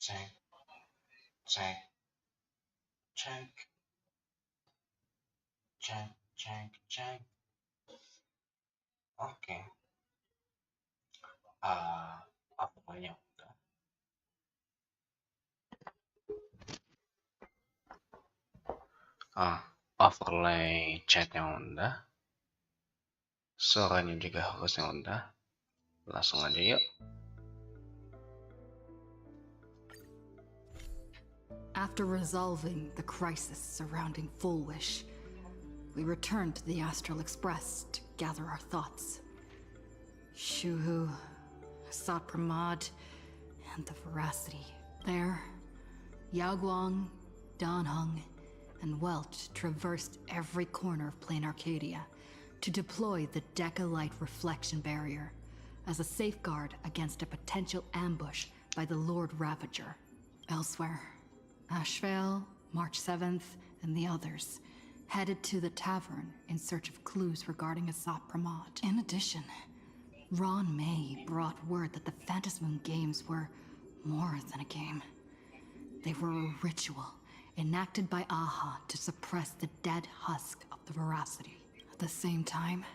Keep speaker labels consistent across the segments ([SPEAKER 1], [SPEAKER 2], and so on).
[SPEAKER 1] Cek, cek, cek, cek, cek, cek. Oke. Apa namanya udah? Overlay chatnya udah. Suaranya juga harusnya udah. Langsung aja yuk.
[SPEAKER 2] After resolving the crisis surrounding Full Wish, we returned to the Astral Express to gather our thoughts. Shuhu, Sat Pramad, and the Veracity. There, Yaguang, Danhung, and Welch traversed every corner of Planarcadia to deploy the Decalite Reflection Barrier as a safeguard against a potential ambush by the Lord Ravager. Elsewhere, Ashvale, March 7th, and the others headed to the tavern in search of clues regarding Asat Pramad. In addition, Ron May brought word that the Phantasmoon games were more than a game. They were a ritual enacted by Aha to suppress the dead husk of the Veracity. At the same time,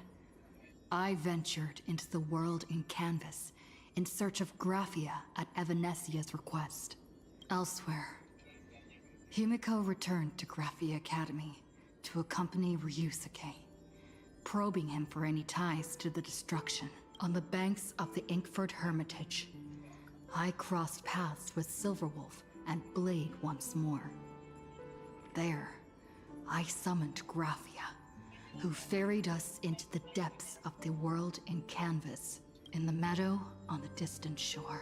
[SPEAKER 2] I ventured into the world in Canvas in search of Graphia at Evanesia's request. Elsewhere, Himiko returned to Graphia Academy to accompany Ryusuke, probing him for any ties to the destruction. On the banks of the Inkford Hermitage, I crossed paths with Silverwolf and Blade once more. There, I summoned Graphia, who ferried us into the depths of the world in Canvas. In the meadow on the distant shore,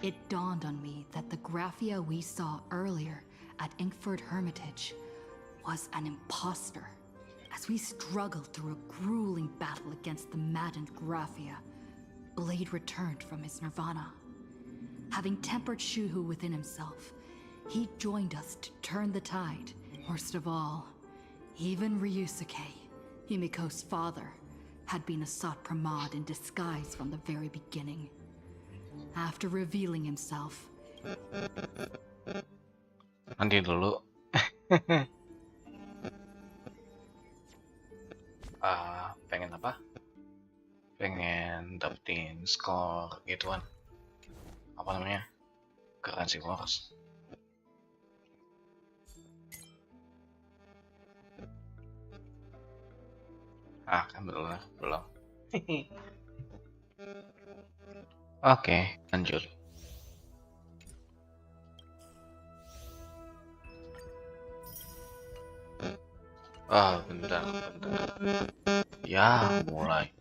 [SPEAKER 2] it dawned on me that the Graphia we saw earlier at Inkford Hermitage was an imposter. As we struggled through a grueling battle against the maddened Graphia, Blade returned from his nirvana. Having tempered Shuhu within himself, he joined us to turn the tide. Worst of all, even Ryusuke, Himiko's father, had been Asat Pramad in disguise from the very beginning. After revealing himself,
[SPEAKER 1] Nanti dulu. Pengen apa? Pengen dapetin skor gitu kan? Apa namanya? Currency Wars. Kan belum. Oke, lanjut. Bentar. Ya, mulai.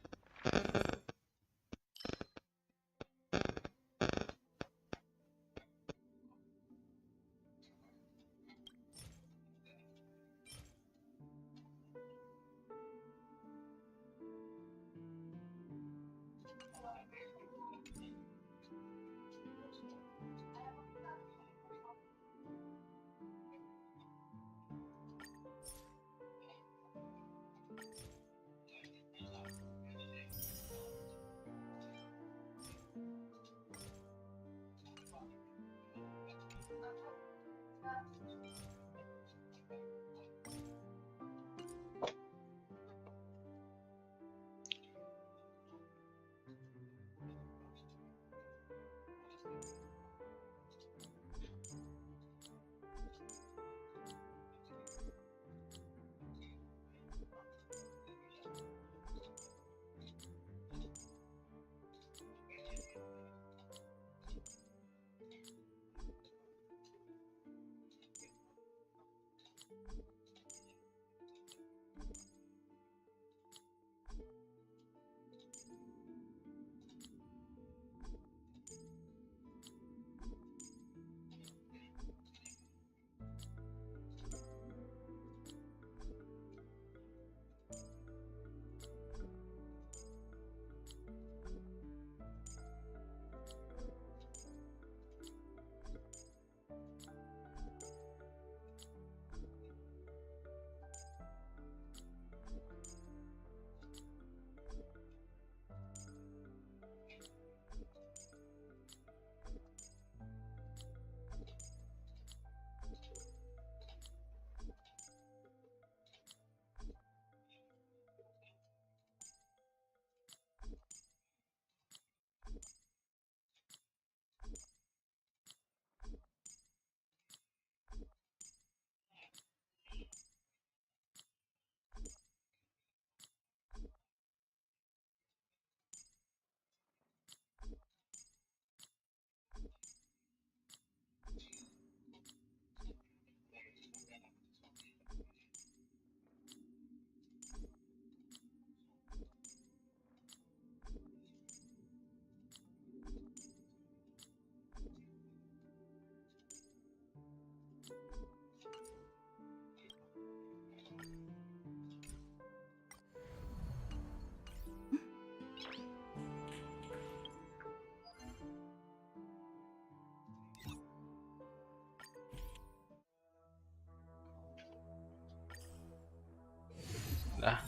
[SPEAKER 1] Ah,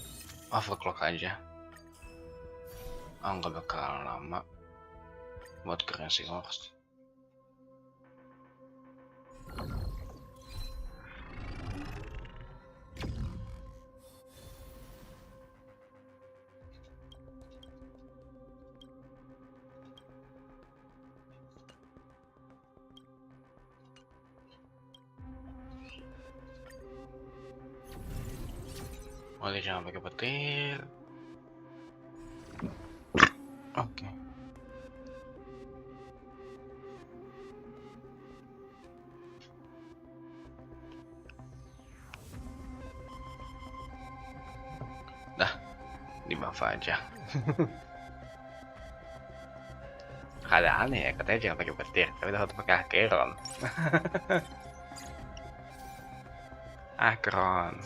[SPEAKER 1] overclock aja. Nggak bakal lama buat currency wars. Boleh jangan pakai petir. Oke. Dah, di buff aja. Ada aneh ya, katanya jangan pakai petir, tapi udah harus pakai akhiron. Akhiron.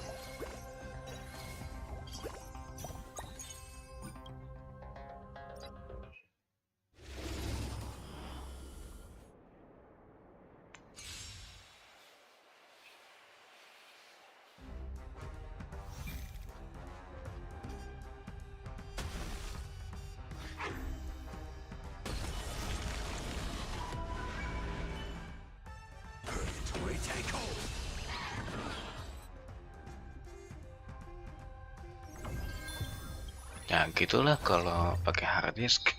[SPEAKER 1] Ya gitulah kalau pakai hard disk.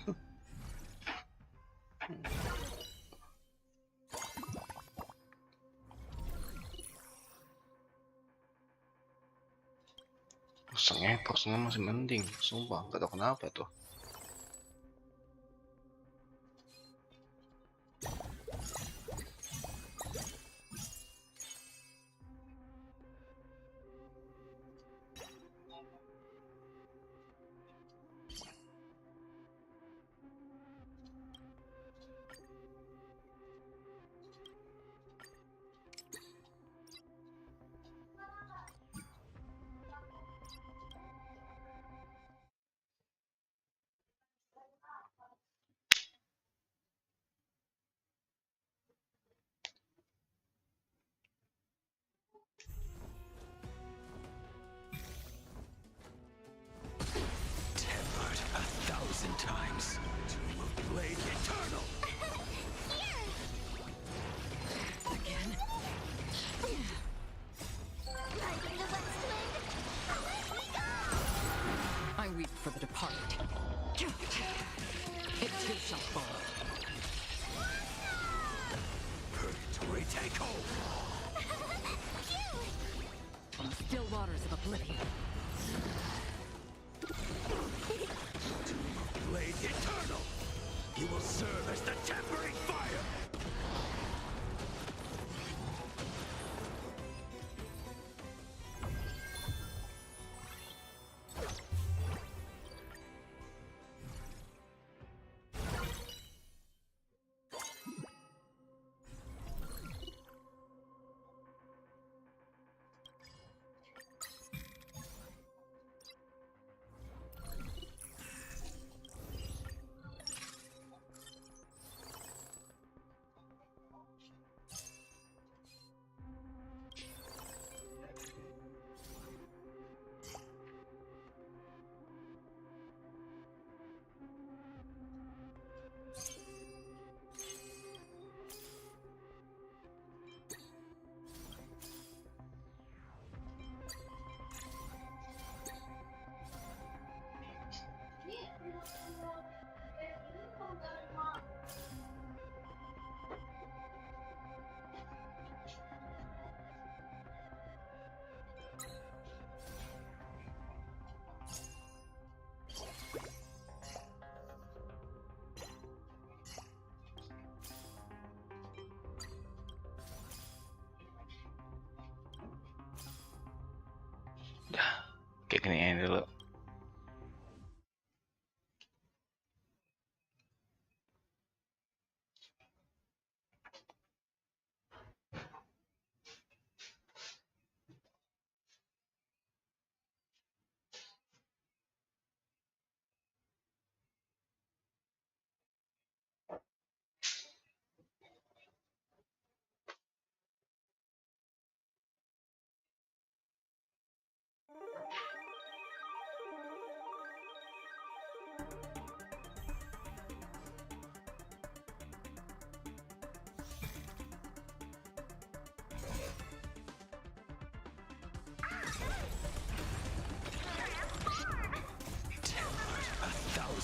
[SPEAKER 1] Prosesnya masih mending, sumpah gak tau kenapa tuh.
[SPEAKER 3] Times. Blade eternal.
[SPEAKER 2] Again. I weep for the departed. It too shall fall.
[SPEAKER 3] Purgatory take hold.
[SPEAKER 2] From the still waters of oblivion.
[SPEAKER 3] Blade eternal. He will serve as the tempering fire.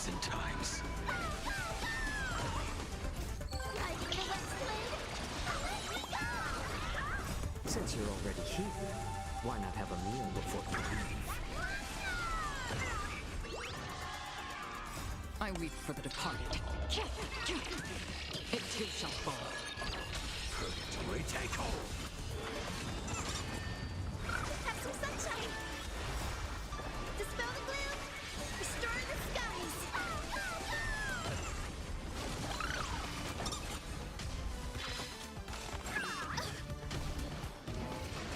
[SPEAKER 3] recent times.
[SPEAKER 4] Since you're already here, why not have a meal before you leave?
[SPEAKER 5] I weep for the departed. It too shall fall.
[SPEAKER 3] Purgatory take hold.
[SPEAKER 6] Have some sunshine. Dispel the gloom. Restore the skies.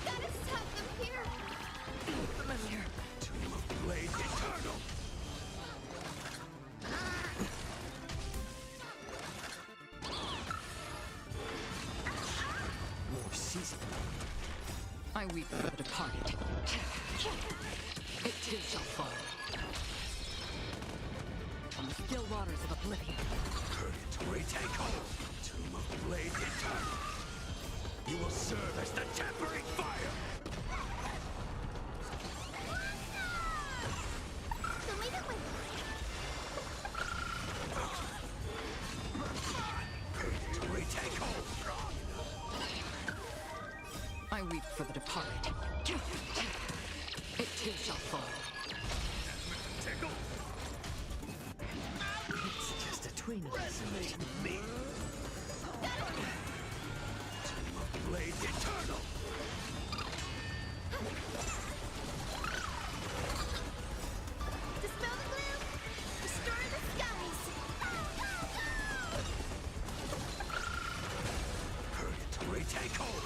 [SPEAKER 6] Gotta stop them here.
[SPEAKER 5] Familiar.
[SPEAKER 3] Tomb of Blade Eternal.
[SPEAKER 4] More season.
[SPEAKER 5] I weep for the departed. It too shall fall. From the still waters of oblivion.
[SPEAKER 3] Purgatory take hold. Tomb of Blade Eternal. You will serve as the tempering fire.
[SPEAKER 6] Don't leave it with
[SPEAKER 3] Purgatory take hold.
[SPEAKER 5] I weep for the departed. It too shall fall.
[SPEAKER 3] Tickle.
[SPEAKER 4] It's just a tween of us.
[SPEAKER 3] Resonate with me. Tomb of Blade Eternal.
[SPEAKER 6] Dispel the gloom. Restore the skies.
[SPEAKER 3] Purgatory take hold.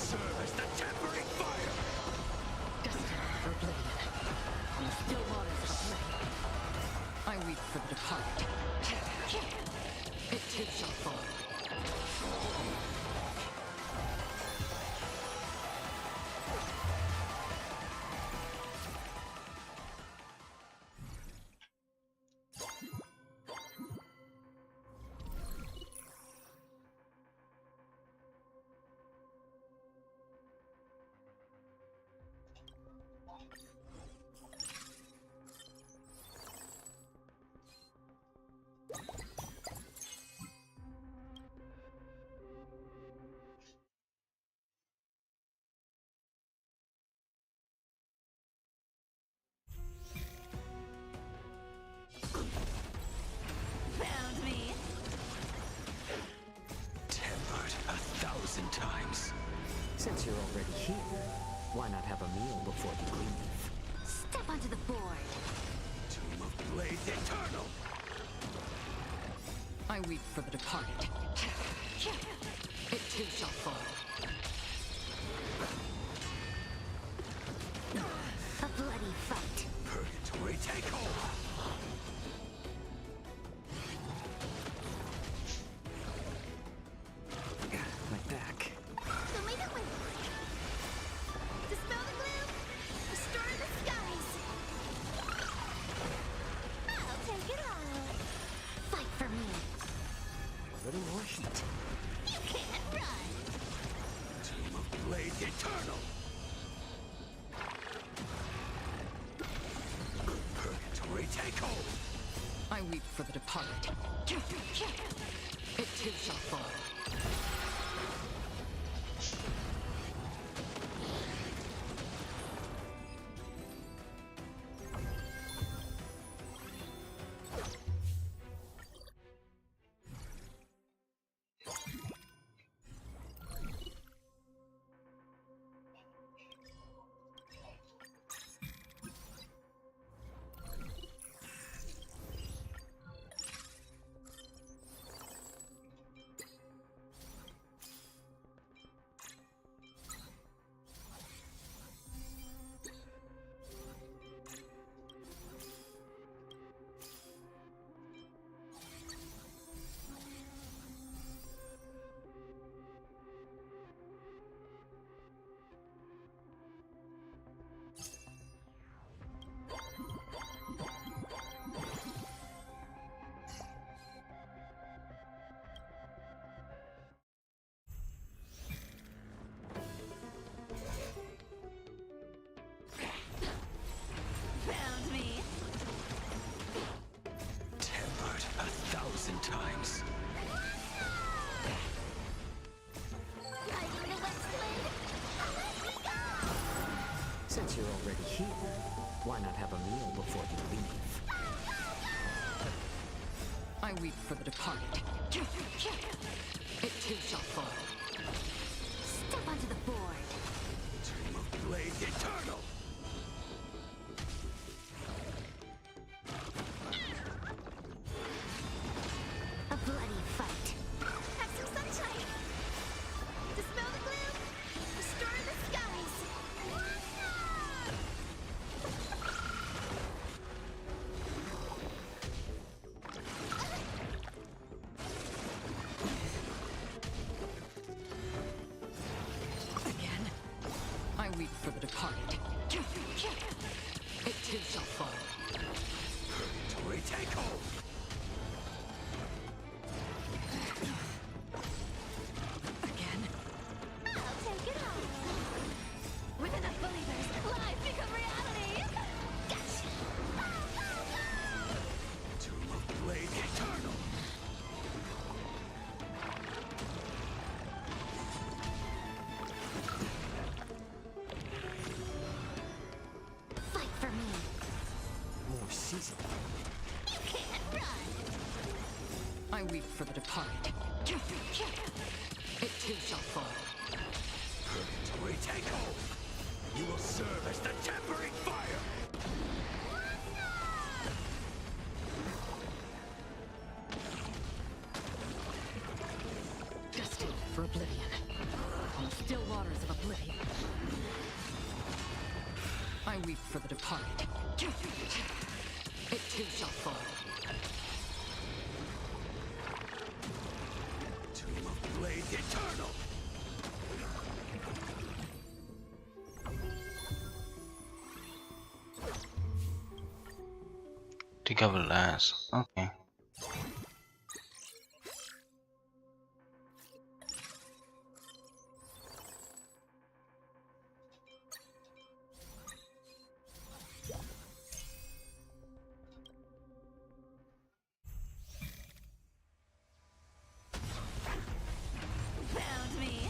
[SPEAKER 3] serve as the tempering fire.
[SPEAKER 5] Destined for oblivion. On the still waters of oblivion. I weep for the departed. It too shall fall.
[SPEAKER 6] Found me.
[SPEAKER 3] Tempered 1,000 times.
[SPEAKER 4] Since you're already here, why not have a meal before you leave?
[SPEAKER 6] Step onto the board.
[SPEAKER 3] Tomb of Blades Eternal.
[SPEAKER 5] I weep for the departed. It too shall fall.
[SPEAKER 6] A bloody fight.
[SPEAKER 3] Purgatory take hold.
[SPEAKER 4] My back.
[SPEAKER 6] Show me the way. Dispel the gloom. Restore the skies. I'll take it all. Fight for me.
[SPEAKER 4] A little more heat.
[SPEAKER 6] You can't run.
[SPEAKER 3] Tomb of Blades Eternal. Purgatory take hold.
[SPEAKER 5] I weep for the departed. It too shall fall.
[SPEAKER 6] Found me.
[SPEAKER 3] Tempered 1,000 times.
[SPEAKER 6] Hiding the West Wind. Let me go.
[SPEAKER 4] Since you're already here, why not have a meal before you leave?
[SPEAKER 5] I weep for the departed. It too shall fall.
[SPEAKER 6] Step onto the board.
[SPEAKER 3] Tomb of Blades Eternal.
[SPEAKER 6] A bloody fight. Have some sunshine. Dispel the gloom. Restore the skies.
[SPEAKER 5] Again. I weep for the departed. It too shall fall.
[SPEAKER 3] Purgatory take hold.
[SPEAKER 5] Again.
[SPEAKER 6] I'll take it all. With enough believers, life become reality. Gotcha.
[SPEAKER 3] Tomb of Blades Eternal.
[SPEAKER 6] Fight for me.
[SPEAKER 4] More season.
[SPEAKER 6] You can't run.
[SPEAKER 5] I weep for the departed. It too shall fall.
[SPEAKER 3] Purgatory take hold. You will serve as the tempering fire.
[SPEAKER 5] Destined for oblivion. On the still waters of oblivion. weep for the departed. It too shall fall.
[SPEAKER 3] Tomb of Blades Eternal!
[SPEAKER 1] Tiga belas. Oke.
[SPEAKER 6] Found me.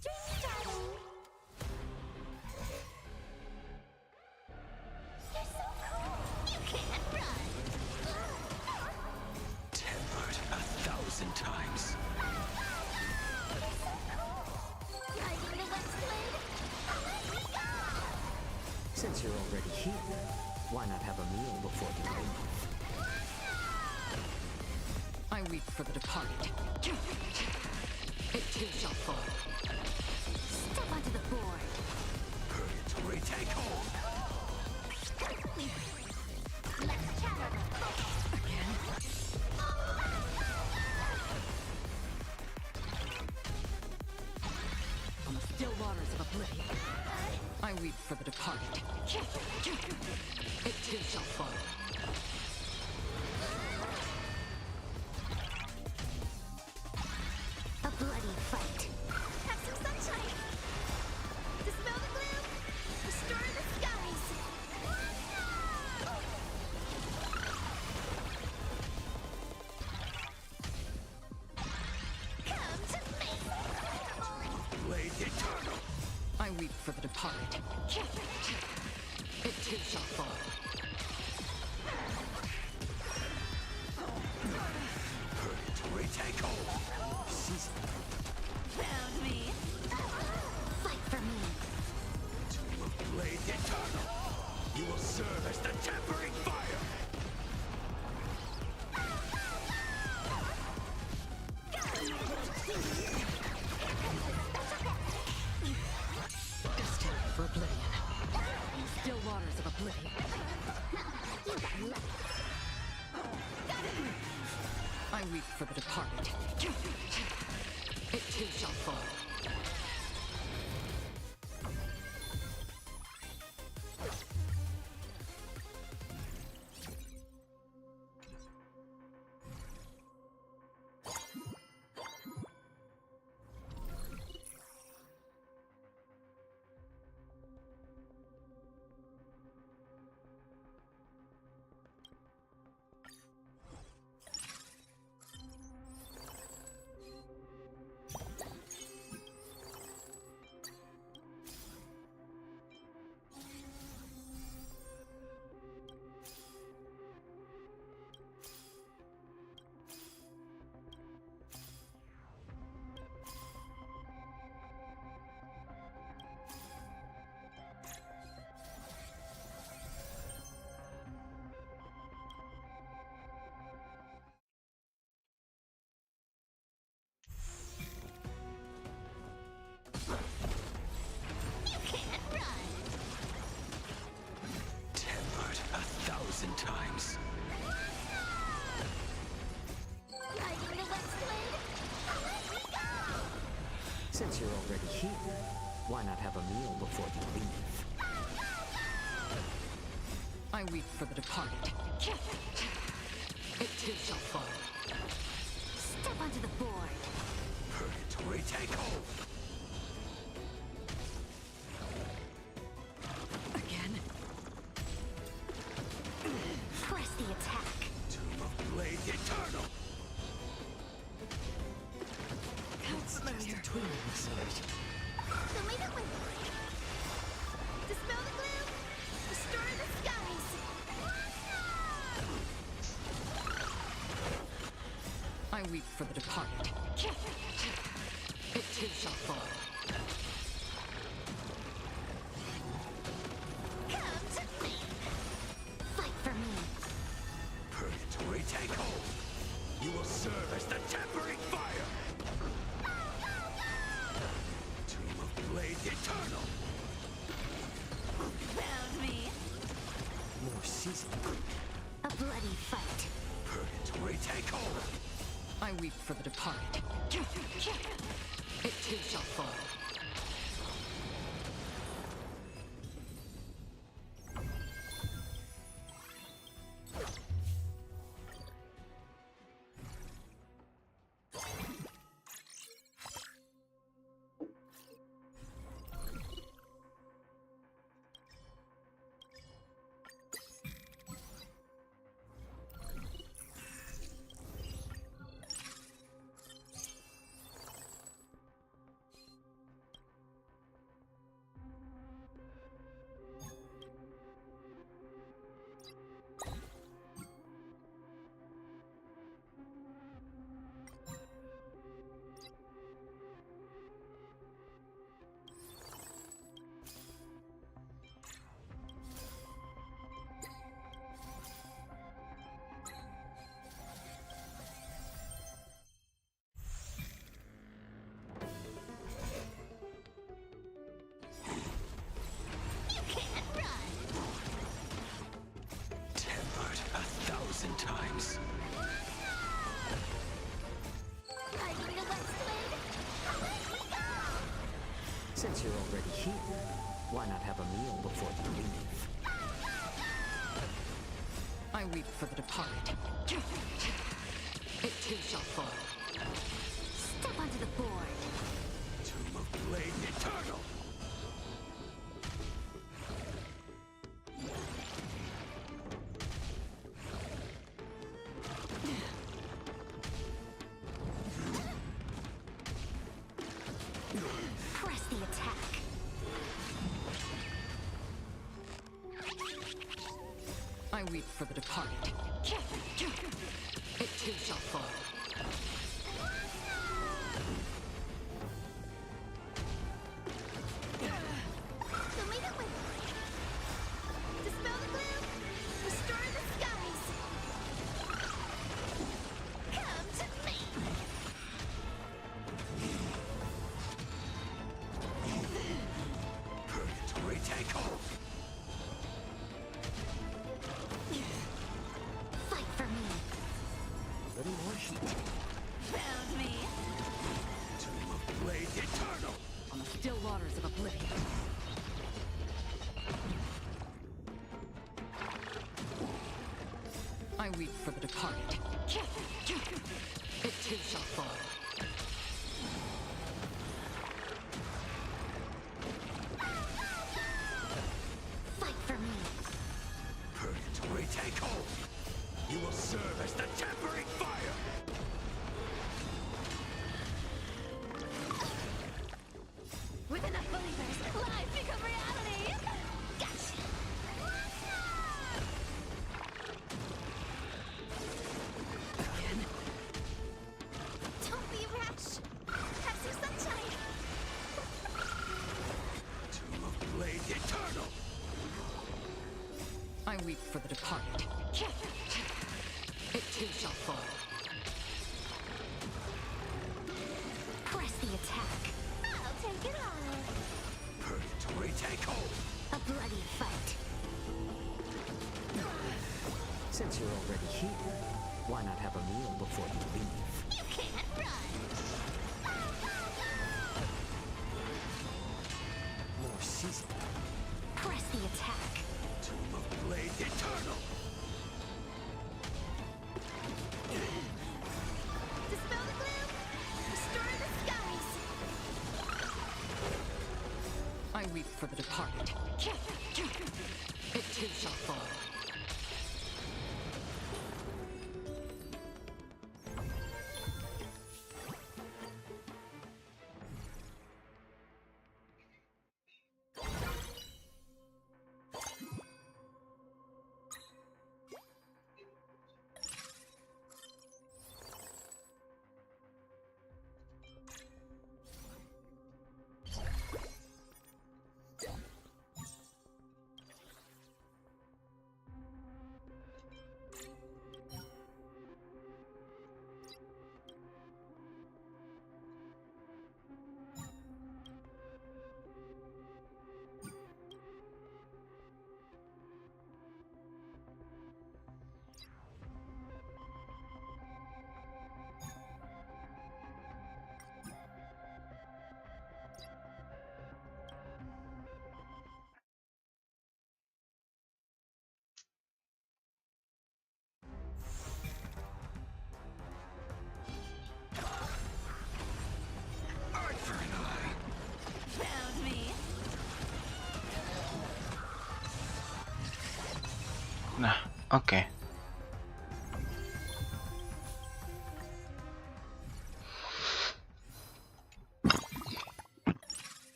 [SPEAKER 6] Stream starting. You're so cool. You can't run.
[SPEAKER 3] Tempered 1,000 times.
[SPEAKER 6] Riding the West Blade. Let me go.
[SPEAKER 4] Since you're already here, why not have a meal before you leave?
[SPEAKER 5] I weep for the departed. It too shall fall.
[SPEAKER 6] Step onto the board.
[SPEAKER 3] Purgatory take hold.
[SPEAKER 6] Let's chatter.
[SPEAKER 5] On the still waters of oblivion, I weep for the departed. It too shall fall.
[SPEAKER 6] A bloody fight. Have some sunshine. Dispel the gloom. Restore the skies. Come to me.
[SPEAKER 3] Blades Eternal!
[SPEAKER 5] I weep for the departed. It too shall fall.
[SPEAKER 3] Purgatory take hold. Season
[SPEAKER 6] Found me. Fight for me.
[SPEAKER 3] Tomb of Blades Eternal! You will serve as the tempering fire!
[SPEAKER 5] Destined for oblivion. On the still waters of oblivion,
[SPEAKER 6] You got lucky.
[SPEAKER 5] I weep for the departed.
[SPEAKER 4] Since you're already here, why not have a meal before you leave?
[SPEAKER 5] I weep for the departed. It too shall fall.
[SPEAKER 6] Step onto the board.
[SPEAKER 3] Purgatory take hold.
[SPEAKER 5] Again?
[SPEAKER 6] Press the attack.
[SPEAKER 3] Tomb of Blades Eternal.
[SPEAKER 5] It's just a twin inside.
[SPEAKER 6] Show me the way. Dispel the gloom. Restore the skies.
[SPEAKER 5] I weep for the departed. It too shall fall.
[SPEAKER 6] Come to me. Fight for me.
[SPEAKER 3] Purgatory take hold. You will serve as the tempering fire. Tomb of Blades Eternal.
[SPEAKER 6] Found me.
[SPEAKER 4] More seasoning.
[SPEAKER 6] A bloody fight.
[SPEAKER 3] Purgatory take hold.
[SPEAKER 5] I weep for the departed. It too shall fall.
[SPEAKER 6] You can't run.
[SPEAKER 3] Tempered 1,000 times.
[SPEAKER 6] Are you the West Wind? Away we go.
[SPEAKER 4] Since you're already here, why not have a meal before you leave?
[SPEAKER 5] I weep for the departed. It too shall fall.
[SPEAKER 6] Step onto the board.
[SPEAKER 3] Tomb of Blades Eternal.
[SPEAKER 6] Press the attack.
[SPEAKER 5] I weep for the departed. It too shall fall.
[SPEAKER 6] Show me the way. Dispel the gloom. Restore the skies. Come to me.
[SPEAKER 3] Purgatory take hold.
[SPEAKER 6] Fight for me.
[SPEAKER 4] A little more heat.
[SPEAKER 6] Found me.
[SPEAKER 3] Tomb of Blades Eternal.
[SPEAKER 5] On the still waters of oblivion. I weep for the departed. It too shall fall.
[SPEAKER 6] Fight for me.
[SPEAKER 3] Purgatory take hold. You will serve as the tempering fire.
[SPEAKER 6] With enough believers, lies become reality. Gotcha. Don't be rash. Have some sunshine.
[SPEAKER 3] Tomb of Blades Eternal.
[SPEAKER 5] I weep for the departed. It too shall fall.
[SPEAKER 6] Press the attack. I'll take it all.
[SPEAKER 3] Purgatory take hold.
[SPEAKER 6] A bloody fight.
[SPEAKER 4] Since you're already here, why not have a meal before you leave?
[SPEAKER 6] You can't run.
[SPEAKER 3] blade eternal.
[SPEAKER 6] Dispel the gloom, restore the skies.
[SPEAKER 5] I weep for the departed. It too shall fall.
[SPEAKER 6] Found me.
[SPEAKER 1] Nah, oke.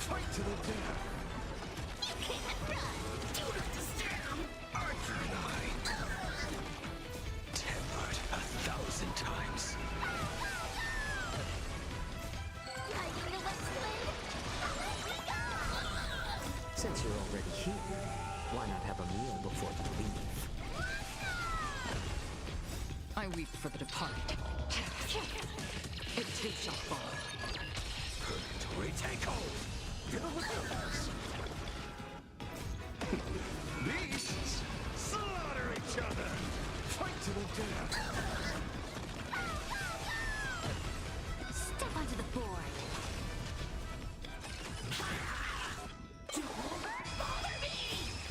[SPEAKER 3] Fight to the death.
[SPEAKER 6] You can't run. Do not disturb.
[SPEAKER 3] Arthur and I. Tempered 1,000 times.
[SPEAKER 6] Riding the west blade. Away we go.
[SPEAKER 4] Since you're already here, why not have a meal before you leave?
[SPEAKER 5] I weep for the departed. It too shall fall.
[SPEAKER 3] Purgatory take hold. Beasts slaughter each other. Fight to the death.
[SPEAKER 6] Step onto the board.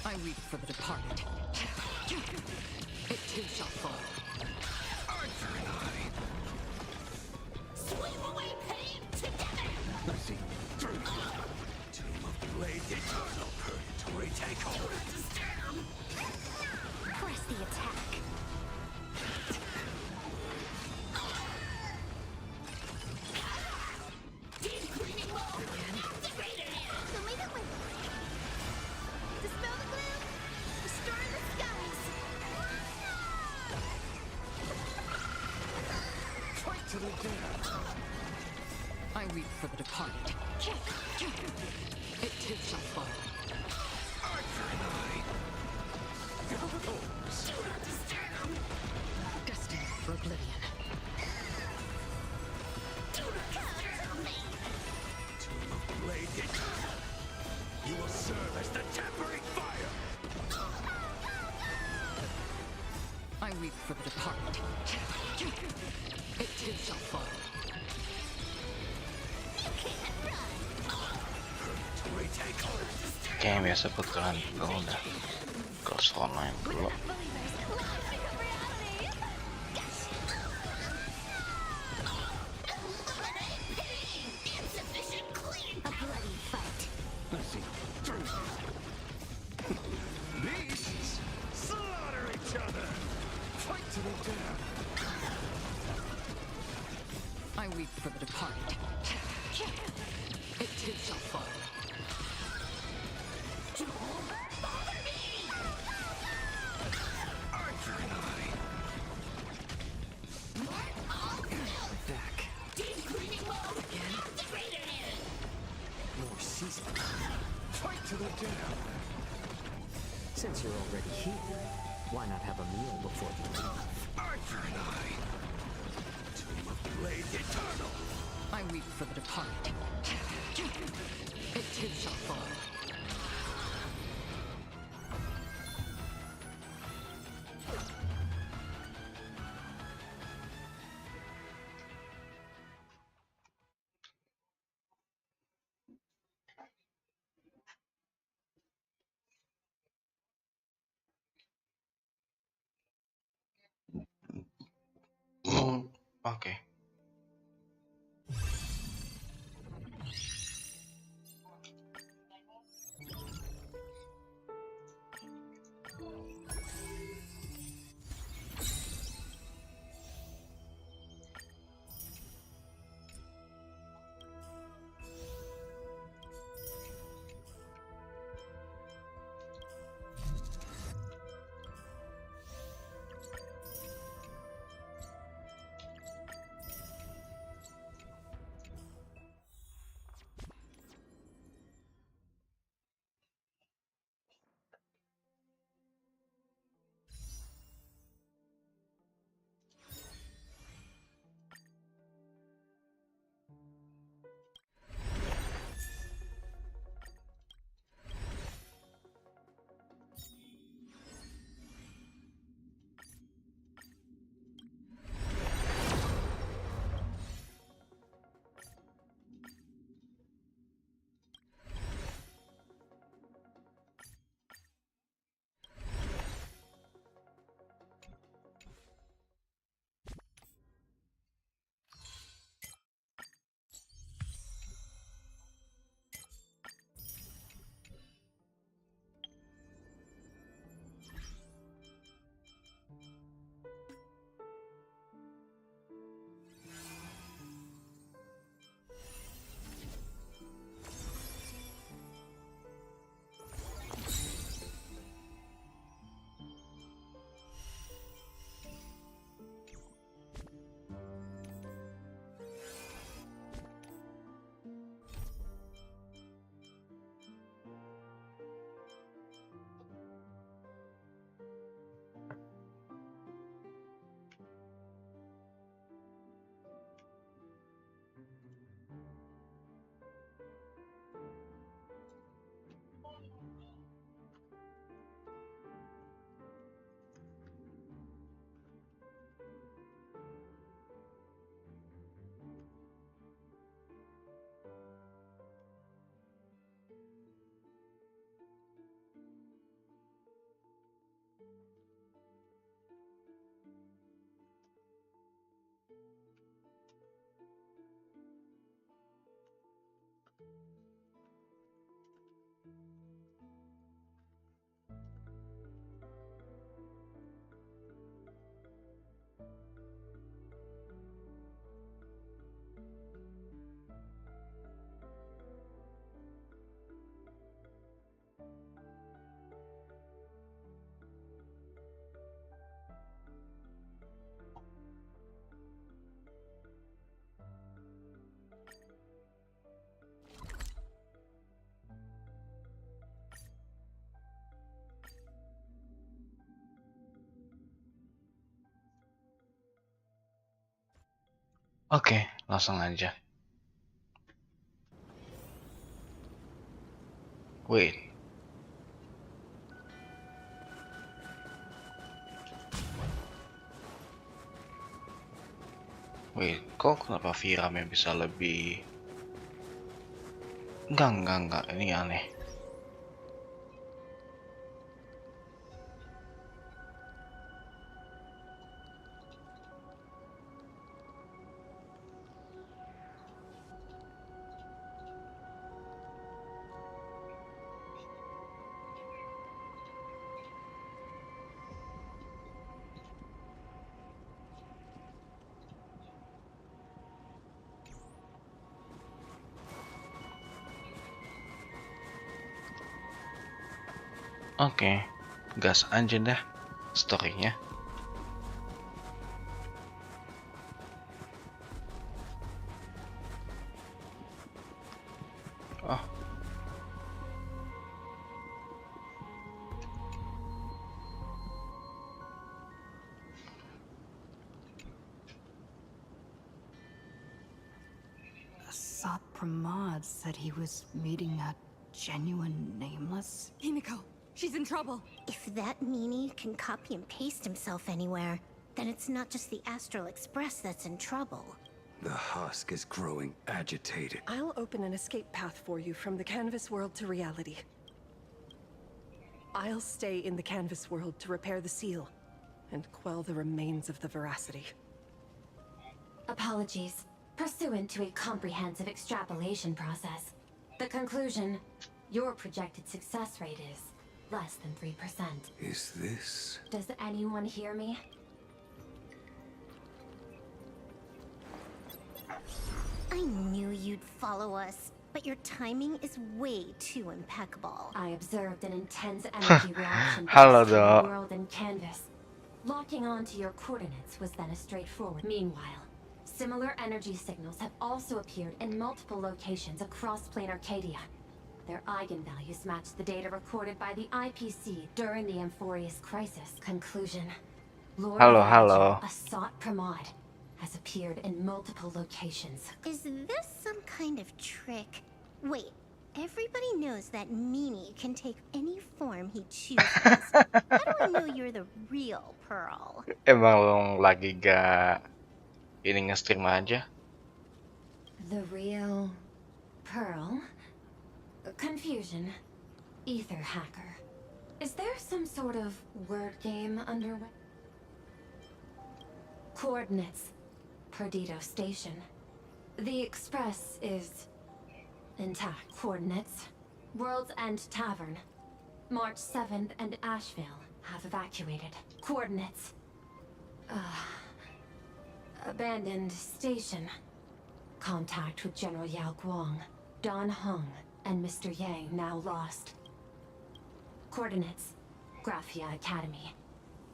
[SPEAKER 5] I weep for the departed. It too shall fall.
[SPEAKER 3] Arthur and I.
[SPEAKER 6] Sweep away pain together.
[SPEAKER 3] See through. Tomb of Blade Eternal. Purgatory take hold.
[SPEAKER 6] Press the attack. Deep cleaning wall activated. So make it with. Dispel the gloom. Restore the skies.
[SPEAKER 3] Fight to the death.
[SPEAKER 5] I weep for the departed. It too shall fall.
[SPEAKER 3] Arthur and I.
[SPEAKER 5] Destined for oblivion. weep for the departed. It too shall fall.
[SPEAKER 1] Kayak biasa puteran kalau udah cross online dulu.
[SPEAKER 6] A bloody fight.
[SPEAKER 3] Beasts slaughter each other. Fight to the death.
[SPEAKER 5] I weep for the departed. It too shall fall.
[SPEAKER 3] Archer and I.
[SPEAKER 4] Back. More season.
[SPEAKER 3] Fight to the death.
[SPEAKER 4] Since you're already here, why not have a meal before you leave?
[SPEAKER 3] Archer and I. Tomb of Blades Eternal.
[SPEAKER 5] I weep for the departed. It too shall fall.
[SPEAKER 1] Oke. Oke, langsung aja. Wait. Wih, kok kenapa Viramnya bisa lebih... Enggak, ini aneh. Oke, gas aja dah storynya. Oh,
[SPEAKER 2] Sat Pramod said he was meeting a genuine nameless.
[SPEAKER 5] Himiko, she's in trouble.
[SPEAKER 6] If that meanie can copy and paste himself anywhere, then it's not just the Astral Express that's in trouble.
[SPEAKER 3] The husk is growing agitated.
[SPEAKER 7] I'll open an escape path for you from the canvas world to reality. I'll stay in the canvas world to repair the seal and quell the remains of the veracity.
[SPEAKER 8] Apologies. Pursuant to a comprehensive extrapolation process, the conclusion, your projected success rate is less than 3%.
[SPEAKER 3] Is this...
[SPEAKER 8] Does anyone hear me?
[SPEAKER 6] I knew you'd follow us, but your timing is way too impeccable.
[SPEAKER 8] I observed an intense energy reaction
[SPEAKER 1] Hello,
[SPEAKER 8] between
[SPEAKER 1] Doc.
[SPEAKER 8] the world and canvas. Locking onto your coordinates was then a straightforward. Meanwhile, similar energy signals have also appeared in multiple locations across Planarcadia. Their eigenvalues match the data recorded by the IPC during the Amphorius Crisis. Conclusion. Lord
[SPEAKER 1] Hello.
[SPEAKER 8] Asat Pramod has appeared in multiple locations.
[SPEAKER 6] Is this some kind of trick? Wait, everybody knows that meanie can take any form he chooses. How do I know you're the real Pearl?
[SPEAKER 1] emang lagi gak ini nge-stream aja.
[SPEAKER 8] The real Pearl? Confusion. Ether hacker. Is there some sort of word game underway? Coordinates. Perdido Station. The Express is intact. Coordinates. World's End Tavern. March 7th and Asheville have evacuated. Coordinates. Abandoned station. Contact with General Yao Guang, Don Hung, and Mr. Yang now lost. Coordinates. Graphia Academy.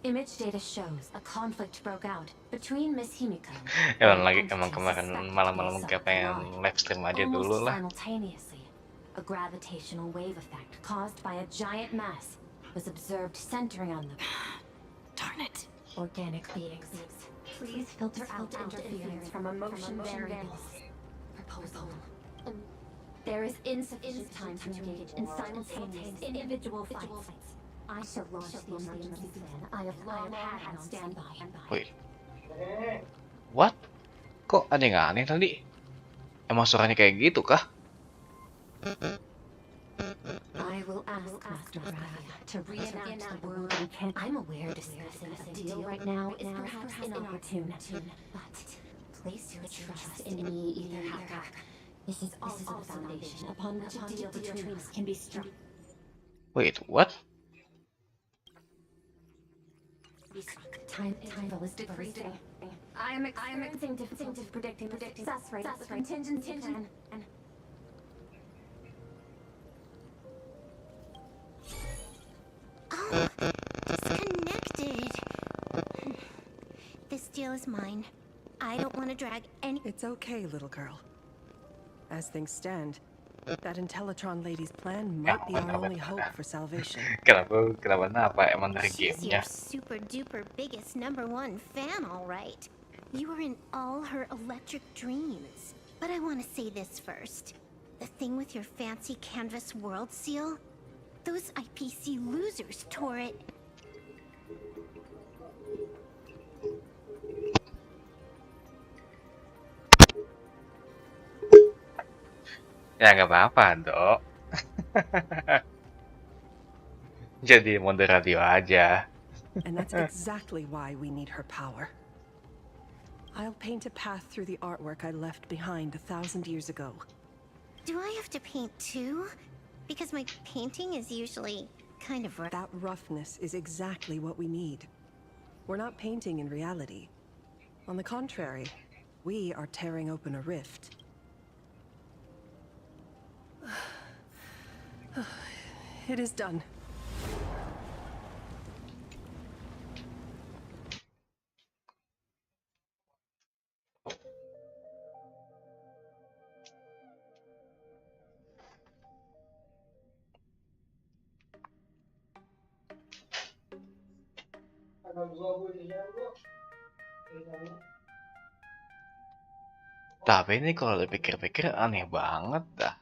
[SPEAKER 8] Image data shows a conflict broke out between Miss Himiko
[SPEAKER 1] Emang kemarin malam-malam gak pengen live stream aja dulu lah.
[SPEAKER 8] Simultaneously, a gravitational wave effect caused by a giant mass was observed centering on the
[SPEAKER 2] Darn it.
[SPEAKER 8] organic beings. Please filter out interference from emotion variables. Proposal. There is insufficient time to engage in simultaneous individual fights. I shall launch the emergency plan I have long had on standby.
[SPEAKER 1] Wait. What? Kok ada yang aneh tadi? Emang suaranya kayak gitu kah?
[SPEAKER 8] I will ask Master Radia to reenact the world in can. I'm aware discussing a deal right now is perhaps inopportune, but place your trust in me, Ether Hacker. This is also the foundation upon which a deal between us can be struck.
[SPEAKER 1] Wait, what?
[SPEAKER 8] Time is decreasing. I am experiencing difficulty predicting the success rate of the contingency plan.
[SPEAKER 6] Oh, disconnected. This deal is mine. I don't want to drag any.
[SPEAKER 7] It's okay, little girl. As things stand, that Intellitron lady's plan might be our only hope for salvation.
[SPEAKER 1] Kenapa emang dari
[SPEAKER 6] She's
[SPEAKER 1] gamenya?
[SPEAKER 6] your super duper biggest #1 fan, all right. You were in all her electric dreams. But I want to say this first. The thing with your fancy canvas world seal? Those IPC losers tore it.
[SPEAKER 1] Ya nggak apa-apa, Dok. Jadi mode radio aja.
[SPEAKER 7] And that's exactly why we need her power. I'll paint a path through the artwork I left behind 1,000 years ago.
[SPEAKER 6] Do I have to paint too? Because my painting is usually kind of rough.
[SPEAKER 7] That roughness is exactly what we need. We're not painting in reality. On the contrary, we are tearing open a rift. It is done.
[SPEAKER 1] Tapi ini kalau dipikir-pikir aneh banget dah.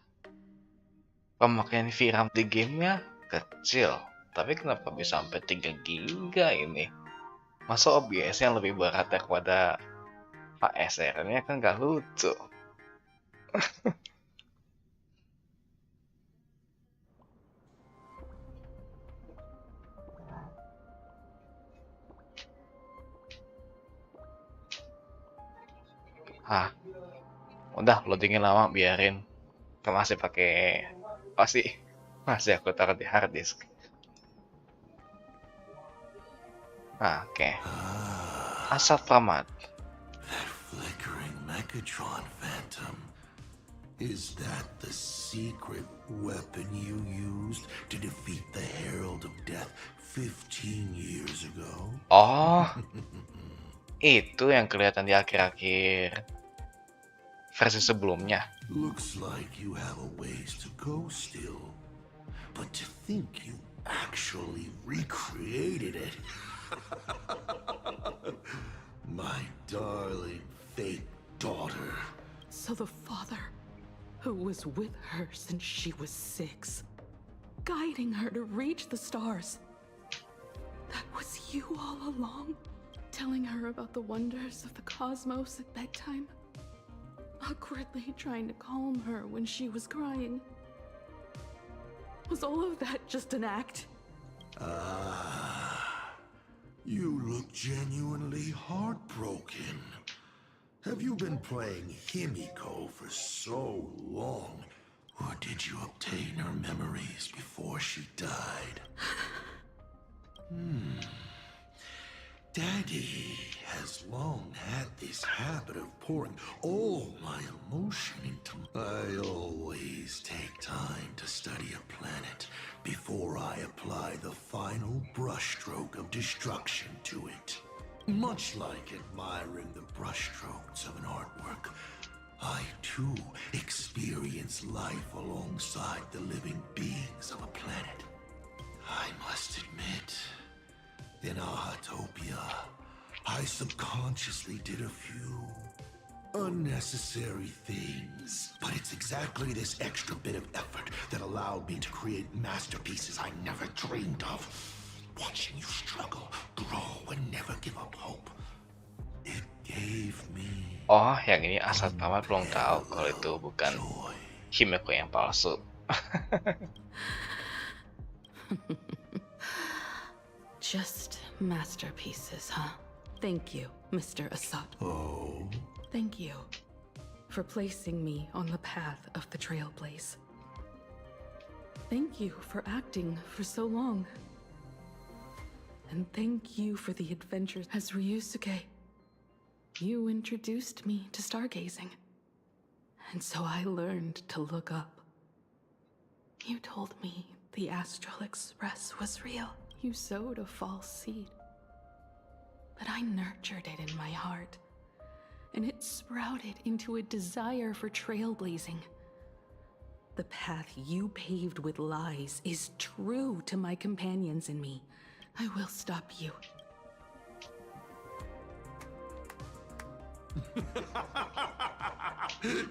[SPEAKER 1] Pemakaian VRAM di gamenya kecil, tapi kenapa bisa sampai 3 GB ini? Masa OBS-nya lebih berat daripada HSR-nya, kan gak lucu. Hah, udah loadingnya lama, biarin. Kan masih pakai masih aku taruh di hard disk. Oke. Asap Pamat.
[SPEAKER 3] That flickering Megatron phantom. Is that the secret weapon you used to defeat the Herald of Death 15 years ago?
[SPEAKER 1] Oh, itu yang kelihatan di akhir-akhir versi sebelumnya.
[SPEAKER 3] Looks like you have a ways to go still. But to think you actually recreated it. My darling fake daughter.
[SPEAKER 9] So the father, who was with her since she was 6, guiding her to reach the stars, that was you all along? Telling her about the wonders of the cosmos at bedtime? Awkwardly trying to calm her when she was crying? Was all of that just an act?
[SPEAKER 3] You look genuinely heartbroken. Have you been playing Himiko for so long? Or did you obtain her memories before she died? Daddy has long had this habit of pouring all my emotion into... I always take time to study a planet before I apply the final brushstroke of destruction to it. Much like admiring the brushstrokes of an artwork, I too experience life alongside the living beings of a planet. I must admit, in Ahatopia, I subconsciously did a few unnecessary things. But it's exactly this extra bit of effort that allowed me to create masterpieces I never dreamed of. Watching you struggle, grow, and never give up hope. It gave me...
[SPEAKER 1] Oh, yang ini Asat Pamat belum tahu kalau itu bukan Himiko yang palsu.
[SPEAKER 9] Just masterpieces, huh? Thank you, Mr. Assad.
[SPEAKER 3] Oh?
[SPEAKER 9] Thank you for placing me on the path of the Trailblaze. Thank you for acting for so long. And thank you for the adventures as Ryusuke. You introduced me to stargazing. And so I learned to look up. You told me the Astral Express was real. You sowed a false seed. But I nurtured it in my heart. And it sprouted into a desire for trailblazing. The path you paved with lies is true to my companions and me. I will stop you.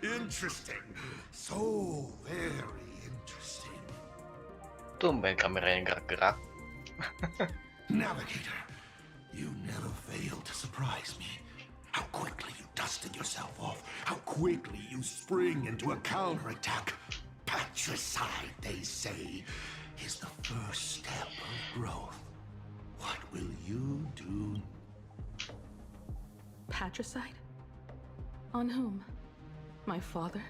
[SPEAKER 3] Interesting. So very interesting.
[SPEAKER 1] Tumben kameranya gerak-gerak.
[SPEAKER 3] Navigator, you never fail to surprise me. How quickly you dusting yourself off, how quickly you spring into a counterattack. Patricide, they say, is the first step of growth. What will you do?
[SPEAKER 9] Patricide? On whom? My father?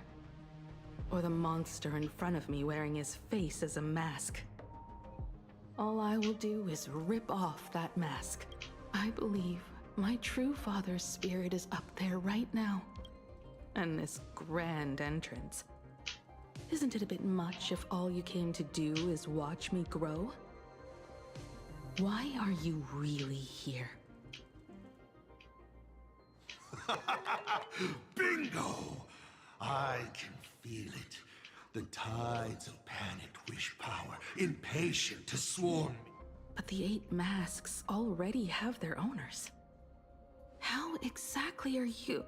[SPEAKER 9] Or the monster in front of me wearing his face as a mask? All I will do is rip off that mask. I believe my true father's spirit is up there right now. And this grand entrance. Isn't it a bit much if all you came to do is watch me grow? Why are you really here?
[SPEAKER 3] Bingo! I can feel it. The tides of panicked wish power, impatient to swarm me.
[SPEAKER 9] But the 8 masks already have their owners. How exactly are you?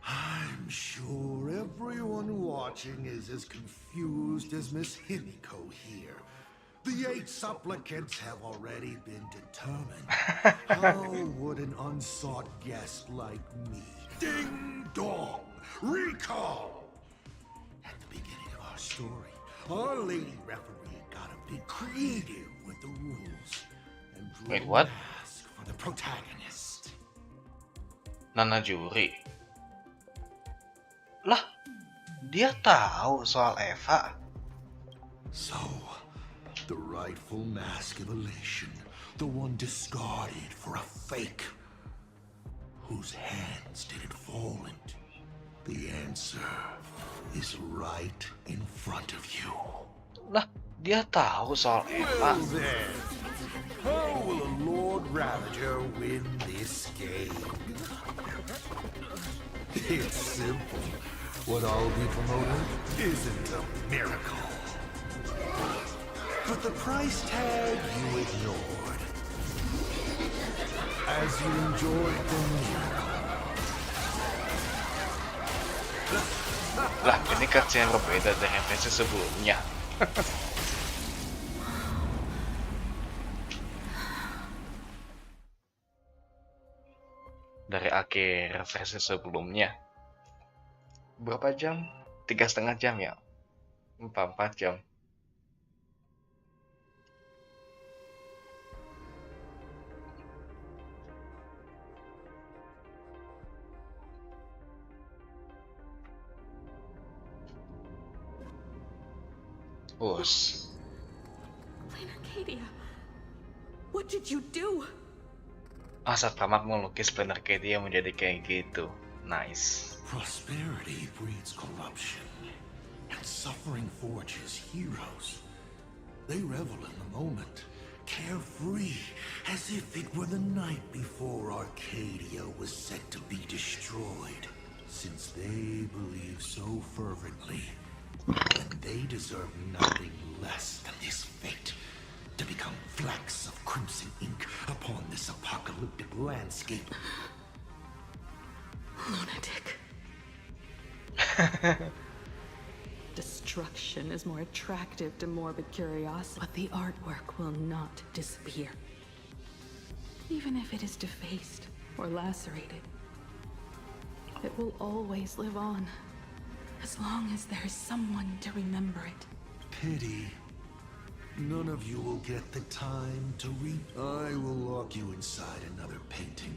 [SPEAKER 3] I'm sure everyone watching is as confused as Miss Himiko here. The 8 supplicants have already been determined. How would an unsought guest like me, ding dong, recall? At the beginning of our story, our lady referee got a bit creative with the rules and drew
[SPEAKER 1] Wait, what?
[SPEAKER 3] a mask for the protagonist.
[SPEAKER 1] Nana juri. Lah, dia tahu soal Eva.
[SPEAKER 3] So, the rightful mask of elation, the one discarded for a fake. Whose hands did it fall into? The answer is right in front of you.
[SPEAKER 1] Lah, dia tahu soal Eva.
[SPEAKER 3] Well then, how will a Lord Ravager win this game? It's simple. What I'll be promoting isn't a miracle. But the price tag you ignored. As you enjoyed the miracle.
[SPEAKER 1] Lah, ini cutscene yang berbeda dari versi sebelumnya. Dari akhir versi sebelumnya. Berapa jam? 3,5 jam ya? 4 jam. Us.
[SPEAKER 9] Planarcadia, what did you do?
[SPEAKER 1] Asal tamat melukis Planarcadia menjadi kayak gitu. Nice.
[SPEAKER 3] Prosperity breeds corruption, and suffering forges heroes. They revel in the moment, carefree, as if it were the night before Arcadia was set to be destroyed. Since they believe so fervently, and they deserve nothing less than this fate, to become flecks of crimson ink upon this apocalyptic landscape.
[SPEAKER 9] Lunatic. Destruction is more attractive to morbid curiosity, but the artwork will not disappear. Even if it is defaced or lacerated, it will always live on, as long as there is someone to remember it.
[SPEAKER 3] Pity. None of you will get the time to read. I will lock you inside another painting.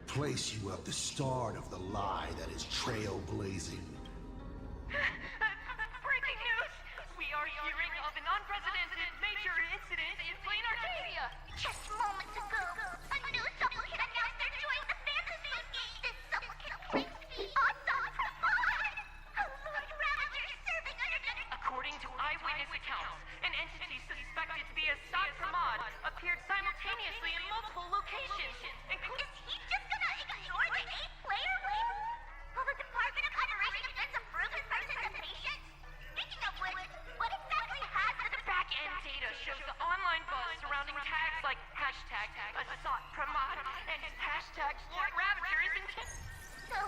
[SPEAKER 3] Place you at the start of the lie that is trailblazing.
[SPEAKER 10] Breaking news! We are hearing of an unprecedented major incident in Planarcadia!
[SPEAKER 6] Just moments ago, a new supplicant announced they're joining the fantasy game. This supplicant claims to be awesome from God. A Lord Ravager serving under.
[SPEAKER 10] According to eyewitness accounts, an entity suspected to be a Sot Pramod appeared simultaneously in multiple locations, including...
[SPEAKER 6] Is he just gonna ignore the 8-player win? Will the Department of Federation Defense approve his participation? Speaking of which, what exactly has the
[SPEAKER 10] Back-end data shows the online buzz surrounding tags like hashtag Assault Pramod and hashtag Lord Ravager is intent.
[SPEAKER 6] So,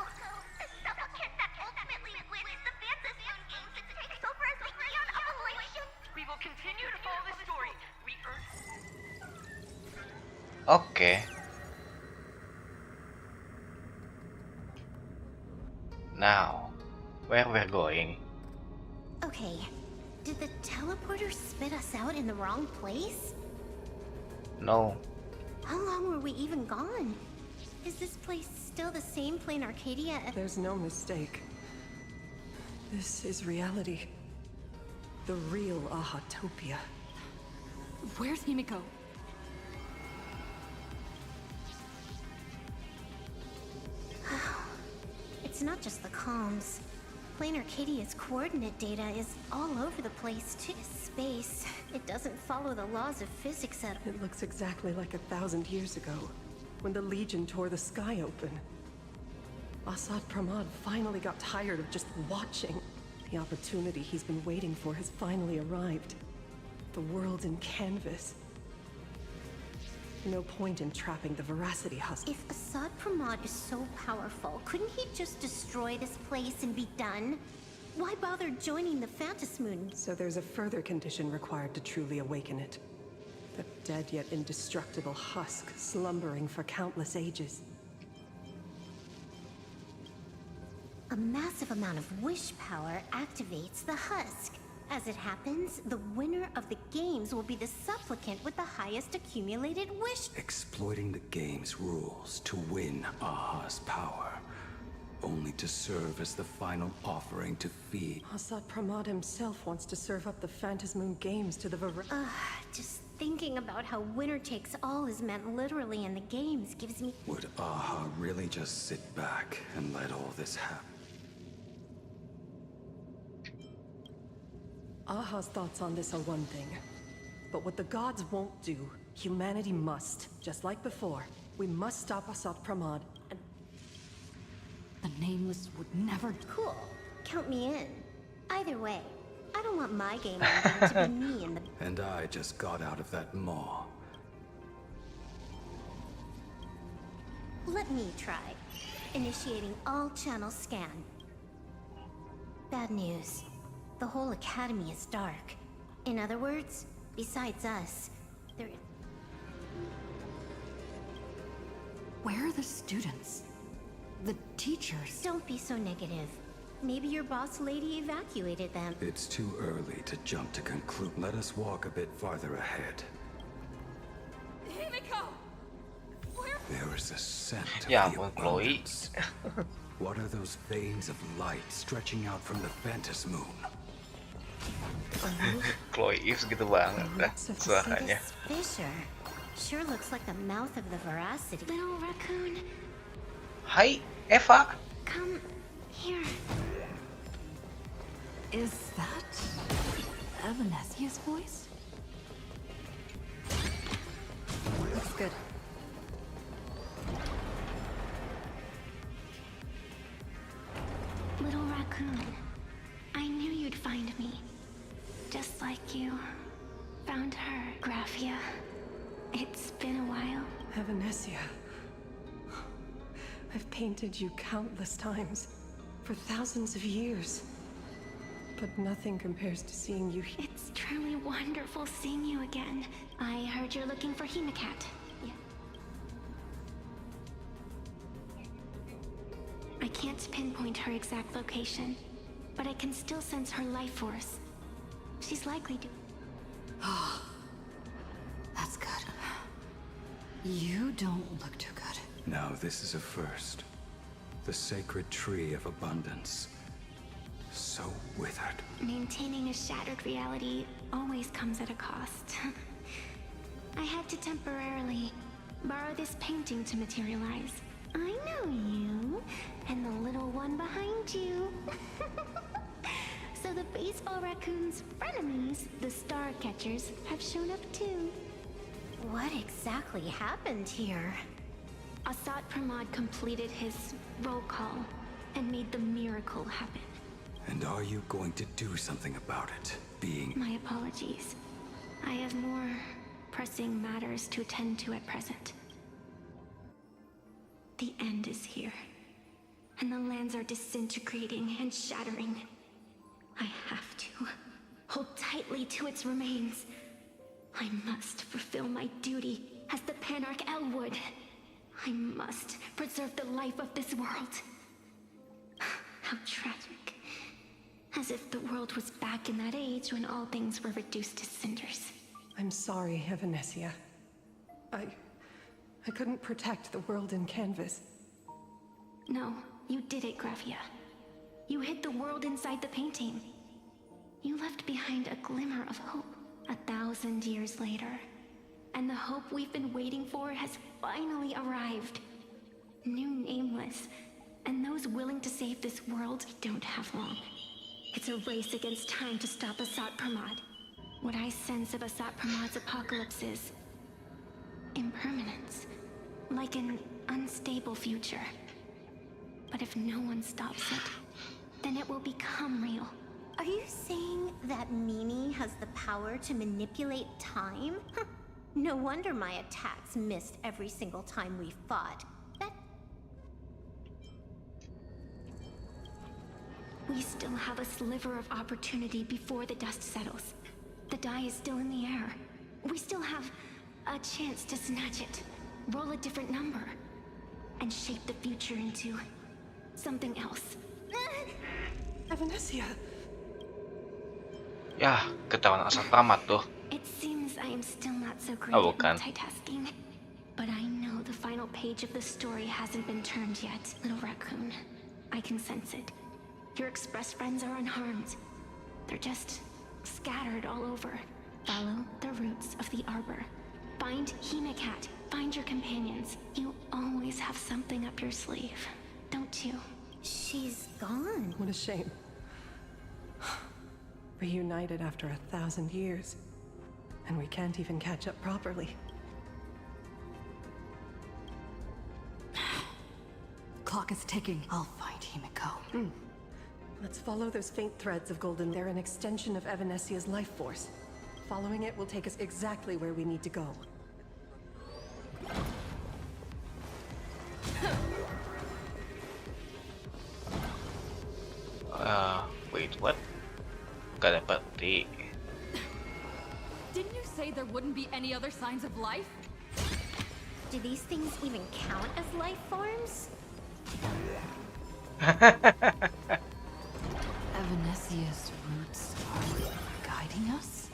[SPEAKER 6] the supplicant that ultimately wins the fantasy games and takes over as the Eon of Elation?
[SPEAKER 10] We will continue to follow this story. We urge...
[SPEAKER 1] Oke. Now, where we're going?
[SPEAKER 6] Okay, did the teleporter spit us out in the wrong place?
[SPEAKER 1] No.
[SPEAKER 6] How long were we even gone? Is this place still the same Planarcadia?
[SPEAKER 7] There's no mistake. This is reality. The real Ahatopia.
[SPEAKER 2] Where's Himiko?
[SPEAKER 6] It's not just the comms. Planarcadia's coordinate data is all over the place, too. Space. It doesn't follow the laws of physics at all.
[SPEAKER 7] It looks exactly like 1,000 years ago, when the Legion tore the sky open. Assad Pramad finally got tired of just watching. The opportunity he's been waiting for has finally arrived. The world in canvas. No point in trapping the Veracity husk.
[SPEAKER 6] If Assad Pramad is so powerful, couldn't he just destroy this place and be done? Why bother joining the Phantasmoon?
[SPEAKER 7] So there's a further condition required to truly awaken it. The dead yet indestructible husk slumbering for countless ages.
[SPEAKER 6] A massive amount of wish power activates the husk. As it happens, the winner of the games will be the supplicant with the highest accumulated wish.
[SPEAKER 11] Exploiting the game's rules to win Aha's power, only to serve as the final offering to feed.
[SPEAKER 7] Assad Pramad himself wants to serve up the Phantasmoon games to the
[SPEAKER 6] Just thinking about how winner takes all is meant literally in the games gives me...
[SPEAKER 11] Would Aha really just sit back and let all this happen?
[SPEAKER 7] Aha's thoughts on this are one thing. But what the gods won't do, humanity must. Just like before, we must stop Assad Pramad and...
[SPEAKER 2] The Nameless would never...
[SPEAKER 6] Cool. Count me in. Either way, I don't want my game ending to be me in the...
[SPEAKER 11] And I just got out of that maw.
[SPEAKER 6] Let me try. Initiating all channel scan. Bad news. The whole academy is dark. In other words, besides us, there...
[SPEAKER 2] Where are the students? The teachers?
[SPEAKER 6] Don't be so negative. Maybe your boss lady evacuated them.
[SPEAKER 11] It's too early to jump to conclude. Let us walk a bit farther ahead.
[SPEAKER 2] Himiko! Where?
[SPEAKER 11] There is a scent of
[SPEAKER 1] Ya
[SPEAKER 11] the
[SPEAKER 1] ampun, Chloe.
[SPEAKER 11] abundance. What are those veins of light stretching out from the Phantasmoon?
[SPEAKER 1] Chloe Eves gitu banget dah suaranya.
[SPEAKER 6] Fissure sure looks like the mouth of the Veracity. Little raccoon,
[SPEAKER 1] Hai, Eva.
[SPEAKER 6] come here.
[SPEAKER 2] Is that Evanesia's voice?
[SPEAKER 7] Looks good.
[SPEAKER 6] Little raccoon, I knew you'd find me. Just like you found her, Graphia. It's been a while.
[SPEAKER 7] Evanesia. I've painted you countless times, for thousands of years. But nothing compares to seeing you here.
[SPEAKER 6] It's truly wonderful seeing you again. I heard you're looking for Himikat. Yeah. I can't pinpoint her exact location, but I can still sense her life force. She's likely to...
[SPEAKER 2] That's good. You don't look too good.
[SPEAKER 11] Now this is a first. The sacred tree of abundance. So withered.
[SPEAKER 6] Maintaining a shattered reality always comes at a cost. I had to temporarily borrow this painting to materialize. I know you, and the little one behind you. So the baseball raccoon's frenemies, the star catchers, have shown up too. What exactly happened here? Assad Pramad completed his roll call and made the miracle happen.
[SPEAKER 11] And are you going to do something about it? Being...
[SPEAKER 6] My apologies. I have more pressing matters to attend to at present. The end is here, and the lands are disintegrating and shattering. I have to hold tightly to its remains. I must fulfill my duty as the Panarch Elwood. I must preserve the life of this world. How tragic. As if the world was back in that age when all things were reduced to cinders.
[SPEAKER 7] I'm sorry, Evanesia. I couldn't protect the world in canvas.
[SPEAKER 6] No, you did it, Gravia. You hid the world inside the painting. You left behind a glimmer of hope 1,000 years later. And the hope we've been waiting for has finally arrived. New Nameless, and those willing to save this world don't have long. It's a race against time to stop Asat Pramod. What I sense of Asat Pramod's apocalypse is impermanence, like an unstable future. But if no one stops it, then it will become real.
[SPEAKER 12] Are you saying that Mimi has the power to manipulate time? No wonder my attacks missed every single time we fought.
[SPEAKER 6] We still have a sliver of opportunity before the dust settles. The die is still in the air. We still have a chance to snatch it, roll a different number, and shape the future into something else.
[SPEAKER 7] Evanesia!
[SPEAKER 1] Yah, ketahuan Asat Pramod tuh.
[SPEAKER 6] It seems I am still not so great
[SPEAKER 1] Oh,
[SPEAKER 6] at
[SPEAKER 1] bukan.
[SPEAKER 6] multitasking. But I know the final page of the story hasn't been turned yet, little raccoon. I can sense it. Your express friends are unharmed. They're just scattered all over. Follow the roots of the arbor. Find Hemacat. Find your companions. You always have something up your sleeve, don't you?
[SPEAKER 12] She's gone.
[SPEAKER 7] What a shame. Reunited after 1,000 years. And we can't even catch up properly.
[SPEAKER 2] Clock is ticking. I'll find Himiko.
[SPEAKER 7] Let's follow those faint threads of golden. They're an extension of Evanesia's life force. Following it will take us exactly where we need to go.
[SPEAKER 1] Wait, what? Gak dapat di...
[SPEAKER 5] Didn't you say there wouldn't be any other signs of life?
[SPEAKER 12] Do these things even count as life forms?
[SPEAKER 2] Evanesia's roots are guiding us?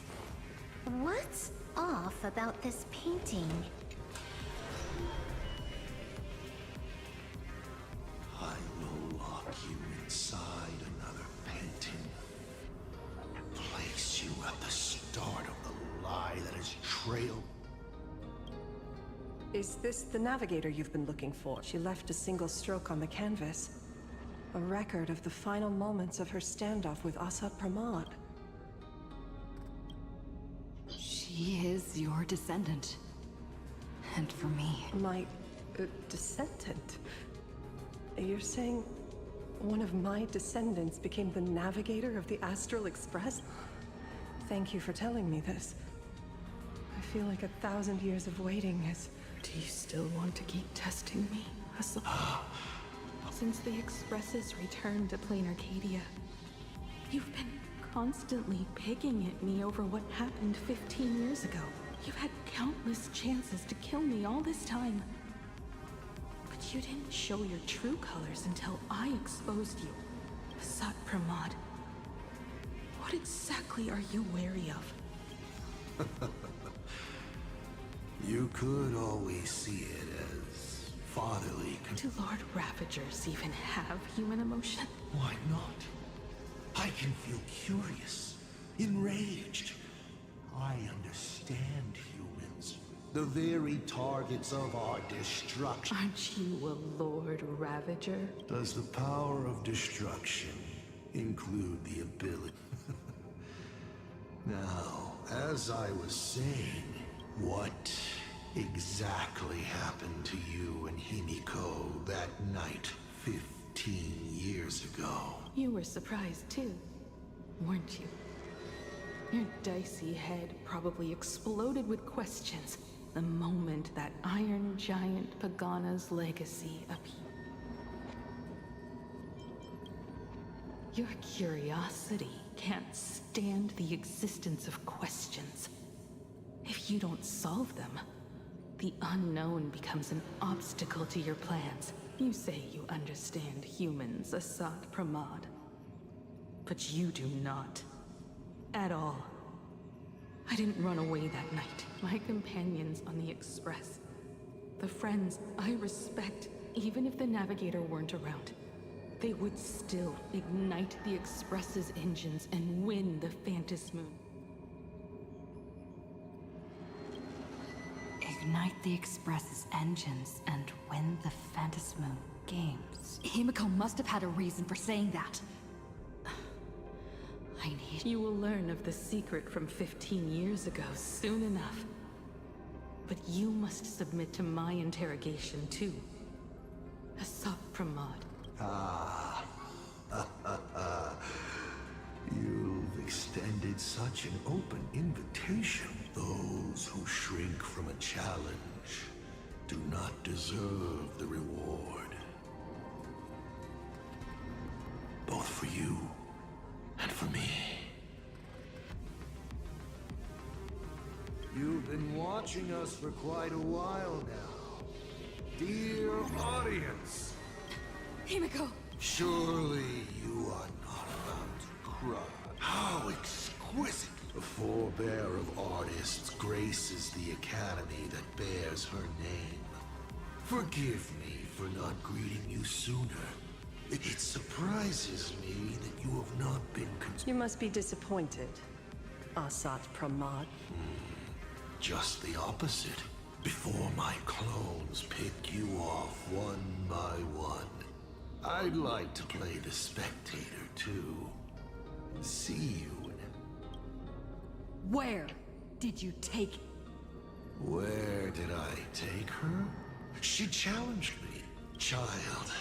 [SPEAKER 12] What's off about this painting?
[SPEAKER 3] I will lock you inside another painting. Place you at the start of the lie that is trail.
[SPEAKER 7] Is this the navigator you've been looking for? She left a single stroke on the canvas. A record of the final moments of her standoff with Asat Pramod.
[SPEAKER 2] She is your descendant. And for me...
[SPEAKER 7] My descendant? You're saying one of my descendants became the navigator of the Astral Express? Thank you for telling me this. I feel like 1,000 years of waiting is...
[SPEAKER 9] Do you still want to keep testing me, Asat? Since the Express's return to Planarcadia, you've been constantly picking at me over what happened 15 years ago. You've had countless chances to kill me all this time. But you didn't show your true colors until I exposed you. Asat Pramod, what exactly are you wary of?
[SPEAKER 3] You could always see it as fatherly.
[SPEAKER 9] Do Lord Ravagers even have human emotion?
[SPEAKER 3] Why not? I can feel curious, enraged. I understand humans, the very targets of our destruction.
[SPEAKER 9] Aren't you a Lord Ravager?
[SPEAKER 3] Does the power of destruction include the ability? Now, as I was saying, what exactly happened to you and Himiko that night 15 years ago?
[SPEAKER 9] You were surprised too, weren't you? Your dicey head probably exploded with questions the moment that Iron Giant Pagana's legacy appeared. Your curiosity can't stand the existence of questions. If you don't solve them, the unknown becomes an obstacle to your plans. You say you understand humans, Assad Pramod. But you do not. At all. I didn't run away that night. My companions on the Express, the friends I respect, even if the Navigator weren't around, they would still ignite the Express's engines and win the Phantom Moon.
[SPEAKER 2] Ignite the Express's engines and win the Phantom Moon games. Himiko must have had a reason for saying that. I need...
[SPEAKER 9] You will learn of the secret from 15 years ago soon enough. But you must submit to my interrogation too. Assad Pramod.
[SPEAKER 3] You've extended such an open invitation. Those who shrink from a challenge do not deserve the reward. Both for you and for me. You've been watching us for quite a while now. Dear audience.
[SPEAKER 2] Himiko!
[SPEAKER 3] Surely you are not about to cry. How exquisite! The forebear of artists graces the academy that bears her name. Forgive me for not greeting you sooner. It surprises me that you have not been
[SPEAKER 7] You must be disappointed, Assad Pramod.
[SPEAKER 3] Just the opposite. Before my clones pick you off one by one, I'd like to play the spectator too. See you in...
[SPEAKER 2] Where did you take...
[SPEAKER 3] Where did I take her? She challenged me. Child,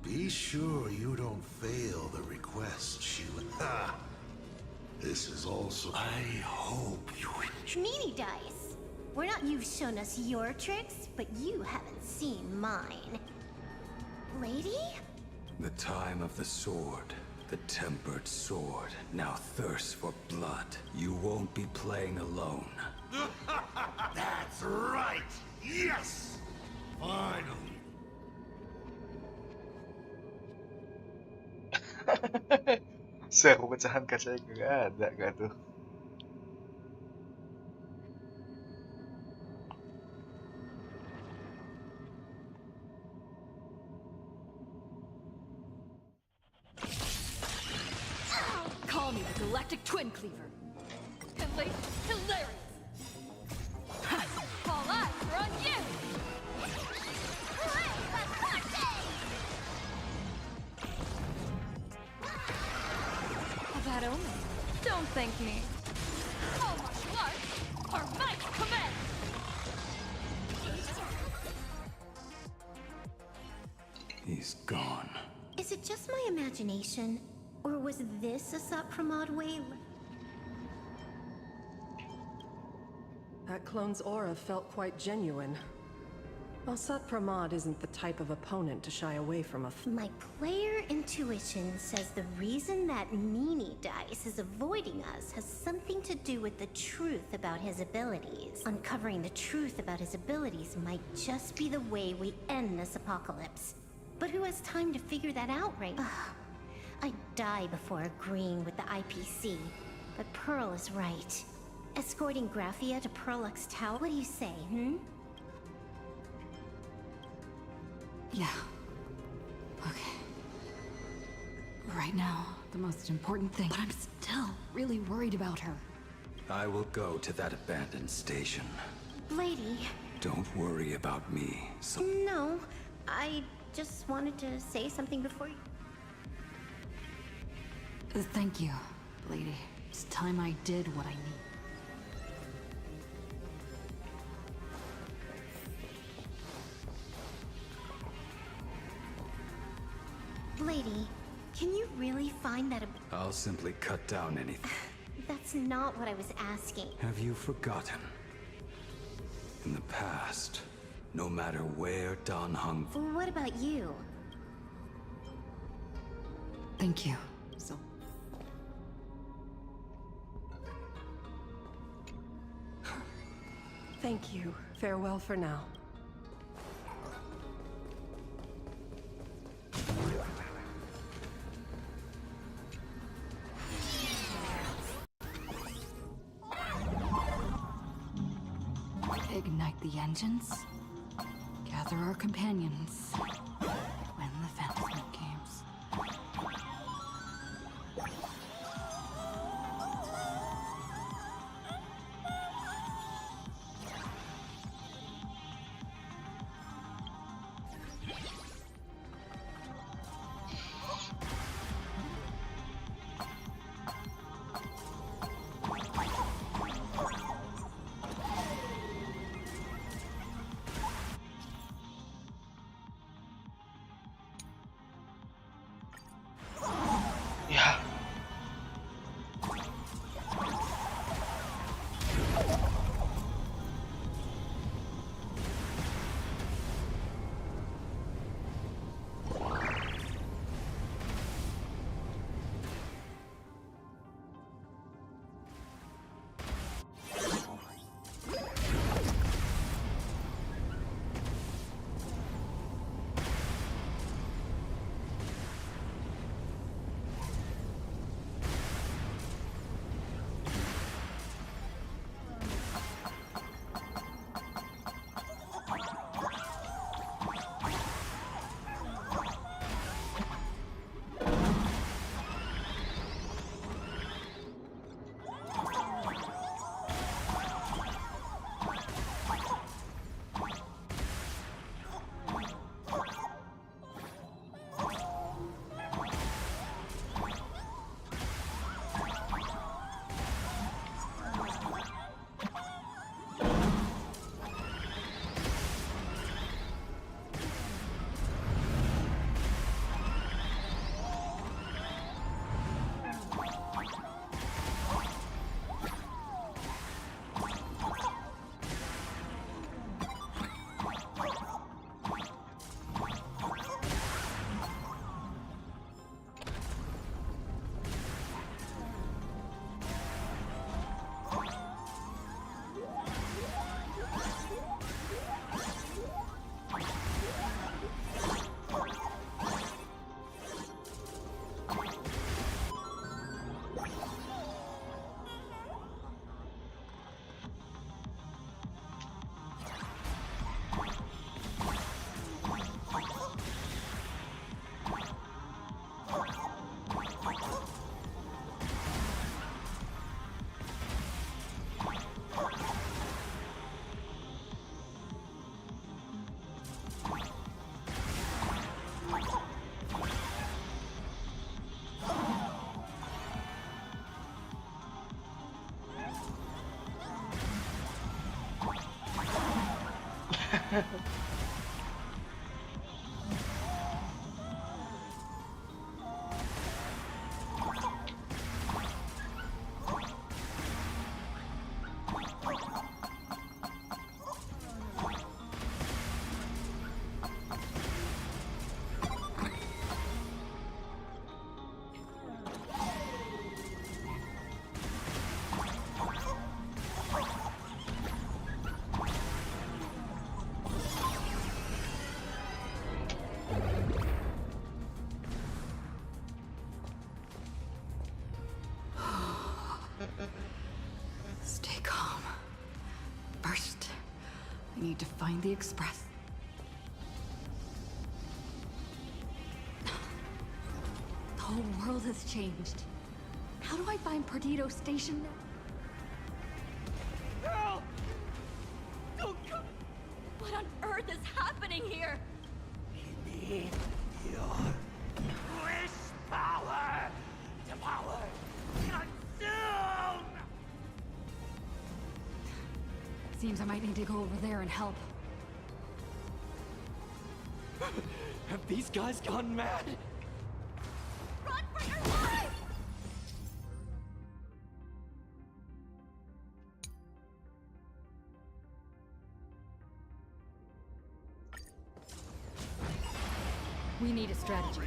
[SPEAKER 3] be sure you don't fail the request she would... Ha! This is also... I hope you enjoy...
[SPEAKER 12] Meanie dice. You've shown us your tricks, but you haven't seen mine. Lady?
[SPEAKER 11] The time of the sword, the tempered sword, now thirsts for blood. You won't be playing alone.
[SPEAKER 3] That's right! Yes! Finally!
[SPEAKER 1] Seru pecahan kaca gak ada gak tuh?
[SPEAKER 2] Call me the Galactic Twin Cleaver. Hilarious! All eyes are on you!
[SPEAKER 5] A bad omen. Don't thank me. All martial arts are my command!
[SPEAKER 11] He's gone.
[SPEAKER 12] Is it just my imagination? Or was this a Pramod way?
[SPEAKER 7] That clone's aura felt quite genuine. Assad Pramod isn't the type of opponent to shy away from a...
[SPEAKER 12] My player intuition says the reason that Meanie Dice is avoiding us has something to do with the truth about his abilities. Uncovering the truth about his abilities might just be the way we end this apocalypse. But who has time to figure that out right now? I'd die before agreeing with the IPC. But Pearl is right. Escorting Graphia to Perlux Tower? What do you say,
[SPEAKER 2] Yeah. Okay. Right now, the most important thing... But I'm still really worried about her.
[SPEAKER 11] I will go to that abandoned station.
[SPEAKER 12] Lady.
[SPEAKER 11] Don't worry about me.
[SPEAKER 12] No, I just wanted to say something before you...
[SPEAKER 2] Thank you, lady. It's time I did what I need.
[SPEAKER 12] Lady, can you really find that
[SPEAKER 11] I'll simply cut down anything.
[SPEAKER 12] That's not what I was asking.
[SPEAKER 11] Have you forgotten? In the past, no matter where Dan hung...
[SPEAKER 12] What about you?
[SPEAKER 2] Thank you. So...
[SPEAKER 7] Thank you. Farewell for now.
[SPEAKER 2] Ignite the engines. Gather our companions. Win the fantasy games.
[SPEAKER 1] Ya.
[SPEAKER 2] Stay calm. First, I need to find the express. The whole world has changed. How do I find Perdido Station now?
[SPEAKER 5] Girl! Don't come! What on earth is happening here?
[SPEAKER 3] We need your
[SPEAKER 5] Wish power! Devour! Consume!
[SPEAKER 2] Seems I might need to go over there and help.
[SPEAKER 4] Have these guys gone mad?
[SPEAKER 5] Run for your life!
[SPEAKER 2] We need a strategy.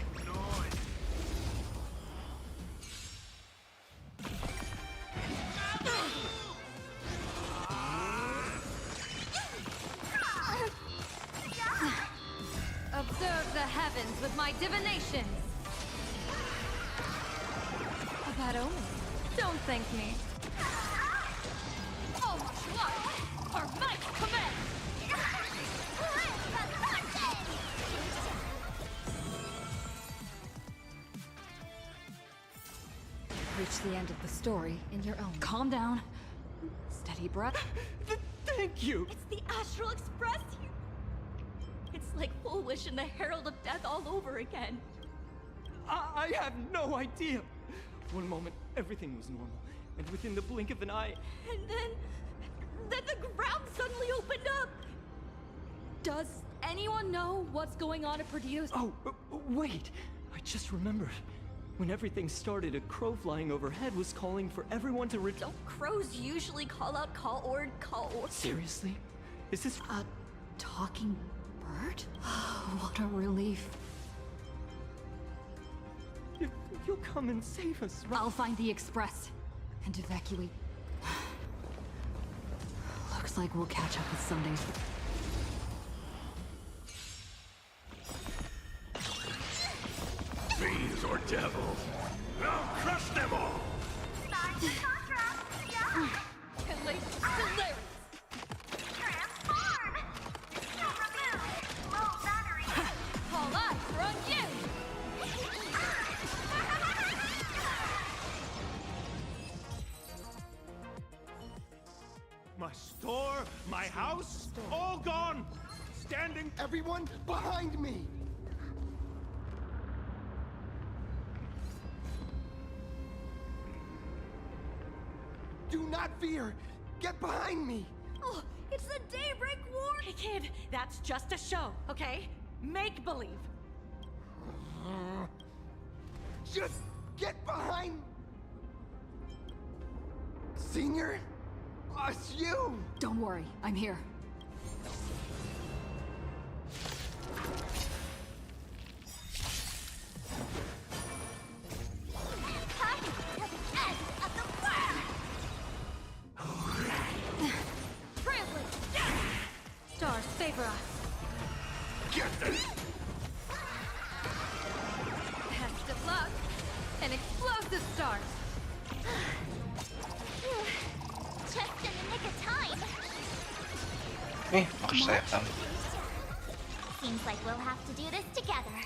[SPEAKER 8] Observe the heavens with my divinations. A bad omen. Don't thank me. Oh, much luck! For might!
[SPEAKER 2] the end of the story in your own. Calm down. Steady breath.
[SPEAKER 13] Thank you!
[SPEAKER 5] It's the Astral Express! It's like Full Wish and the Herald of Death all over again.
[SPEAKER 13] I have no idea! One moment, everything was normal, and within the blink of an eye...
[SPEAKER 5] And then the ground suddenly opened up!
[SPEAKER 2] Does anyone know what's going on at Perdito's?
[SPEAKER 13] Oh, wait! I just remembered. When everything started, a crow flying overhead was calling for everyone to
[SPEAKER 5] Don't crows usually call out call or?
[SPEAKER 13] Seriously? Is this...
[SPEAKER 2] A talking bird? What a relief.
[SPEAKER 13] You'll come and save us, right?
[SPEAKER 2] I'll find the express and evacuate. Looks like we'll catch up with Sunday's...
[SPEAKER 3] Fiends or devils, I'll crush them all!
[SPEAKER 5] Transform! Skill removed! Low battery!
[SPEAKER 2] All eyes are on you!
[SPEAKER 3] My store, my house, all gone! Standing...
[SPEAKER 14] Everyone behind me! Do not fear! Get behind me!
[SPEAKER 5] Oh, it's the Daybreak War! Hey kid, that's just a show, okay? Make believe.
[SPEAKER 14] Just get behind... Senior? It's you!
[SPEAKER 2] Don't worry, I'm here.
[SPEAKER 5] Stars favor us.
[SPEAKER 3] Get this!
[SPEAKER 5] Best of luck. An explosive start.
[SPEAKER 12] Just in the nick of time.
[SPEAKER 1] Persetan.
[SPEAKER 12] Seems like we'll have to do this together.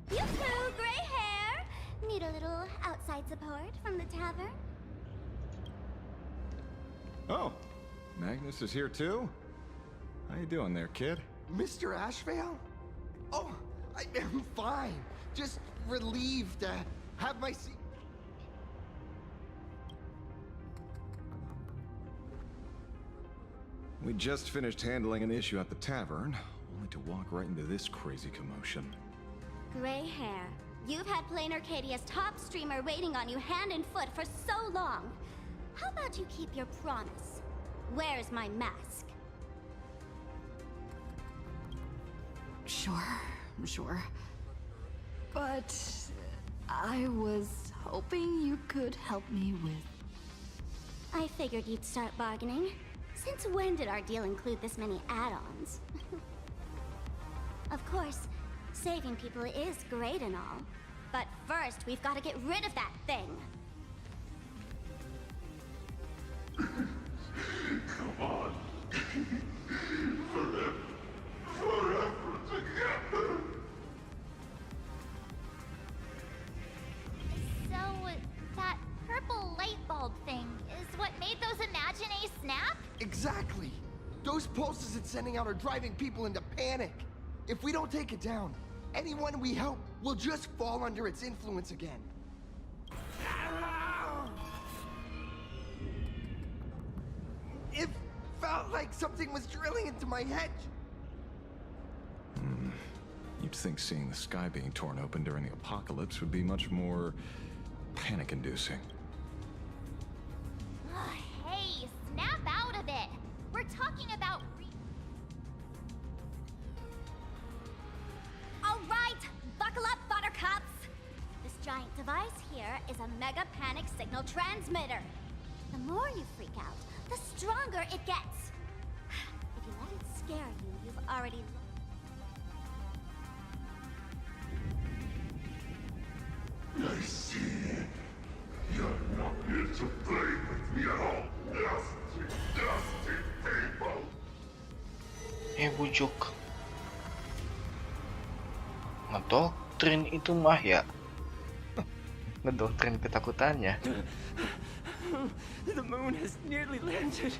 [SPEAKER 12] Yoo-hoo, gray hair! Need a little outside support from the tavern?
[SPEAKER 15] Oh, Magnus is here too? How you doing there, kid?
[SPEAKER 14] Mr. Ashvale? Oh, I am fine. Just relieved to have my seat.
[SPEAKER 15] We just finished handling an issue at the tavern, only to walk right into this crazy commotion.
[SPEAKER 12] Gray hair. You've had Planarcadia's top streamer waiting on you hand and foot for so long. How about you keep your promise? Where's my mask?
[SPEAKER 2] Sure. But I was hoping you could help me with...
[SPEAKER 12] I figured you'd start bargaining. Since when did our deal include this many add-ons? Of course, saving people is great and all. But first, we've got to get rid of that thing.
[SPEAKER 3] Come on. Forever together.
[SPEAKER 12] So, that purple light bulb thing is what made those Imagine snap?
[SPEAKER 14] Exactly. Those pulses it's sending out are driving people into panic. If we don't take it down, anyone we help will just fall under its influence again. It felt like something was drilling into my head.
[SPEAKER 15] You'd think seeing the sky being torn open during the apocalypse would be much more panic-inducing.
[SPEAKER 12] Hey, snap out of it. We're talking about All right, buckle up, buttercups. This giant device here is a mega panic signal transmitter. The more you freak out, the stronger it gets. If you let it scare you, you've already...
[SPEAKER 3] I see. You're not here to play with me at all. Nasty people.
[SPEAKER 1] Bujuk. ngedoktrin itu mah ya. Ngedoktrin ketakutannya.
[SPEAKER 13] The moon has nearly landed.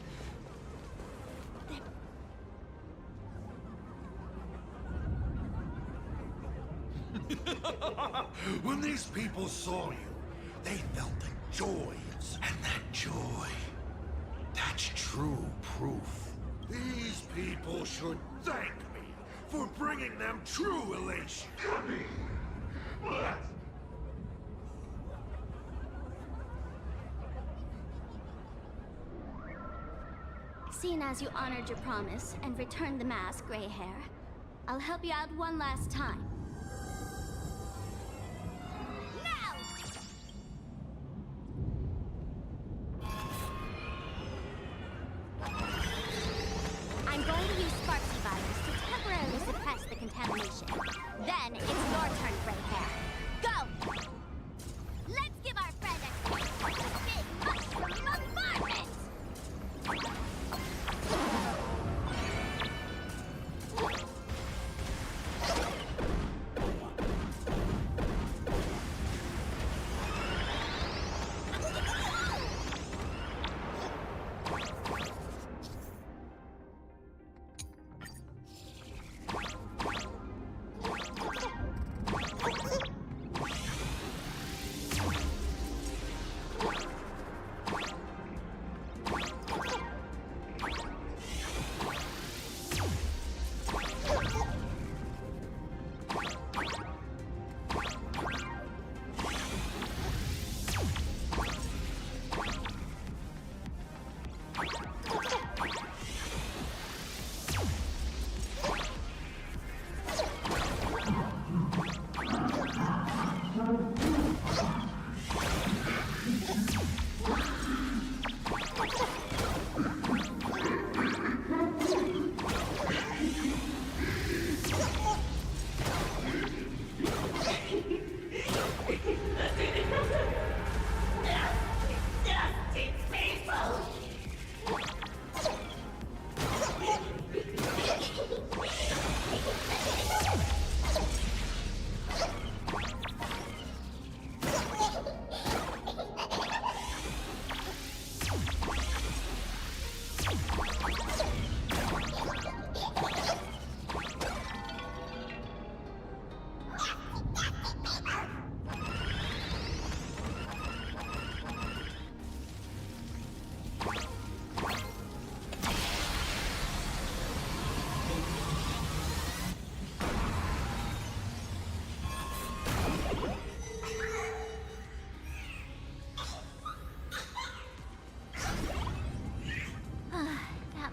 [SPEAKER 3] When these people saw you, they felt the joy, and that joy, that's true proof. These people should thank me for bringing them true elation.
[SPEAKER 12] Seeing as you honored your promise and returned the mask, Gray Hair, I'll help you out one last time. Now! I'm going to use Sparksy virus to temporarily suppress the contamination. Then it's your turn, Gray Hair. Go! Let's give our friend a big mushroom bombardment!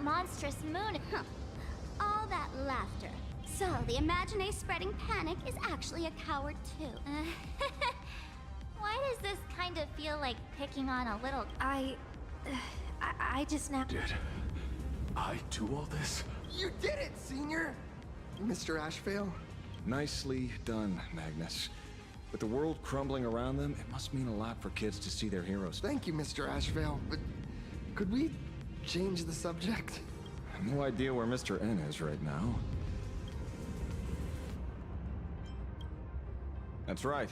[SPEAKER 12] Monstrous moon. Huh. All that laughter. So, the Imaginé spreading panic is actually a coward too. Why does this kind of feel like picking on a little... I just now...
[SPEAKER 11] Did I do all this?
[SPEAKER 14] You did it, Senior! Mr. Ashvale?
[SPEAKER 15] Nicely done, Magnus. With the world crumbling around them, it must mean a lot for kids to see their heroes.
[SPEAKER 14] Thank you, Mr. Ashvale, but could we change the subject?
[SPEAKER 15] I have no idea where Mr. N is right now. That's right.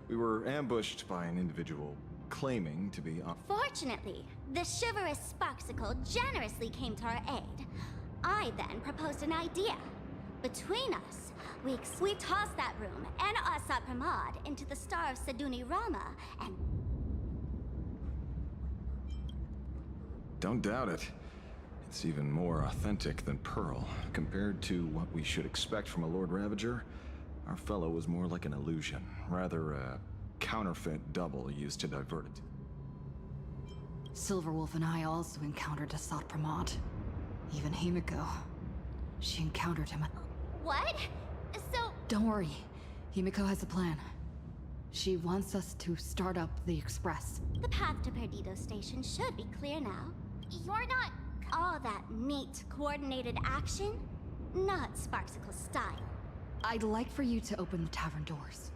[SPEAKER 15] We were ambushed by an individual claiming to be...
[SPEAKER 12] Fortunately, the chivalrous Sparksicle generously came to our aid. I then proposed an idea. Between us, we tossed that room and Asat Pramod into the star of Seduni Rama, and...
[SPEAKER 15] Don't doubt it. It's even more authentic than Pearl. Compared to what we should expect from a Lord Ravager, our fellow was more like an illusion, rather a counterfeit double used to divert it.
[SPEAKER 2] Silverwolf and I also encountered Asat Pramod. Even Himiko. She encountered him.
[SPEAKER 12] What? So...
[SPEAKER 2] Don't worry. Himiko has a plan. She wants us to start up the Express.
[SPEAKER 12] The path to Perdido Station should be clear now. You're not... all that neat, coordinated action? Not Sparksicle style.
[SPEAKER 2] I'd like for you to open the tavern doors,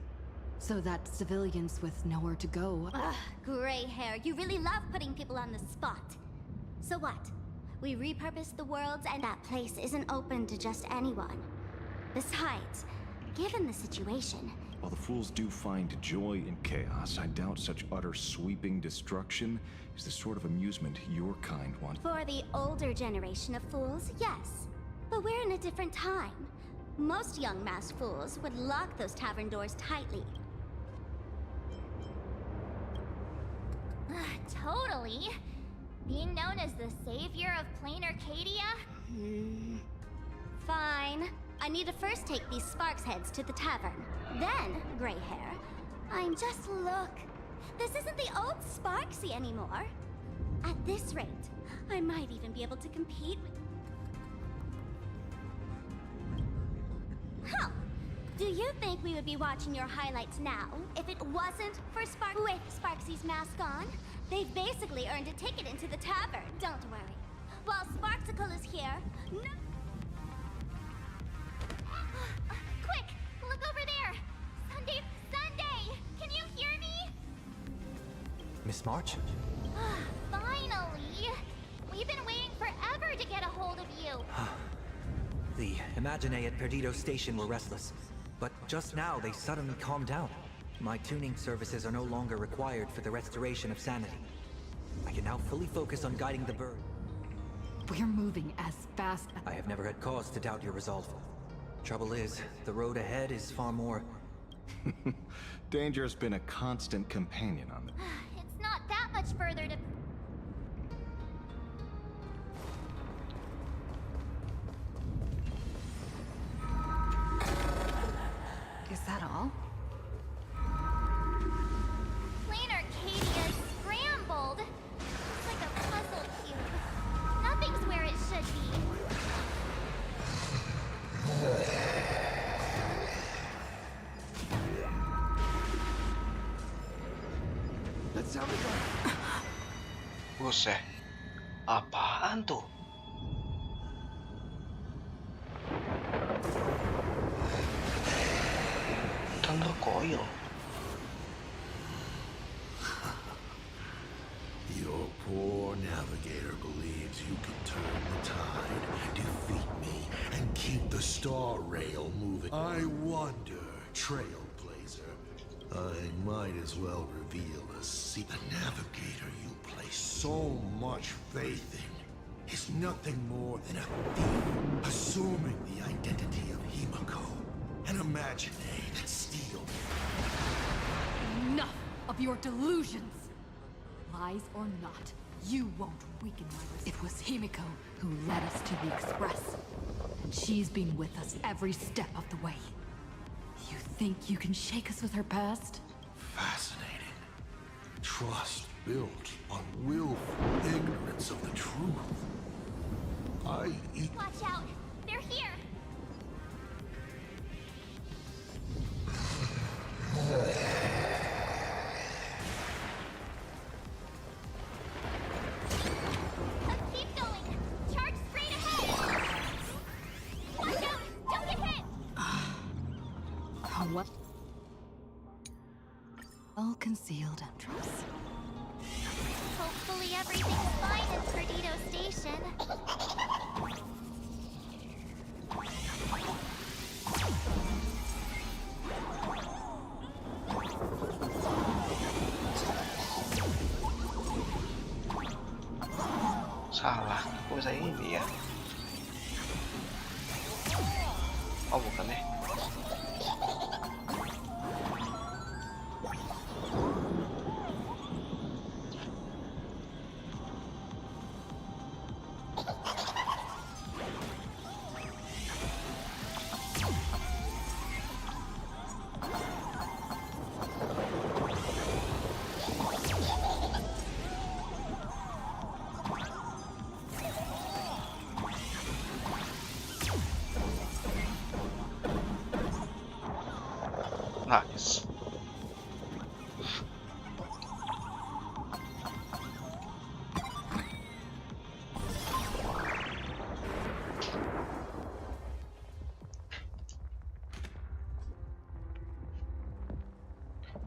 [SPEAKER 2] so that civilians with nowhere to go...
[SPEAKER 12] Ugh, Gray Hair, you really love putting people on the spot. So what? We repurpose the worlds and that place isn't open to just anyone. Besides,
[SPEAKER 16] given the situation.
[SPEAKER 15] While the fools do find joy in chaos, I doubt such utter sweeping destruction is the sort of amusement your kind want.
[SPEAKER 16] For the older generation of fools, yes. But we're in a different time. Most young masked fools would lock those tavern doors tightly.
[SPEAKER 17] Totally. Being known as the savior of Planarcadia?
[SPEAKER 16] Fine. I need to first take these Sparks heads to the tavern. Then, gray hair, I'm just look. This isn't the old Sparksy anymore. At this rate, I might even be able to compete with... Huh. Do you think we would be watching your highlights now if it wasn't for with Sparksy's mask on? They've basically earned a ticket into the tavern. Don't worry. While Sparksicle is here, no...
[SPEAKER 17] Quick! Look over there! Sunday! Can you hear me?
[SPEAKER 13] Miss March?
[SPEAKER 17] Finally! We've been waiting forever to get a hold of you.
[SPEAKER 13] The Imaginae at Perdido Station were restless, but just now they suddenly calmed down. My tuning services are no longer required for the restoration of sanity. I can now fully focus on guiding the bird.
[SPEAKER 2] We're moving as fast as...
[SPEAKER 13] I have never had cause to doubt your resolve. Trouble is, the road ahead is far more...
[SPEAKER 15] Danger's been a constant companion on the...
[SPEAKER 17] It's not that much further to...
[SPEAKER 2] Is that all?
[SPEAKER 17] Planarcadia scrambled. It's like a puzzle cube. Nothing's where it should be.
[SPEAKER 14] That sounded like...
[SPEAKER 1] Buset, apaan tuh? Thunder coil.
[SPEAKER 3] Your poor navigator believes you can turn the tide, defeat me, and keep the Star Rail moving. I wonder, Trailblazer. I might as well reveal a secret. The navigator you place so much faith in is nothing more than a thief, assuming the identity of Himiko, an Imaginae that steals.
[SPEAKER 2] Enough of your delusions! Lies or not, you won't weaken my resolve. It was Himiko who led us to the Express, and she's been with us every step of the way. You think you can shake us with her past?
[SPEAKER 3] Fascinating. Trust built on willful ignorance of the truth.
[SPEAKER 17] Watch out! They're here! Keep going! Charge straight ahead! Watch out! Don't get hit!
[SPEAKER 2] What? All concealed entrance.
[SPEAKER 17] Hopefully everything's fine at Perdido Station.
[SPEAKER 1] Salah, kok saya ini ya? Oh bukan ya? Nice.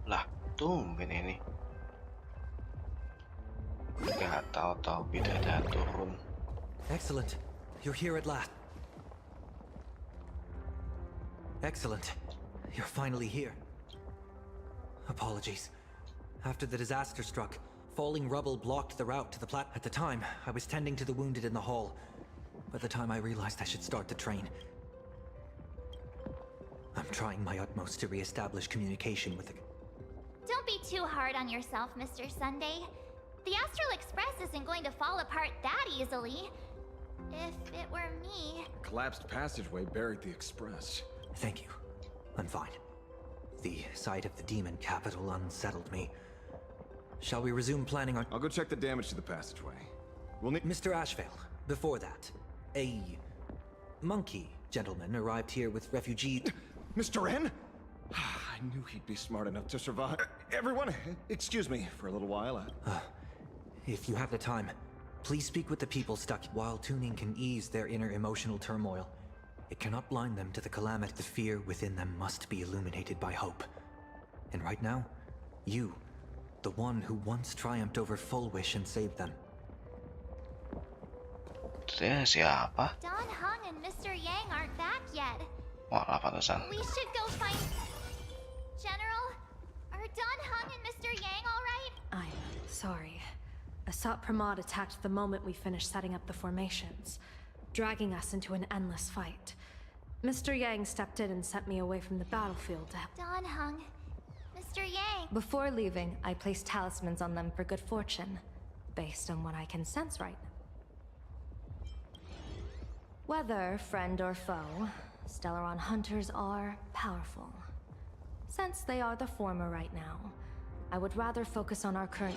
[SPEAKER 1] Lah, tumben ini. Gak tahu-tahu bidadari turun.
[SPEAKER 13] Excellent. You're here at last. Excellent. You're finally here. Apologies. After the disaster struck, falling rubble blocked the route to the plat. At the time, I was tending to the wounded in the hall. By the time I realized I should start the train, I'm trying my utmost to re-establish communication with the...
[SPEAKER 17] Don't be too hard on yourself, Mr. Sunday. The Astral Express isn't going to fall apart that easily. If it were me...
[SPEAKER 15] Collapsed passageway buried the express.
[SPEAKER 13] Thank you. I'm fine. The sight of the demon capital unsettled me. Shall we resume planning on...
[SPEAKER 15] I'll go check the damage to the passageway. We'll need...
[SPEAKER 13] Mr. Ashvale, before that, a monkey gentleman arrived here with refugee...
[SPEAKER 15] Mr. N? I knew he'd be smart enough to survive. Everyone, excuse me for a little while.
[SPEAKER 13] If you have the time, please speak with the people stuck. While tuning can ease their inner emotional turmoil, it cannot blind them to the calamity. The fear within them must be illuminated by hope. And right now, you, the one who once triumphed over Full Wish and saved them.
[SPEAKER 1] Siapa?
[SPEAKER 17] Don Hung and Mr. Yang aren't back yet.
[SPEAKER 1] Wah, pantesan.
[SPEAKER 17] We should go find... General? Are Don Hung and Mr. Yang alright?
[SPEAKER 18] I'm sorry. Asat Pramod attacked the moment we finished setting up the formations, dragging us into an endless fight. Mr. Yang stepped in and sent me away from the battlefield to help.
[SPEAKER 17] Don Hung, Mr. Yang.
[SPEAKER 18] Before leaving, I placed talismans on them for good fortune, based on what I can sense right now. Whether friend or foe, Stellaron hunters are powerful. Since they are the former right now, I would rather focus on our current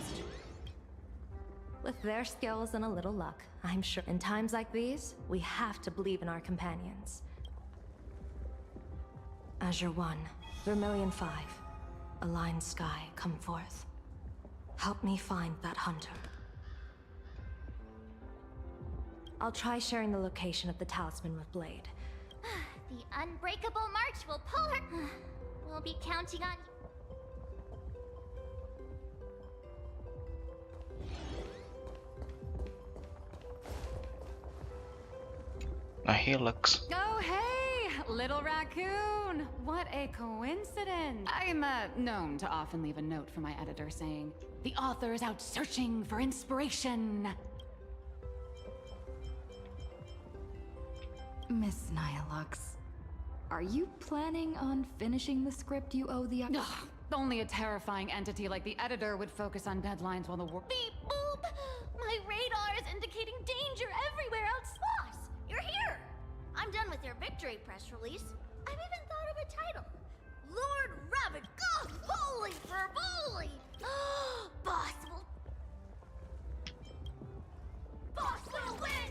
[SPEAKER 18] With their skills and a little luck, I'm sure in times like these, we have to believe in our companions. Azure 1, Vermilion 5, Aligned Sky, come forth. Help me find that hunter. I'll try sharing the location of the talisman with Blade.
[SPEAKER 17] The unbreakable march will pull her... We'll be counting on...
[SPEAKER 1] Nah, he looks.
[SPEAKER 2] Oh, hey, little raccoon. What a coincidence. I'm known to often leave a note for my editor saying, the author is out searching for inspiration. Miss Nyalux, are you planning on finishing the script you owe the... Ugh, only a terrifying entity like the editor would focus on deadlines while the war...
[SPEAKER 17] Beep boop! My radar is indicating danger everywhere else. You're here! I'm done with your victory press release. I've even thought of a title. Lord Rabbit, God, holy for bully! Boss will win!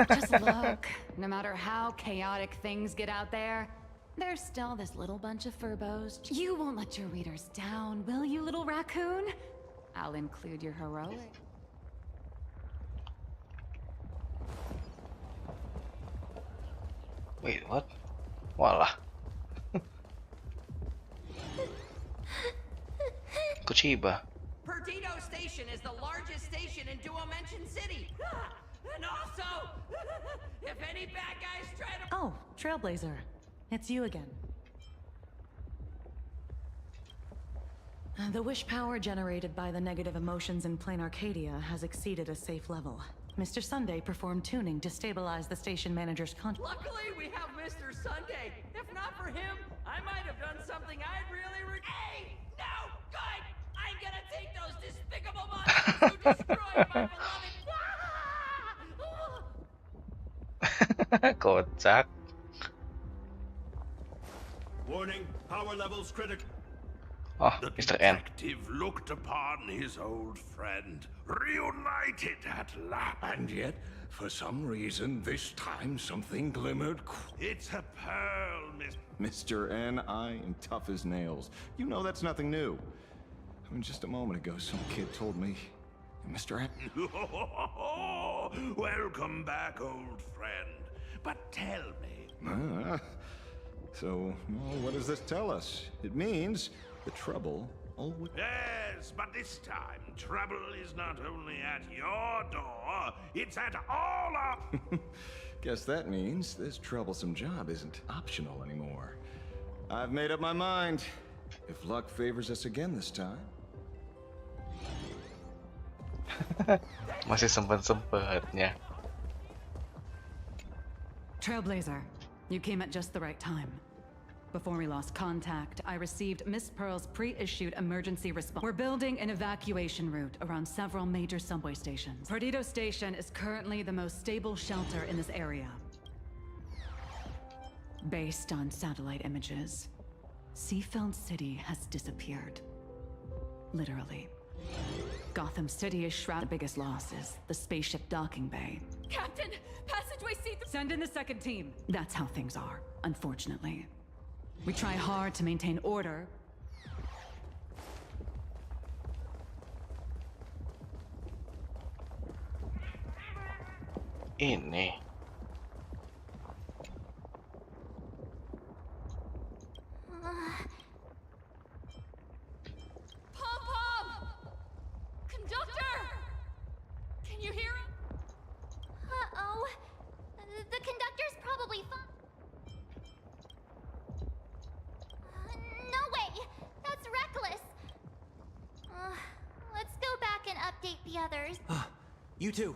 [SPEAKER 2] Just look, no matter how chaotic things get out there, there's still this little bunch of furbos. You won't let your readers down, will you, little raccoon? I'll include your heroic.
[SPEAKER 1] Wait, what? Walah. Kuchiba.
[SPEAKER 19] Perdido Station is the largest station in Duomension City. And also, if any bad guys try to...
[SPEAKER 9] Oh, Trailblazer. It's you again. The wish power generated by the negative emotions in Planarcadia has exceeded a safe level. Mr. Sunday performed tuning to stabilize the station manager's
[SPEAKER 19] Luckily, we have Mr. Sunday. If not for him, I might have done something I'd really Hey! No! Good! I'm gonna take those despicable monsters who destroyed my beloved...
[SPEAKER 1] Kocak.
[SPEAKER 3] Warning, power levels critical.
[SPEAKER 1] Oh,
[SPEAKER 3] the
[SPEAKER 1] Mr. N.
[SPEAKER 3] detective looked upon his old friend, reunited at last. And yet, for some reason, this time something glimmered. It's a pearl,
[SPEAKER 15] Mr. N, I am tough as nails. You know that's nothing new. I mean, just a moment ago, some kid told me, Mr. N...
[SPEAKER 3] Welcome back, old friend. But tell me...
[SPEAKER 15] So, well, what does this tell us? It means the trouble always...
[SPEAKER 3] Yes, but this time, trouble is not only at your door, it's at all our...
[SPEAKER 15] Guess that means this troublesome job isn't optional anymore. I've made up my mind. If luck favors us again this time.
[SPEAKER 1] Masih sempet-sempetnya.
[SPEAKER 2] Trailblazer, you came at just the right time. Before we lost contact, I received Miss Pearl's pre-issued emergency response. We're building an evacuation route around several major subway stations. Perdido Station is currently the most stable shelter in this area. Based on satellite images, Seafeld City has disappeared. Literally. Gotham City is shrouded. The biggest loss is the spaceship docking bay.
[SPEAKER 5] Captain, passageway C3.
[SPEAKER 2] Send in the second team. That's how things are, unfortunately. We try hard to maintain order.
[SPEAKER 1] Ini.
[SPEAKER 5] Pom-pom! Conductor! Can you hear him?
[SPEAKER 16] Uh-oh. The conductor's probably fine. No way! That's reckless! Let's go back and update the others.
[SPEAKER 13] You two!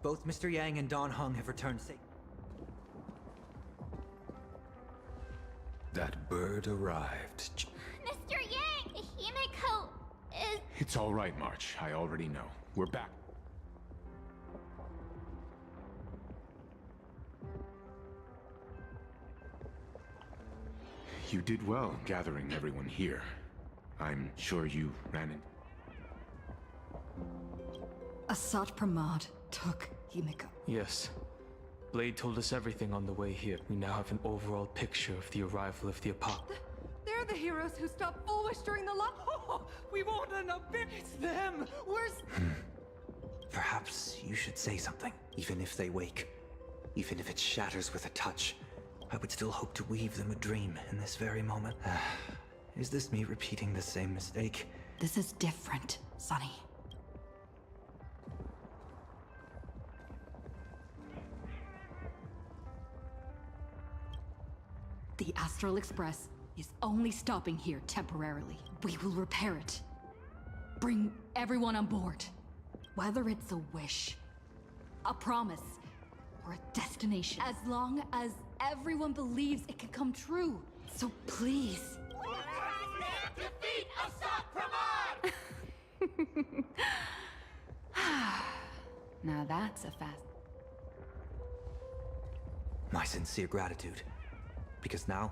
[SPEAKER 13] Both Mr. Yang and Don Hung have returned safe.
[SPEAKER 11] That bird arrived.
[SPEAKER 16] Mr. Yang! Himeko is...
[SPEAKER 20] It's all right, March. I already know. We're back. You did well gathering everyone here. I'm sure you ran in.
[SPEAKER 2] Asad Pramod took Himeko.
[SPEAKER 21] Yes. Blade told us everything on the way here. We now have an overall picture of the arrival of the apakah.
[SPEAKER 7] They're the heroes who stopped Foolish during the we won't end up there. It's them.
[SPEAKER 13] Perhaps you should say something. Even if they wake, even if it shatters with a touch, I would still hope to weave them a dream in this very moment. Is this me repeating the same mistake?
[SPEAKER 2] This is different, Sonny. The Astral Express is only stopping here temporarily. We will repair it. Bring everyone on board. Whether it's a wish, a promise, or a destination. As long as everyone believes it can come true. So please.
[SPEAKER 5] Defeat Asad Pramod!
[SPEAKER 2] Now that's a fast...
[SPEAKER 13] My sincere gratitude. Because now,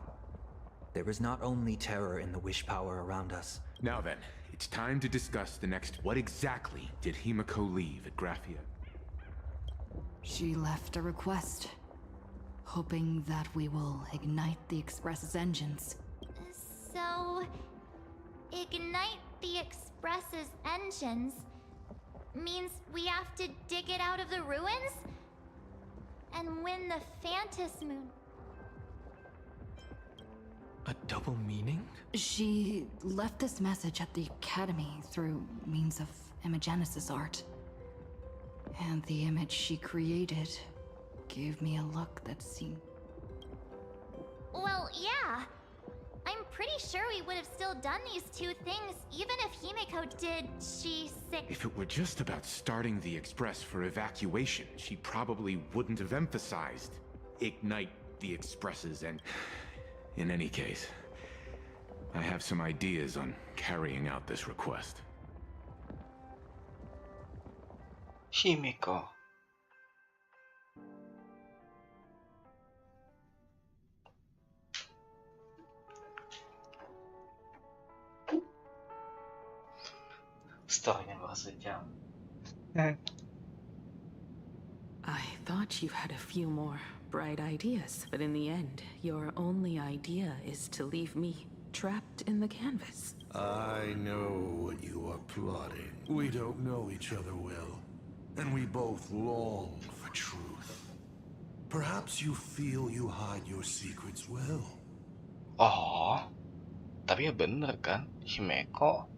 [SPEAKER 13] there is not only terror in the wish power around us.
[SPEAKER 20] Now then, it's time to discuss the next. What exactly did Himeko leave at Graphia?
[SPEAKER 2] She left a request, hoping that we will ignite the Express's engines.
[SPEAKER 16] So... ignite the Express's engines means we have to dig it out of the ruins? And win the Phantas Moon.
[SPEAKER 21] A double meaning?
[SPEAKER 2] She left this message at the Academy through means of imagenesis art. And the image she created gave me a look that seemed...
[SPEAKER 16] Well, yeah. I'm pretty sure we would have still done these two things even if Himeko did
[SPEAKER 20] If it were just about starting the Express for evacuation, she probably wouldn't have emphasized ignite the Expresses and... In any case, I have some ideas on carrying out this request.
[SPEAKER 1] Himeko. Storynya baru sejam.
[SPEAKER 9] I thought you had a few more bright ideas, but in the end, your only idea is to leave me trapped in the canvas.
[SPEAKER 3] I know what you are plotting. We don't know each other well, and we both long for truth. Perhaps you feel you hide your secrets well.
[SPEAKER 1] Oh, tapi ya bener kan, Himeko.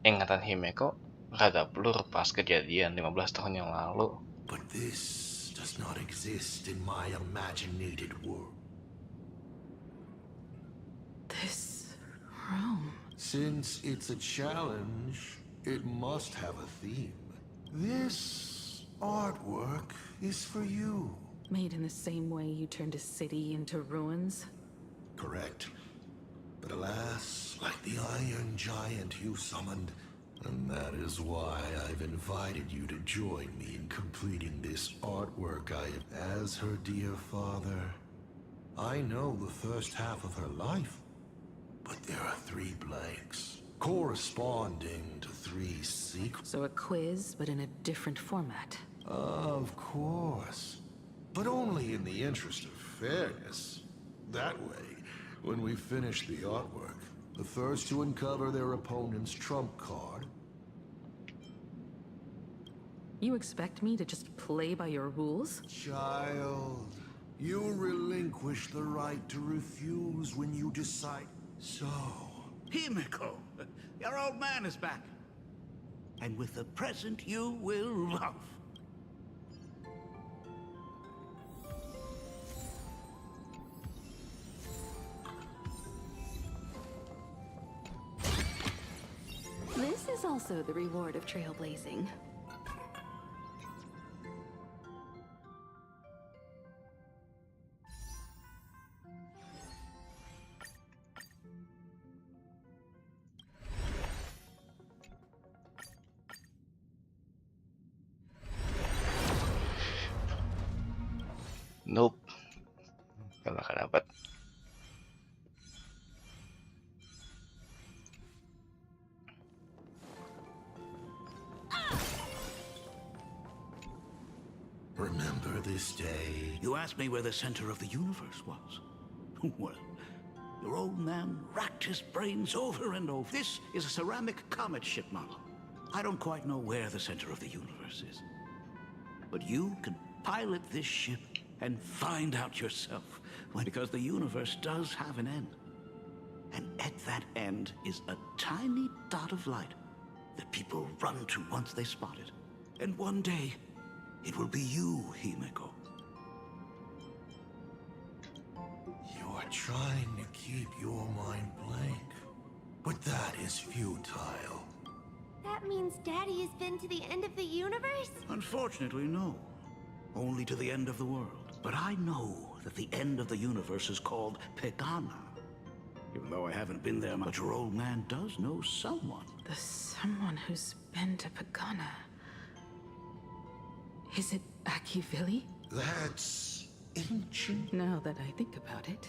[SPEAKER 1] Ingatan Himeko rada blur pas kejadian 15 tahun yang lalu.
[SPEAKER 3] But this does not exist in my imaginated world.
[SPEAKER 9] This room.
[SPEAKER 3] Since it's a challenge, it must have a theme. This artwork is for you.
[SPEAKER 9] Made in the same way you turned a city into ruins?
[SPEAKER 3] Correct. But alas, like the Iron Giant you summoned, and that is why I've invited you to join me in completing this artwork as her dear father. I know the first half of her life, but there are 3 blanks, corresponding to 3 secrets.
[SPEAKER 9] So a quiz, but in a different format.
[SPEAKER 3] Of course. But only in the interest of fairness. That way, when we finish the artwork, the first to uncover their opponent's trump card.
[SPEAKER 9] You expect me to just play by your rules?
[SPEAKER 3] Child, you relinquish the right to refuse when you decide. So...
[SPEAKER 10] Himiko, your old man is back. And with the present you will love.
[SPEAKER 9] This is also the reward of trailblazing.
[SPEAKER 1] Nope. Gak bakal dapat.
[SPEAKER 3] Remember this day?
[SPEAKER 10] You asked me where the center of the universe was. Well, your old man racked his brains over and over. This is a ceramic comet ship model. I don't quite know where the center of the universe is. But you can pilot this ship and find out yourself. Because the universe does have an end. And at that end is a tiny dot of light that people run to once they spot it. And one day, it will be you, Himiko.
[SPEAKER 3] You're trying to keep your mind blank, but that is futile.
[SPEAKER 12] That means Daddy has been to the end of the universe?
[SPEAKER 10] Unfortunately, no. Only to the end of the world. But I know that the end of the universe is called Pegana. Even though I haven't been there, but your old man does know someone.
[SPEAKER 9] The someone who's been to Pagana. Is it Akivili?
[SPEAKER 3] That's ancient.
[SPEAKER 9] Now that I think about it,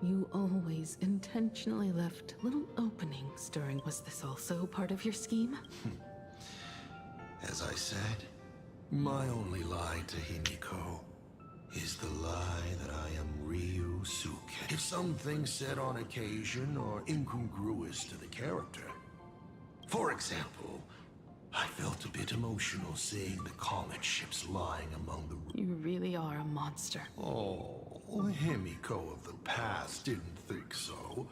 [SPEAKER 9] you always intentionally left little openings during... Was this also part of your scheme?
[SPEAKER 3] As I said, my only lie to Himiko is the lie that I am Ryusuke. If something said on occasion are incongruous to the character. For example, I felt a bit emotional seeing the comet ships lying among the...
[SPEAKER 9] You really are a monster.
[SPEAKER 3] Oh, Himiko of the past didn't think so.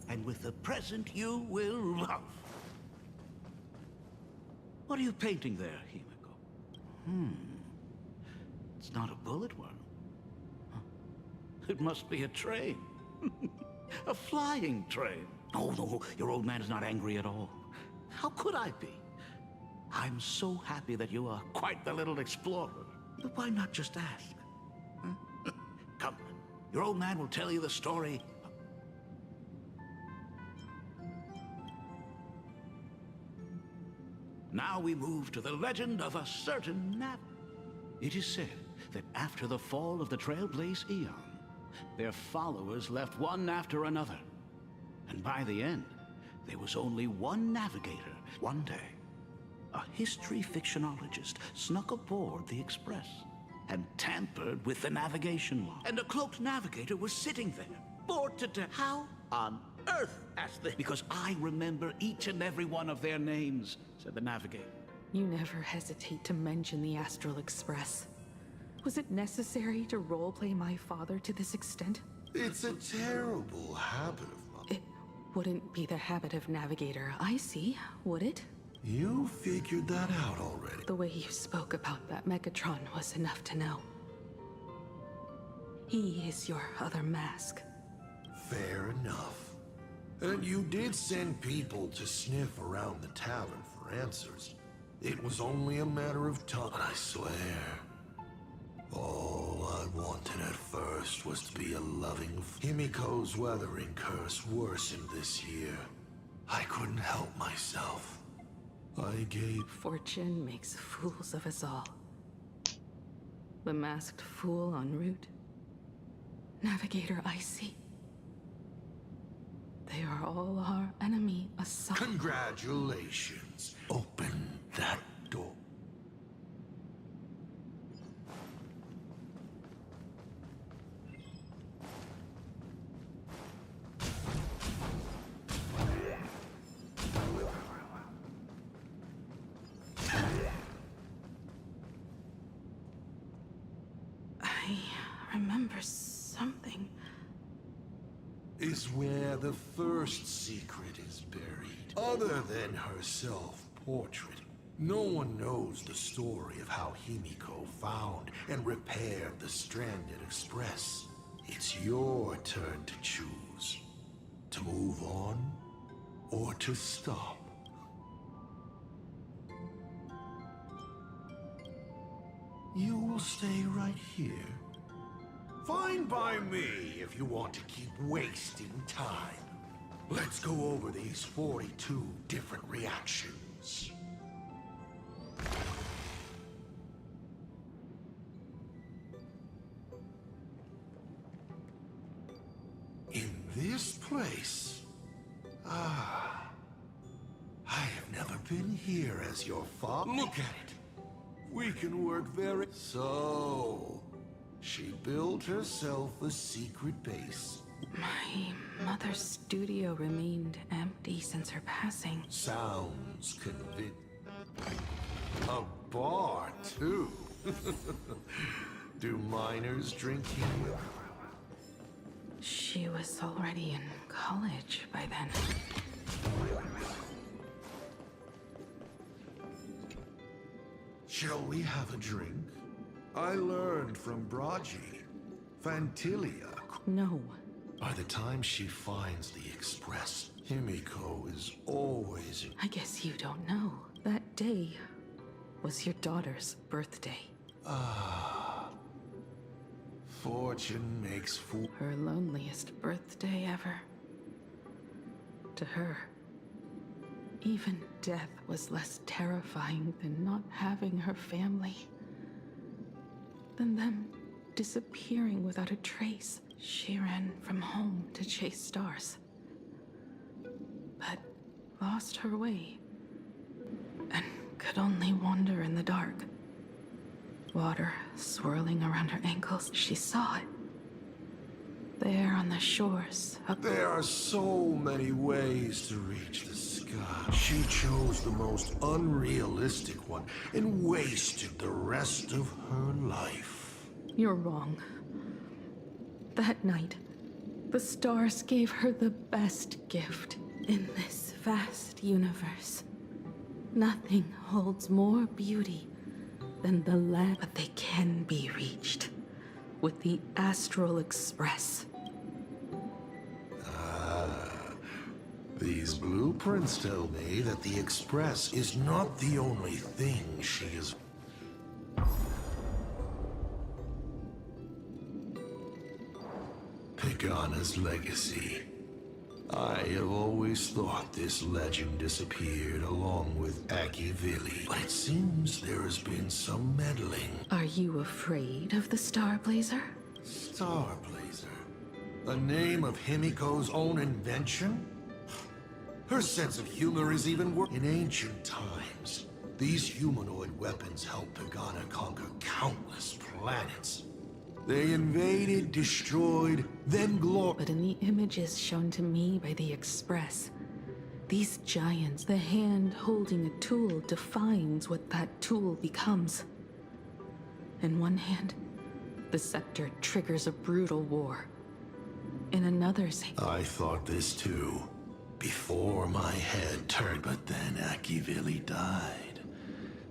[SPEAKER 10] And with the present you will love. What are you painting there, Himiko? It's not a bullet worm. Huh. It must be a train. A flying train. Oh, no, your old man is not angry at all. How could I be? I'm so happy that you are quite the little explorer. But why not just ask? Huh? Come, your old man will tell you the story. Now we move to the legend of a certain nav. It is said that after the fall of the Trailblaze Eon, their followers left one after another. And by the end, there was only one navigator. One day, a history fictionologist snuck aboard the Express and tampered with the navigation log. And a cloaked navigator was sitting there, bored to death. How on earth, asked they? Because I remember each and every one of their names, said the navigator.
[SPEAKER 9] You never hesitate to mention the Astral Express. Was it necessary to roleplay my father to this extent?
[SPEAKER 3] It's a terrible habit of mine.
[SPEAKER 9] wouldn't be the habit of Navigator I see, would it?
[SPEAKER 3] You figured that out already.
[SPEAKER 9] The way you spoke about that Megatron was enough to know. He is your other mask.
[SPEAKER 3] Fair enough. And you did send people to sniff around the tavern for answers. It was only a matter of time, I swear. All I wanted at first was to be a loving... Himiko's weathering curse worsened this year. I couldn't help myself. I gave...
[SPEAKER 9] Fortune makes fools of us all. The masked fool en route. Navigator Icy. They are all our enemy, Assad.
[SPEAKER 3] Congratulations. Open that door.
[SPEAKER 9] I remember something.
[SPEAKER 3] Is where the first secret is buried. Other than her self-portrait, no one knows the story of how Himiko found and repaired the stranded express. It's your turn to choose. To move on, or to stop. You will stay right here. Fine by me if you want to keep wasting time. Let's go over these 42 different reactions. In this place? I have never been here as your father. Look at it. We can work very... So... She built herself a secret base.
[SPEAKER 9] My mother's studio remained empty since her passing.
[SPEAKER 3] Sounds convincing. A bar, too. Do minors drink here?
[SPEAKER 9] She was already in college by then.
[SPEAKER 3] Shall we have a drink? I learned from Braji. Fantilia.
[SPEAKER 9] No.
[SPEAKER 3] By the time she finds the express, Himiko is always...
[SPEAKER 9] I guess you don't know. That day was your daughter's birthday.
[SPEAKER 3] Fortune makes fool...
[SPEAKER 9] Her loneliest birthday ever. To her, even death was less terrifying than not having her family. Than them disappearing without a trace. She ran from home to chase stars, but lost her way and could only wander in the dark. Water swirling around her ankles. She saw it. There on the shores.
[SPEAKER 3] There are so many ways to reach the sky. She chose the most unrealistic one and wasted the rest of her life.
[SPEAKER 9] You're wrong. That night, the stars gave her the best gift in this vast universe. Nothing holds more beauty than the land, but they can be reached with the Astral Express.
[SPEAKER 3] These blueprints tell me that the Express is not the only thing she is... Pagana's legacy. I have always thought this legend disappeared along with Akivili, but it seems there has been some meddling.
[SPEAKER 9] Are you afraid of the Star Blazer?
[SPEAKER 3] Star Blazer? A name of Himiko's own invention? Her sense of humor is even worse. In ancient times, these humanoid weapons helped Pagana conquer countless planets. They invaded, destroyed, then glorified.
[SPEAKER 9] But in the images shown to me by the Express, these giants, the hand holding a tool defines what that tool becomes. In one hand, the scepter triggers a brutal war. In another...
[SPEAKER 3] I thought this too. Before my head turned, but then Akivili died.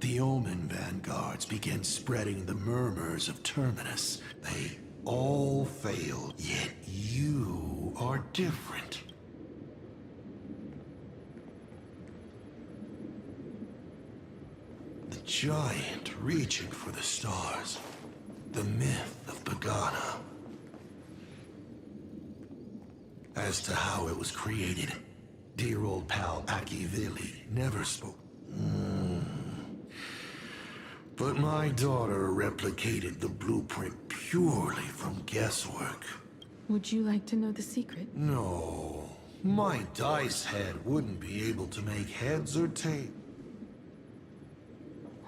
[SPEAKER 3] The Omen vanguards began spreading the murmurs of Terminus. They all failed, yet you are different. The giant reaching for the stars. The myth of Pagana. As to how it was created, dear old pal Akivili never spoke. But my daughter replicated the blueprint purely from guesswork.
[SPEAKER 9] Would you like to know the secret?
[SPEAKER 3] No, my dice head wouldn't be able to make heads or tails.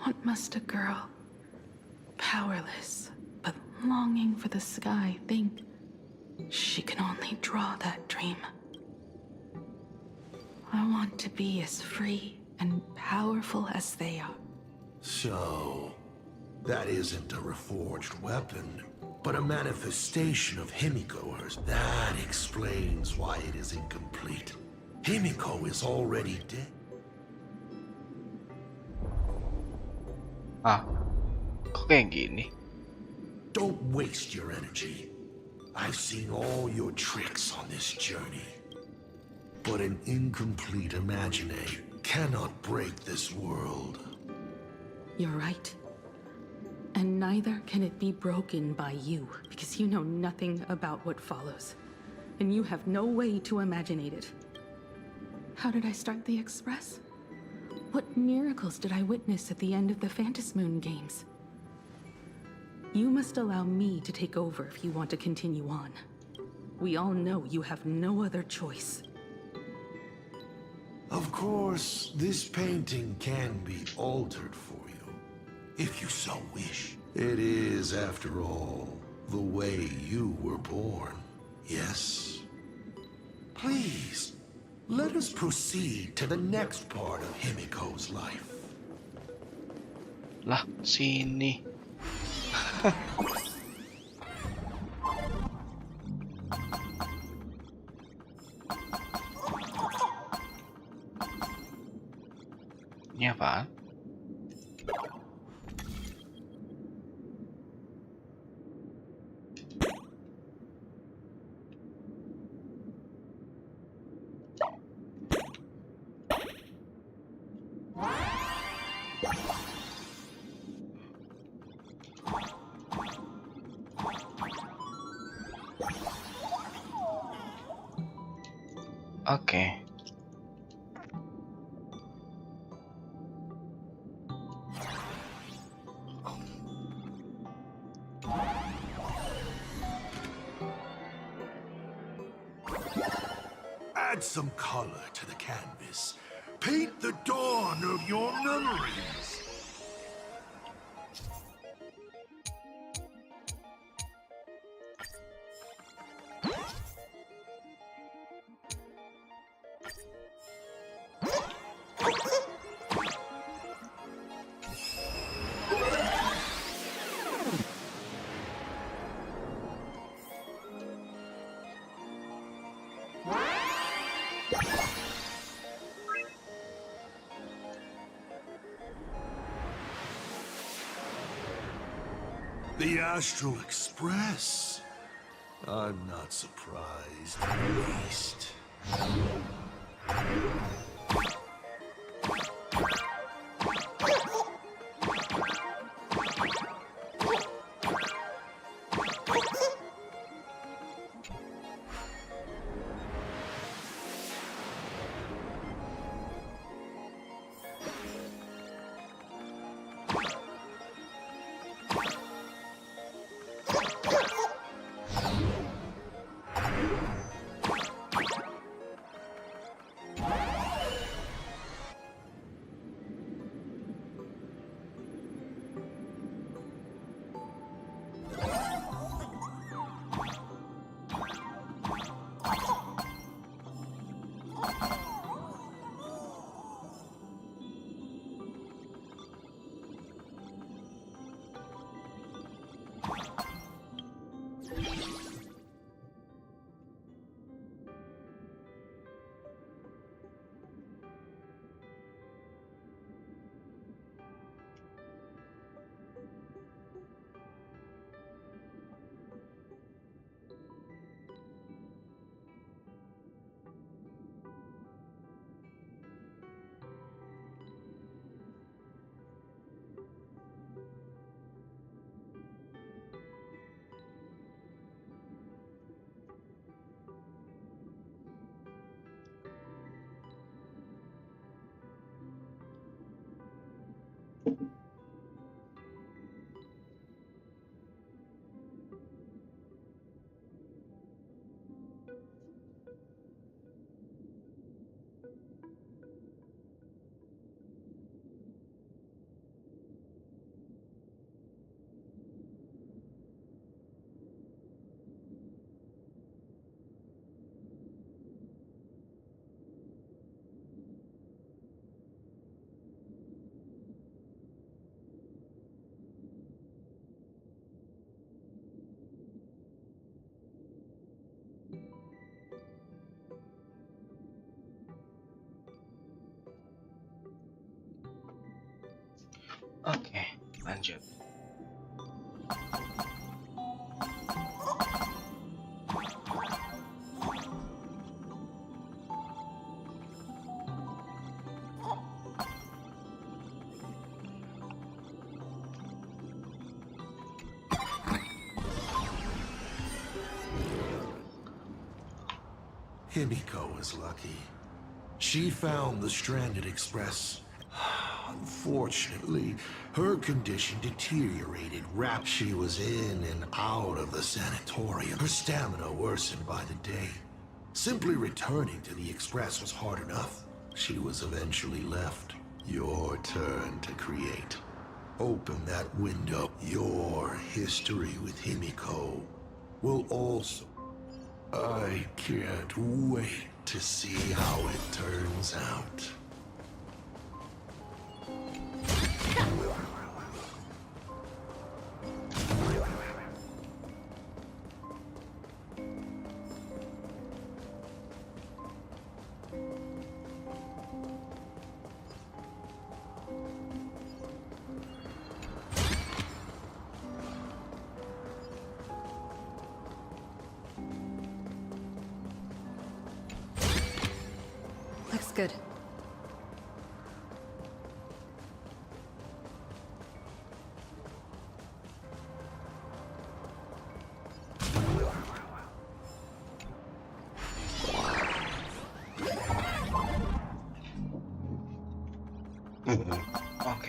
[SPEAKER 9] What must a girl, powerless, but longing for the sky, think? She can only draw that dream. I want to be as free and powerful as they are.
[SPEAKER 3] So, that isn't a reforged weapon, but a manifestation of Himiko. That explains why it is incomplete. Himiko is already dead.
[SPEAKER 1] Ah, kok kayak gini?
[SPEAKER 3] Don't waste your energy. I've seen all your tricks on this journey. But an incomplete imagination cannot break this world.
[SPEAKER 9] You're right. And neither can it be broken by you, because you know nothing about what follows. And you have no way to imaginate it. How did I start the Express? What miracles did I witness at the end of the Phantasmoon games? You must allow me to take over if you want to continue on. We all know you have no other choice.
[SPEAKER 3] Of course, this painting can be altered for you, if you so wish. It is, after all, the way you were born, yes? Please, let us proceed to the next part of Himiko's life.
[SPEAKER 1] Lah, sini. Ini apaan? Oke.
[SPEAKER 3] Add some color to the canvas. Paint the dawn of your memories. The Astral Express. I'm not surprised, at least.
[SPEAKER 1] Oke, lanjut.
[SPEAKER 3] Himiko was lucky. She found the stranded express. Unfortunately, her condition deteriorated rapidly. She was in and out of the sanatorium. Her stamina worsened by the day. Simply returning to the express was hard enough. She was eventually left. Your turn to create. Open that window. Your history with Himiko will also... I can't wait to see how it turns out.
[SPEAKER 2] Looks good.
[SPEAKER 1] Oke.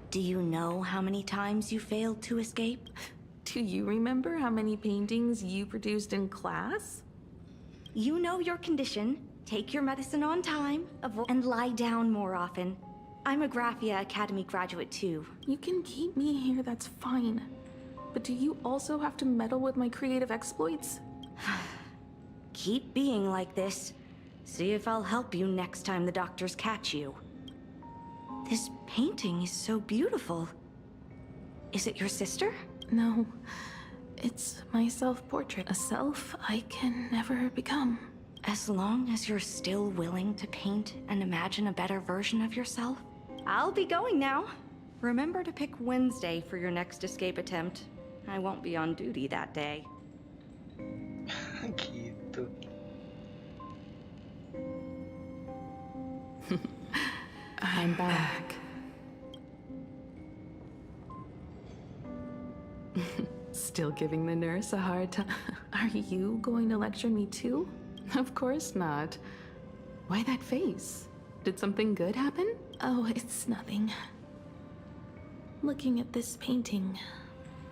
[SPEAKER 6] Do you know how many times you failed to escape?
[SPEAKER 9] Do you remember how many paintings you produced in class?
[SPEAKER 6] You know your condition. Take your medicine on time, and lie down more often. I'm a Graphia Academy graduate too.
[SPEAKER 9] You can keep me here, that's fine. But do you also have to meddle with my creative exploits?
[SPEAKER 6] Keep being like this. See if I'll help you next time the doctors catch you. This painting is so beautiful. Is it your sister?
[SPEAKER 9] No, it's my self-portrait. A self I can never become.
[SPEAKER 6] As long as you're still willing to paint and imagine a better version of yourself, I'll be going now. Remember to pick Wednesday for your next escape attempt. I won't be on duty that day.
[SPEAKER 1] Gitu.
[SPEAKER 9] I'm back. Still giving the nurse a hard time. Are you going to lecture me too? Of course not. Why that face? Did something good happen? Oh, it's nothing. Looking at this painting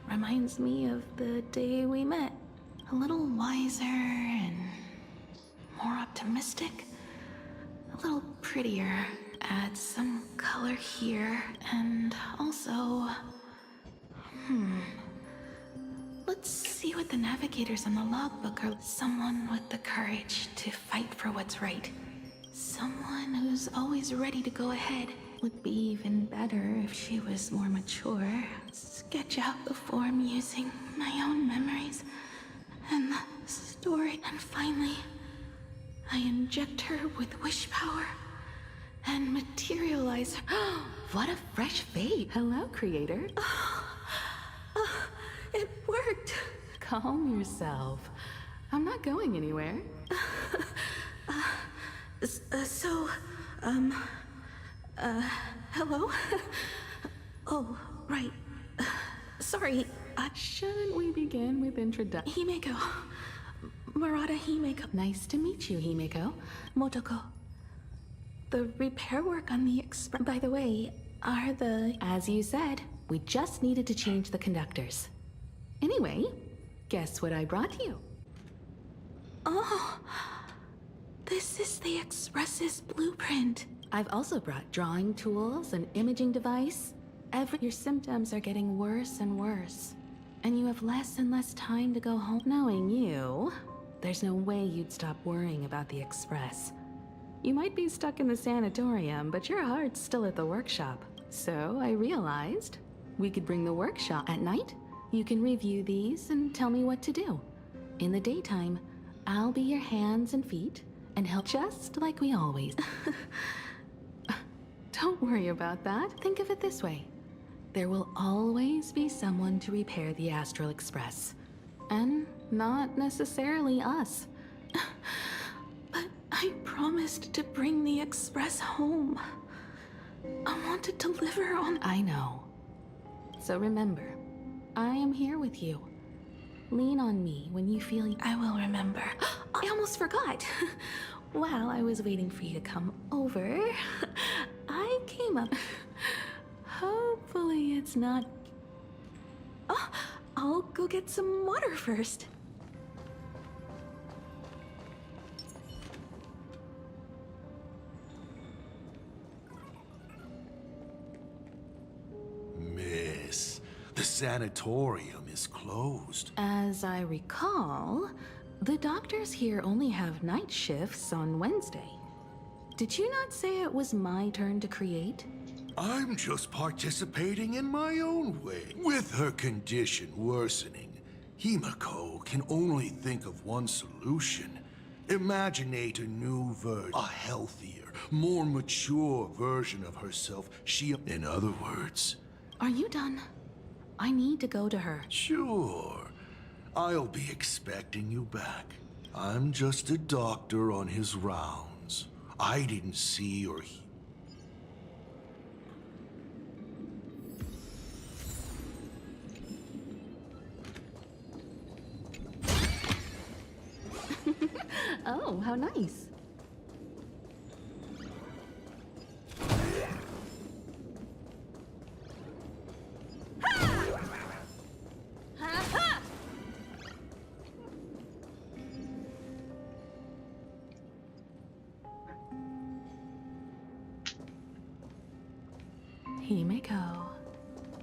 [SPEAKER 9] reminds me of the day we met. A little wiser and more optimistic. A little prettier. Add some color here. And also... Let's see what the navigators on the logbook are. Someone with the courage to fight for what's right. Someone who's always ready to go ahead, Would be even better if she was more mature. Sketch out the form using my own memories and the story. And finally, I inject her with wish power and materialize her. What a fresh fate. Hello, creator. It worked. Calm yourself. I'm not going anywhere. Hello? Oh, right. Sorry. Shouldn't we begin with introduction? Himeko. Murata Himeko. Nice to meet you, Himeko. Motoko. The repair work on the express. By the way, are the... As you said, we just needed to change the conductors. Anyway, guess what I brought you? Oh, this is the Express's blueprint. I've also brought drawing tools, an imaging device. Your symptoms are getting worse and worse. And you have less and less time to go home. Knowing you, there's no way you'd stop worrying about the Express. You might be stuck in the sanatorium, but your heart's still at the workshop. So I realized we could bring the workshop at night. You can review these and tell me what to do. In the daytime, I'll be your hands and feet and help just like we always. Don't worry about that. Think of it this way. There will always be someone to repair the Astral Express. And not necessarily us. But I promised to bring the Express home. I want to deliver on... I know. So remember, I am here with you. Lean on me when you feel... I will remember. I almost forgot. While I was waiting for you to come over, I came up... Hopefully it's not... Oh, I'll go get some water first.
[SPEAKER 3] Miss, the sanatorium is closed.
[SPEAKER 9] As I recall, the doctors here only have night shifts on Wednesday. Did you not say it was my turn to create?
[SPEAKER 3] I'm just participating in my own way. With her condition worsening, Himeko can only think of one solution. Imaginate a new version, a healthier, more mature version of herself. In other words...
[SPEAKER 9] Are you done? I need to go to her.
[SPEAKER 3] Sure. I'll be expecting you back. I'm just a doctor on his rounds. I didn't see or hear.
[SPEAKER 9] Oh, how nice. Himeko,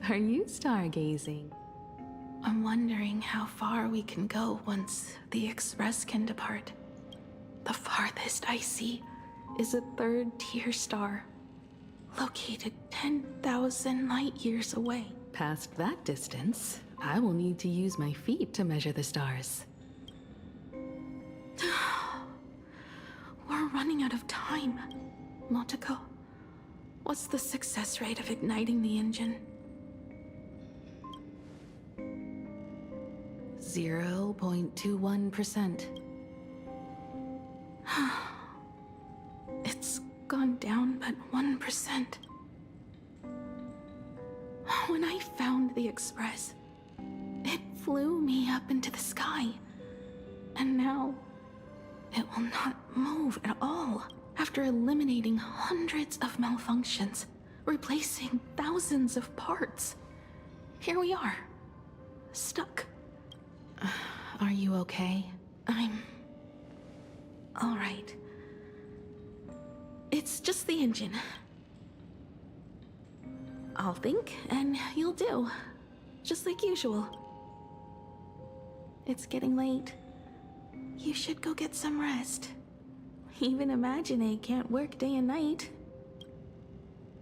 [SPEAKER 9] are you stargazing?
[SPEAKER 4] I'm wondering how far we can go once the Express can depart. The farthest I see is a third-tier star, located 10,000 light-years away.
[SPEAKER 9] Past that distance, I will need to use my feet to measure the stars.
[SPEAKER 4] We're running out of time. Motoko, what's the success rate of igniting the engine?
[SPEAKER 9] 0.21%.
[SPEAKER 4] It's gone down but 1%. When I found the Express, it flew me up into the sky. And now, it will not move at all. After eliminating hundreds of malfunctions, replacing thousands of parts, here we are, stuck.
[SPEAKER 9] Are you okay?
[SPEAKER 4] I'm... all right. It's just the engine. I'll think, and you'll do. Just like usual. It's getting late. You should go get some rest. Even Imagine can't work day and night.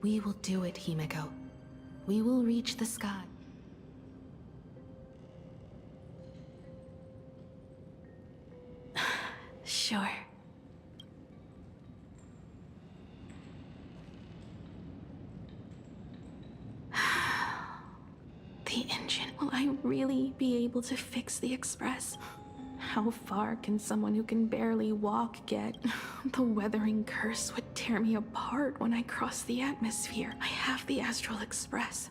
[SPEAKER 4] We will do it, Himeko. We will reach the sky. Sure. The engine. Will I really be able to fix the Express? How far can someone who can barely walk get? The weathering curse would tear me apart when I cross the atmosphere. I have the Astral Express.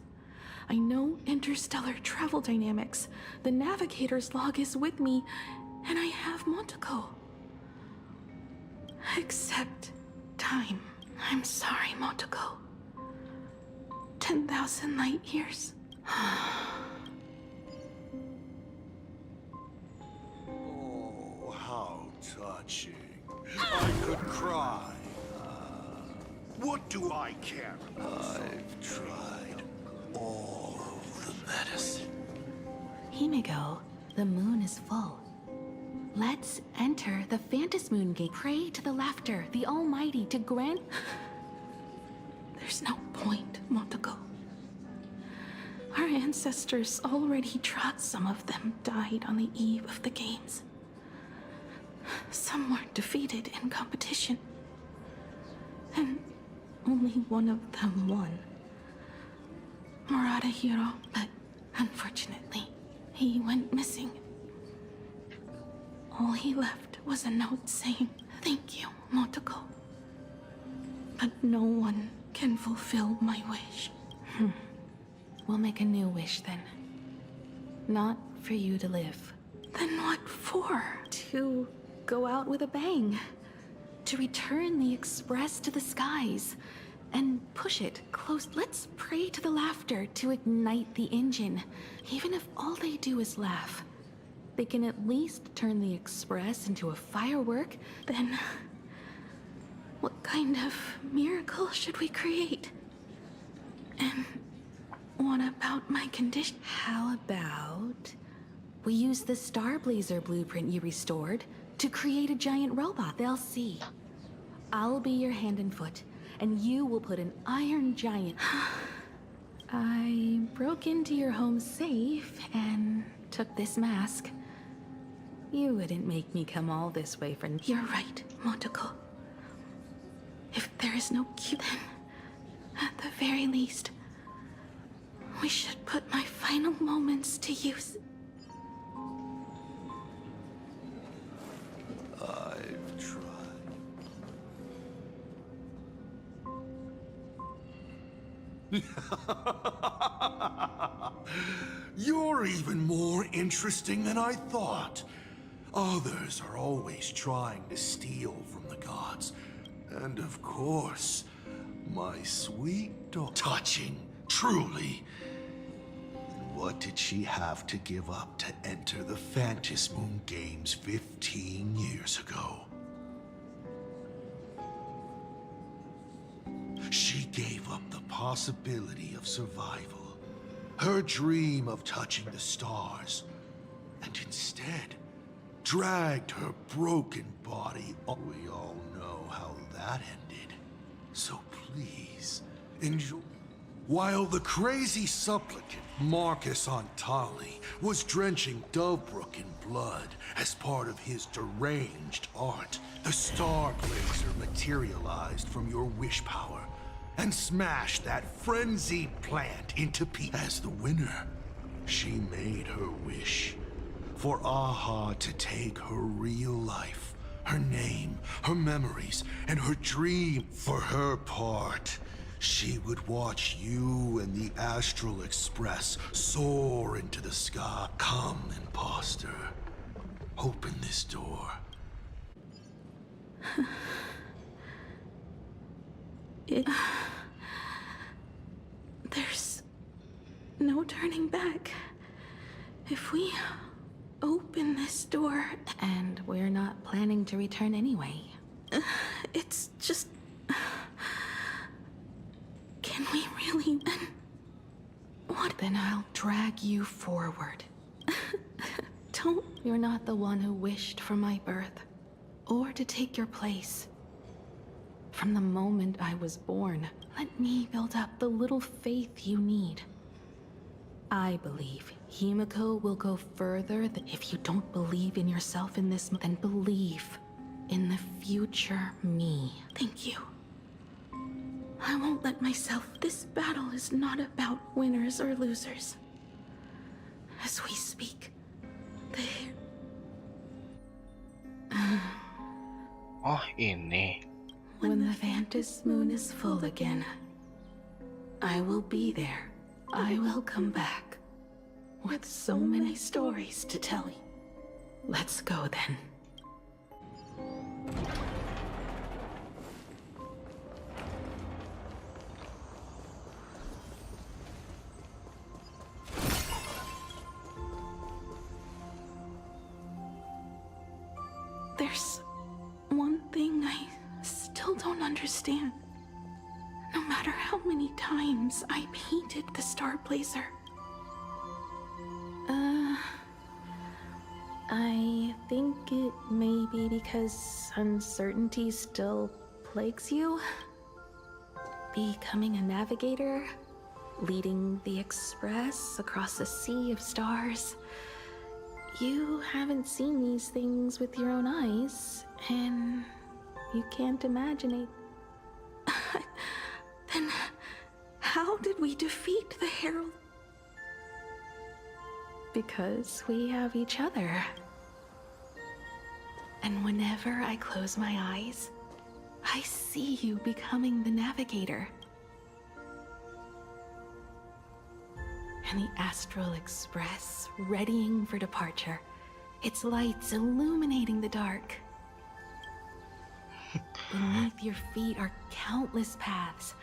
[SPEAKER 4] I know interstellar travel dynamics. The navigator's log is with me, and I have Montego. Except time. I'm sorry, Montego. 10,000 light years.
[SPEAKER 3] Oh, how touching. I could cry. What do I care? I've tried all of the medicine.
[SPEAKER 4] Himeko, the moon is full. Let's enter the Phantasm Moon Gate. Pray to the laughter, the Almighty, to grant... There's no point, Montego. Our ancestors already tried. Some of them died on the eve of the games. Some were defeated in competition. And only one of them won. Murata Hiro, but unfortunately, he went missing. All he left was a note saying, "Thank you, Montego. But no one can fulfill my wish." We'll make a new wish then. Not for you to live. Then what for? To go out with a bang. To return the Express to the skies. And push it close. Let's pray to the laughter to ignite the engine. Even if all they do is laugh, they can at least turn the Express into a firework. Then what kind of miracle should we create? And what about my condition? How about we use the Starblazer blueprint you restored to create a giant robot? They'll see. I'll be your hand and foot, and you will put an iron giant. I broke into your home safe and took this mask. You wouldn't make me come all this way for... You're right, Montego. If there is no cue, then at the very least, we should put my final moments to use.
[SPEAKER 3] I've tried. You're even more interesting than I thought. Others are always trying to steal from the gods. And of course, my sweet daughter. Touching, truly. What did she have to give up to enter the Phantasm Moon Games 15 years ago? She gave up the possibility of survival, her dream of touching the stars, and instead dragged her broken body. We all know how that ended. So please, enjoy. While the crazy supplicant Marcus Antali was drenching Dovebrook in blood as part of his deranged art, the Starblazer materialized from your wish power and smashed that frenzied plant into pieces. As the winner, she made her wish for Aha to take her real life, her name, her memories, and her dream. For her part, she would watch you and the Astral Express soar into the sky. Come, imposter. Open this door.
[SPEAKER 4] There's no turning back. If we open this door, and we're not planning to return anyway. It's just... Can we really... What? Then I'll drag you forward. Don't... You're not the one who wished for my birth, or to take your place. From the moment I was born,
[SPEAKER 9] Let me build up the little faith you need. I believe Himiko will go further than if you don't believe in yourself in this, then believe in the future me. Thank you. I won't let myself. This battle is not about winners or losers. As we speak,
[SPEAKER 1] Oh, ini.
[SPEAKER 9] when the Vantis moon is full again, I will be there. I will come back with so many stories to tell you. Let's go then. There's one thing I still don't understand. No matter how many times I painted the Star Blazer. I think it may be because uncertainty still plagues you. Becoming a navigator, leading the Express across a sea of stars. You haven't seen these things with your own eyes, and you can't imagine it. Then how did we defeat the Herald? Because we have each other. And whenever I close my eyes, I see you becoming the navigator. And the Astral Express readying for departure, its lights illuminating the dark. Beneath your feet are countless paths,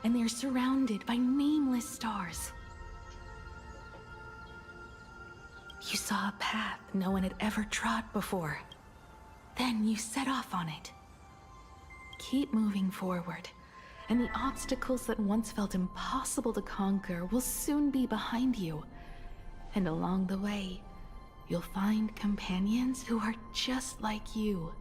[SPEAKER 9] and they are surrounded by nameless stars. You saw a path no one had ever trod before. Then you set off on it. Keep moving forward, and the obstacles that once felt impossible to conquer will soon be behind you. And along the way, you'll find companions who are just like you.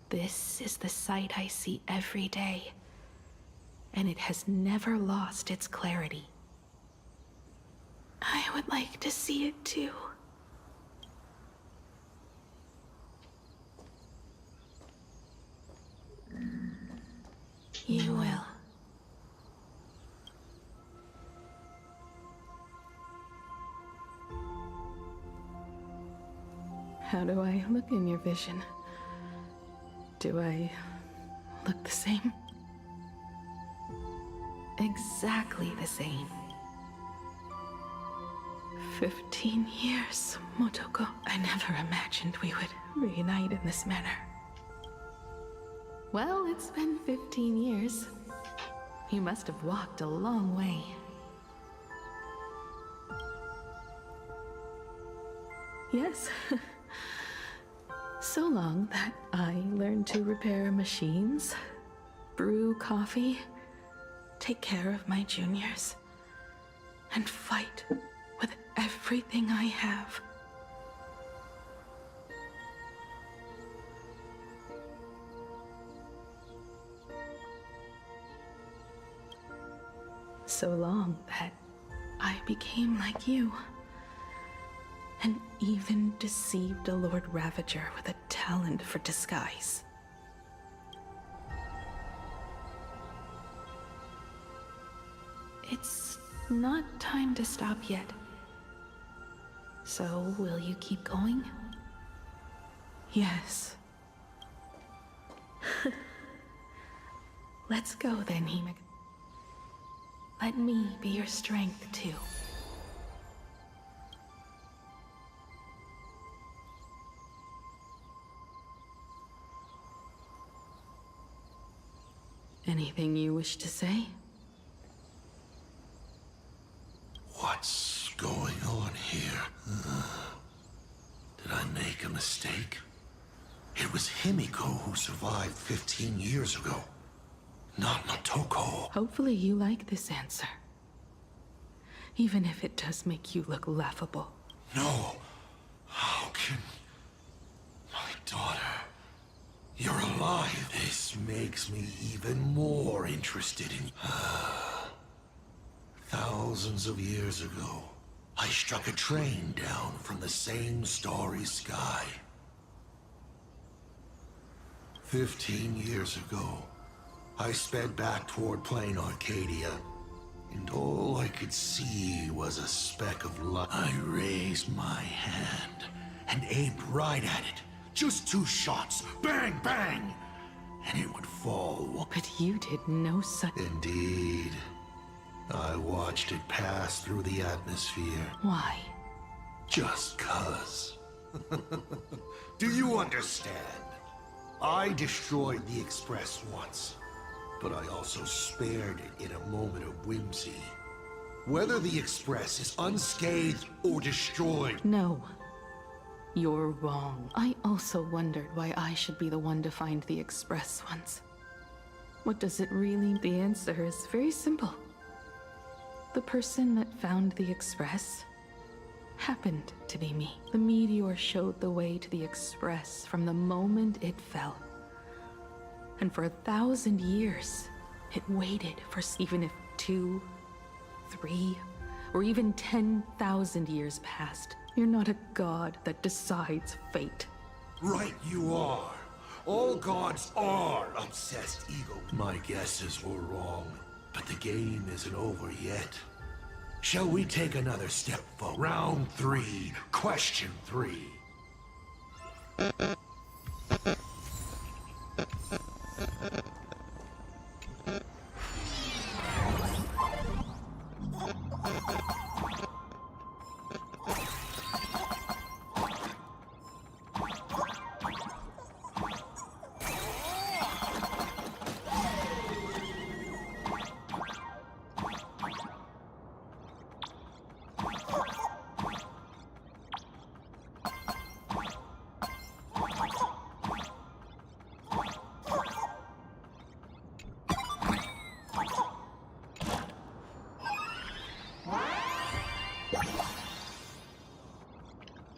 [SPEAKER 9] This is the sight I see every day, and it has never lost its clarity. I would like to see it too. You will. How do I look in your vision? Do I look the same? Exactly the same. 15 years, Motoko. I never imagined we would reunite in this manner. Well, it's been 15 years. You must have walked a long way. Yes. So long that I learned to repair machines, brew coffee, take care of my juniors, and fight with everything I have. So long that I became like you, and even deceived a Lord Ravager with a talent for disguise. It's not time to stop yet. So, will you keep going? Yes. Let's go then, Himiko. Let me be your strength, too. Anything you wish to say?
[SPEAKER 3] What's going on here? Did I make a mistake? It was Himiko who survived 15 years ago, not Motoko.
[SPEAKER 9] Hopefully you like this answer. Even if it does make you look laughable.
[SPEAKER 3] No. How can my daughter, you're alive. This makes me even more interested in you. Thousands of years ago, I struck a train down from the same starry sky. 15 years ago, I sped back toward Planarcadia, and all I could see was a speck of light. I raised my hand and aimed right at it. Just 2 shots. Bang, bang! And it would fall.
[SPEAKER 9] But you did no such...
[SPEAKER 3] Indeed. I watched it pass through the atmosphere.
[SPEAKER 9] Why?
[SPEAKER 3] Just 'cause. Do you understand? I destroyed the Express once, but I also spared it in a moment of whimsy. Whether the Express is unscathed or destroyed...
[SPEAKER 9] No. You're wrong. I also wondered why I should be the one to find the Express once. What does it really... The answer is very simple. The person that found the Express happened to be me. The meteor showed the way to the Express from the moment it fell. And for 1,000 years, it waited for even if 2, 3, or even 10,000 years passed. You're not a god that decides fate.
[SPEAKER 3] Right you are. All gods are obsessed ego. My guesses were wrong, but the game isn't over yet. Shall we take another step forward? Round 3, question 3.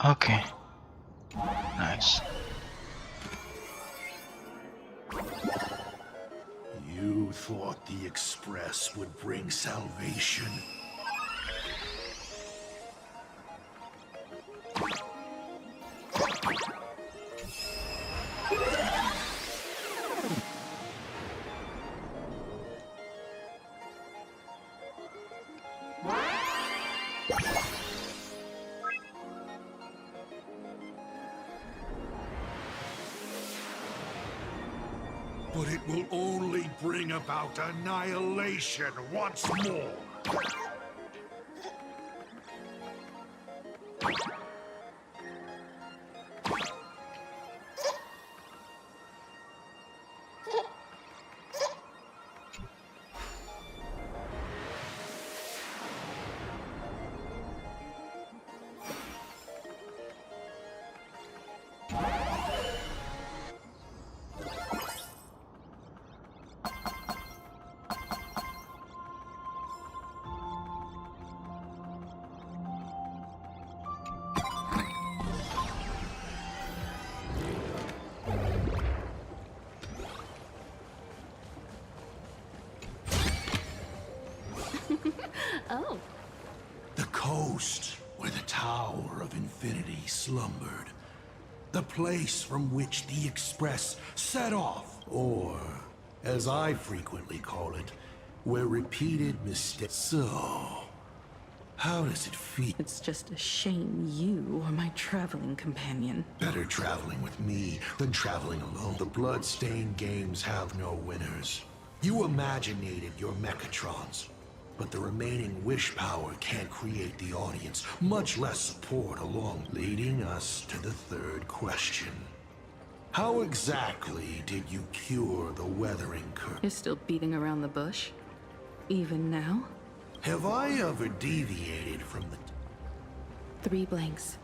[SPEAKER 1] Okay. Nice.
[SPEAKER 3] You thought the Express would bring salvation? But it will only bring about annihilation once more.
[SPEAKER 9] Oh.
[SPEAKER 3] The coast where the Tower of Infinity slumbered. The place from which the Express set off. Or, as I frequently call it, where repeated mistakes... So, how does it feel?
[SPEAKER 9] It's just a shame you are my traveling companion.
[SPEAKER 3] Better traveling with me than traveling alone. The blood-stained games have no winners. You imaginated your Mechatrons, but the remaining wish power can't create the audience, much less support along, leading us to the third question. How exactly did you cure the weathering curse?
[SPEAKER 9] You're still beating around the bush? Even now?
[SPEAKER 3] Have I ever deviated from the...
[SPEAKER 9] 3 blanks,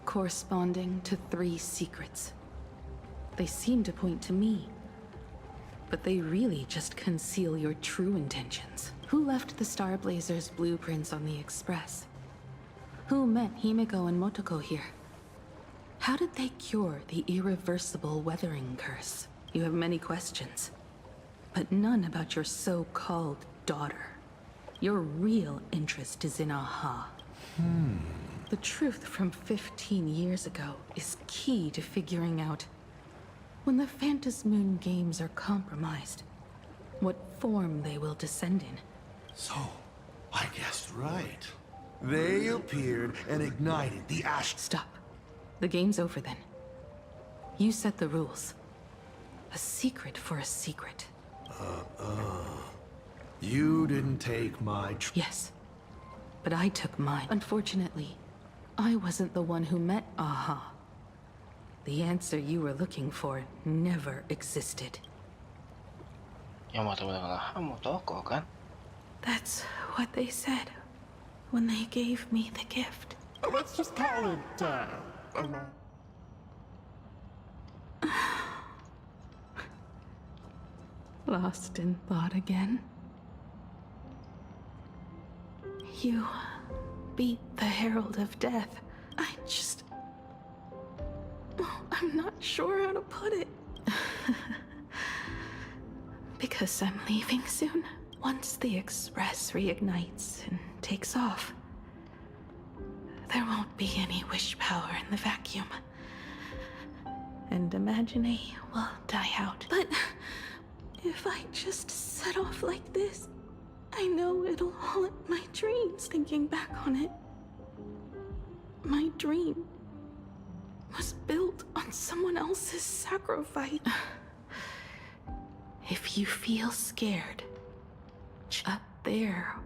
[SPEAKER 9] corresponding to 3 secrets. They seem to point to me, but they really just conceal your true intentions. Who left the Star Blazers' blueprints on the Express? Who met Himiko and Motoko here? How did they cure the irreversible weathering curse? You have many questions, but none about your so-called daughter. Your real interest is in Aha. The truth from 15 years ago is key to figuring out when the Phantasm Moon games are compromised, what form they will descend in.
[SPEAKER 14] So, I guessed right. They appeared and ignited the ash.
[SPEAKER 9] Stop. The game's over then. You set the rules. A secret for a secret.
[SPEAKER 14] You didn't take my
[SPEAKER 9] Yes, but I took mine. Unfortunately, I wasn't the one who met Aha. The answer you were looking for never existed.
[SPEAKER 1] Yang mau kamu toko kan?
[SPEAKER 4] That's what they said when they gave me the gift.
[SPEAKER 3] Let's just call it,
[SPEAKER 9] Lost in thought again?
[SPEAKER 4] You beat the Herald of Death. I'm not sure how to put it. Because I'm leaving soon. Once the Express reignites and takes off, there won't be any wish power in the vacuum. And Imagine will die out. But if I just set off like this, I know it'll haunt my dreams thinking back on it. My dream was built on someone else's sacrifice. If you feel scared, up there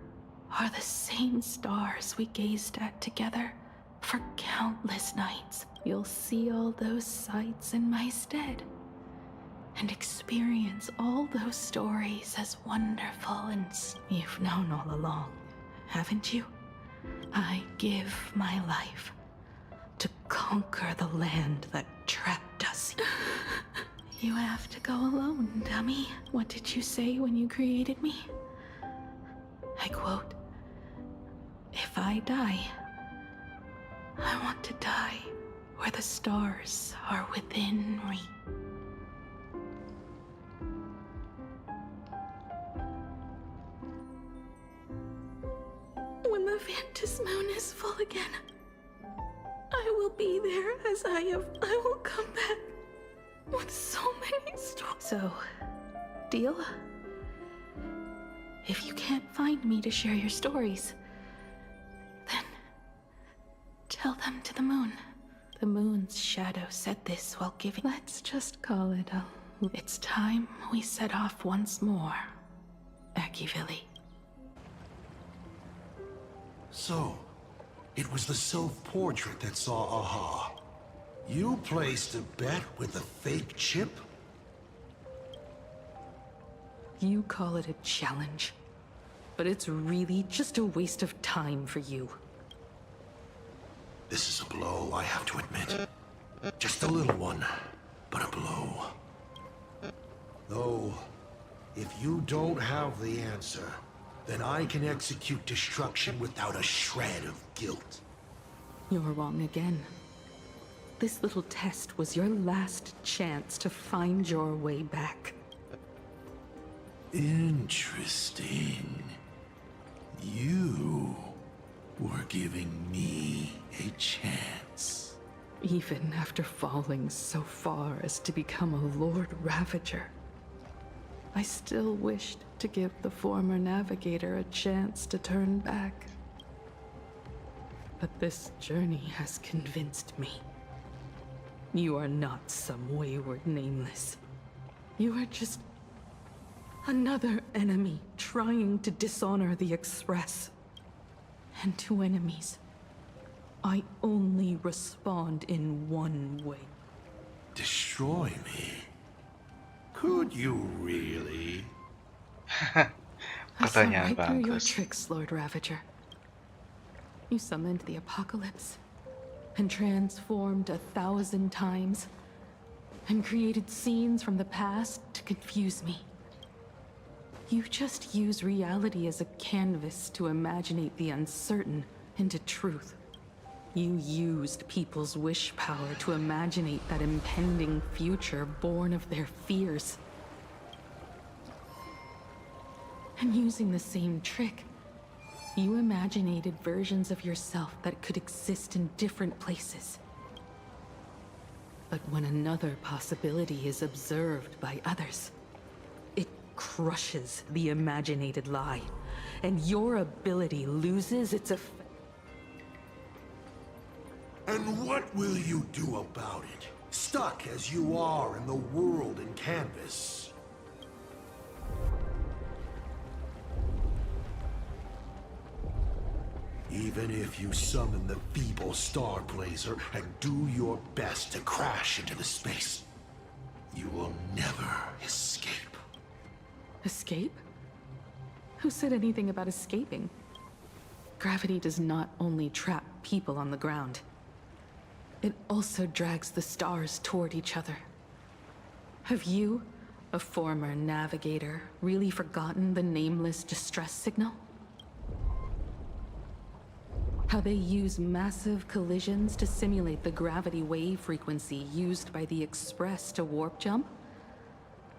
[SPEAKER 4] are the same stars we gazed at together for countless nights. You'll see all those sights in my stead and experience all those stories as wonderful and you've known all along, haven't you? I give my life to conquer the land that trapped us. You have to go alone, dummy. What did you say when you created me? I quote, "If I die, I want to die where the stars are within reach." When the Phantasm Moon is full again, I will be there as I have. I will come back with so many stories. So, deal? If you can't find me to share your stories, then tell them to the moon. The moon's shadow said this while giving. Let's just call it a. It's time we set off once more, Akivili.
[SPEAKER 14] So, it was the self-portrait that saw Aha. You placed a bet with a fake chip?
[SPEAKER 9] You call it a challenge, but it's really just a waste of time for you.
[SPEAKER 14] This is a blow, I have to admit. Just a little one, but a blow. Though, if you don't have the answer, then I can execute destruction without a shred of guilt.
[SPEAKER 9] You're wrong again. This little test was your last chance to find your way back.
[SPEAKER 14] Interesting. You were giving me a chance.
[SPEAKER 9] Even after falling so far as to become a Lord Ravager, I still wished to give the former navigator a chance to turn back. But this journey has convinced me. You are not some wayward nameless. You are just another enemy trying to dishonor the Express. And to enemies, I only respond in one way.
[SPEAKER 14] Destroy me? Could you really?
[SPEAKER 9] I saw right through your tricks, Lord Ravager. You summoned the apocalypse, and transformed 1,000 times, and created scenes from the past to confuse me. You just use reality as a canvas to imaginate the uncertain into truth. You used people's wish power to imaginate that impending future born of their fears. And using the same trick, you imaginated versions of yourself that could exist in different places. But when another possibility is observed by others, it crushes the imaginated lie, and your ability loses its effect.
[SPEAKER 3] And what will you do about it? Stuck as you are in the world in canvas. Even if you summon the feeble star blazer and do your best to crash into the space, you will never escape.
[SPEAKER 9] Escape? Who said anything about escaping? Gravity does not only trap people on the ground, it also drags the stars toward each other. Have you, a former navigator, really forgotten the nameless distress signal? How they use massive collisions to simulate the gravity wave frequency used by the Express to warp jump?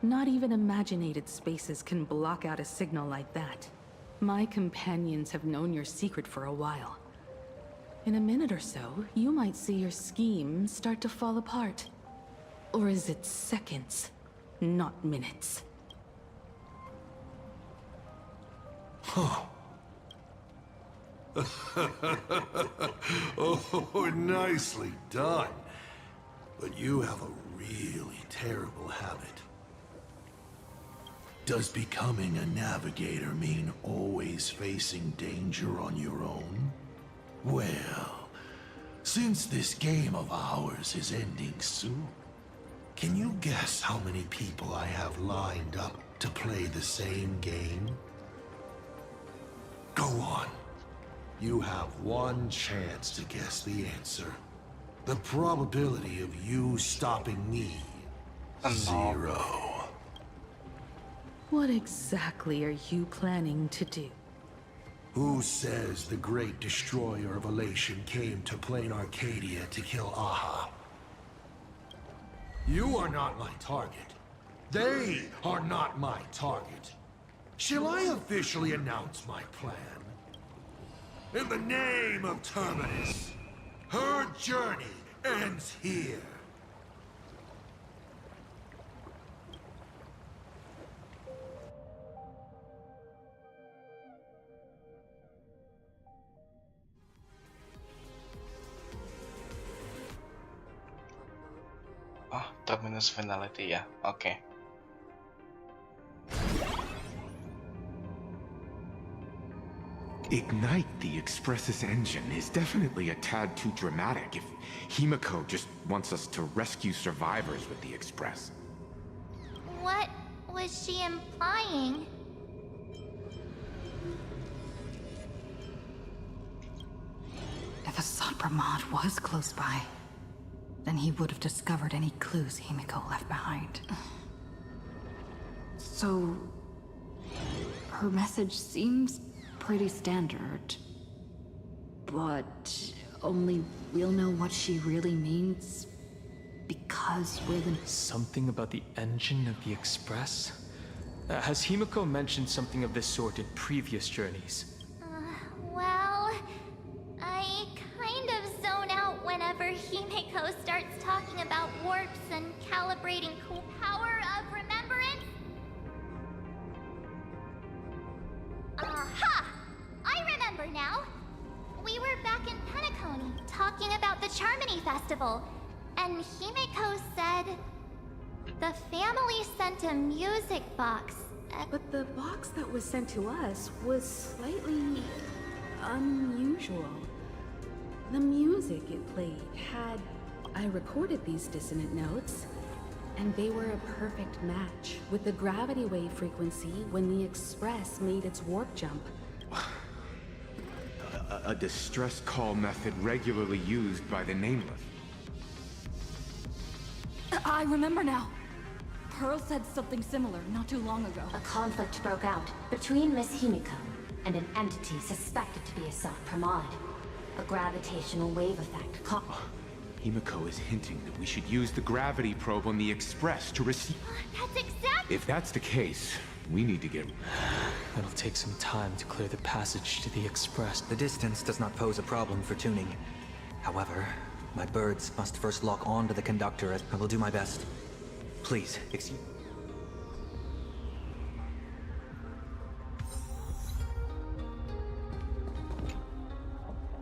[SPEAKER 9] Not even imaginated spaces can block out a signal like that. My companions have known your secret for a while. In a minute or so, you might see your scheme start to fall apart. Or is it seconds, not minutes?
[SPEAKER 3] Huh. Oh, nicely done. But you have a really terrible habit. Does becoming a navigator mean always facing danger on your own? Well, since this game of ours is ending soon, can you guess how many people I have lined up to play the same game? Go on. You have one chance to guess the answer. The probability of you stopping me, 0.
[SPEAKER 9] What exactly are you planning to do?
[SPEAKER 3] Who says the great destroyer of Elation came to Planarcadia to kill Aha? You are not my target. They are not my target. Shall I officially announce my plan? In the name of Terminus, her journey ends here.
[SPEAKER 1] Oh, Terminus finality ya, oke.
[SPEAKER 20] Ignite the Express's engine is definitely a tad too dramatic if Himiko just wants us to rescue survivors with the Express.
[SPEAKER 16] What was she implying?
[SPEAKER 2] If Assad Pramod was close by, then he would have discovered any clues Himiko left behind. So, her message seems pretty standard, but only we'll know what she really means because we're the...
[SPEAKER 21] Something about the engine of the Express? Has Himiko mentioned something of this sort in previous journeys?
[SPEAKER 16] Well, I kind of zone out whenever Himiko starts talking about warps and calibrating cool power of remembrance. Aha! I remember now. We were back in Penacony talking about the Charmony Festival, and Himiko said the family sent a music box.
[SPEAKER 9] But the box that was sent to us was slightly unusual. The music it played had... I recorded these dissonant notes, and they were a perfect match with the gravity wave frequency when the Express made its warp jump.
[SPEAKER 20] A distress call method regularly used by the Nameless.
[SPEAKER 2] I remember now. Pearl said something similar not too long ago.
[SPEAKER 8] A conflict broke out between Miss Himiko and an entity suspected to be Assad Pramod.
[SPEAKER 18] A gravitational wave effect.
[SPEAKER 20] Himiko is hinting that we should use the gravity probe on the Express to receive...
[SPEAKER 17] That's exactly...
[SPEAKER 20] If that's the case, we need to get...
[SPEAKER 21] It'll take some time to clear the passage to the Express.
[SPEAKER 13] The distance does not pose a problem for tuning. However, my birds must first lock on to the conductor as I will do my best. Please, excuse...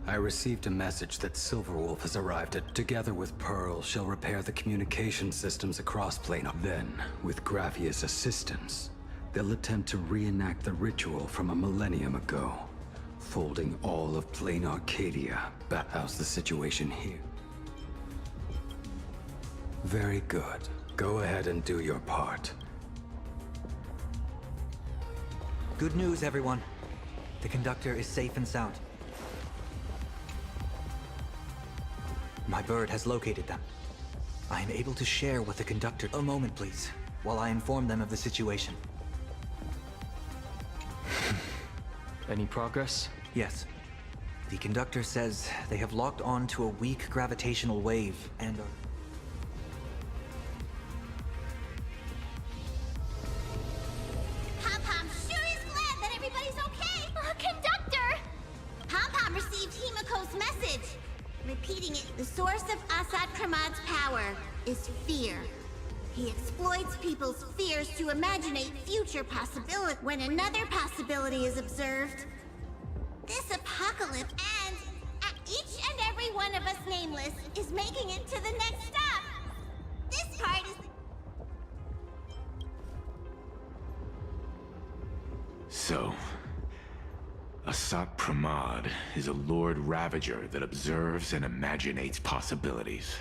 [SPEAKER 11] I received a message that Silverwolf has arrived at. Together with Pearl, she'll repair the communication systems across Planar. Then, with Graphia's assistance, they'll attempt to reenact the ritual from a millennium ago, folding all of Planarcadia. How's the situation here? Very good. Go ahead and do your part.
[SPEAKER 13] Good news, everyone. The conductor is safe and sound. My bird has located them. I am able to share with the conductor. A moment, please, while I inform them of the situation.
[SPEAKER 21] Any progress?
[SPEAKER 13] Yes. The conductor says they have locked on to a weak gravitational wave and are...
[SPEAKER 12] Pom-Pom sure is glad that everybody's okay! Conductor! Pom-Pom received Himiko's message. Repeating it, the source of Asad Kramad's power is fear. He exploits people's fears to imaginate future possibilities. When another possibility is observed, this apocalypse and each and every one of us nameless is making it to the next stop. This part is...
[SPEAKER 20] So, Asat Pramad is a Lord Ravager that observes and imaginates possibilities.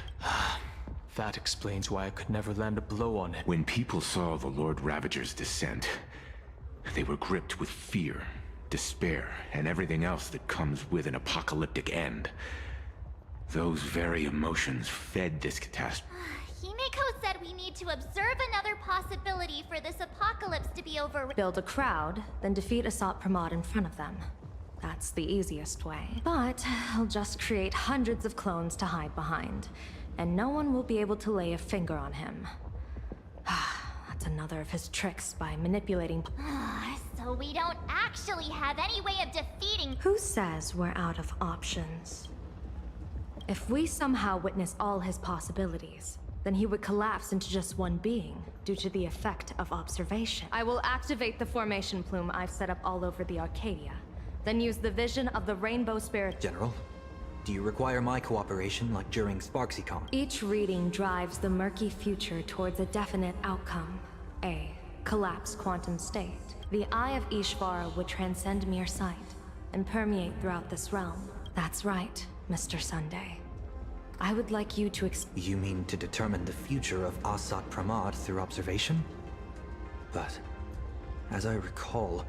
[SPEAKER 21] That explains why I could never land a blow on it.
[SPEAKER 20] When people saw the Lord Ravager's descent, they were gripped with fear, despair, and everything else that comes with an apocalyptic end. Those very emotions fed this catastrophe.
[SPEAKER 17] Himiko said we need to observe another possibility for this apocalypse to be over.
[SPEAKER 18] Build a crowd, then defeat Asat Pramad in front of them. That's the easiest way. But I'll just create hundreds of clones to hide behind, and no one will be able to lay a finger on him. That's another of his tricks by manipulating...
[SPEAKER 17] So we don't actually have any way of defeating...
[SPEAKER 18] Who says we're out of options? If we somehow witness all his possibilities, then he would collapse into just one being, due to the effect of observation. I will activate the formation plume I've set up all over the Arcadia, then use the vision of the Rainbow Spirit...
[SPEAKER 13] General, do you require my cooperation like during SparksyCon?
[SPEAKER 18] Each reading drives the murky future towards a definite outcome. A collapsed quantum state. The Eye of Ishvara would transcend mere sight, and permeate throughout this realm. That's right, Mr. Sunday. I would like you to
[SPEAKER 13] You mean to determine the future of Asat Pramad through observation? But, as I recall,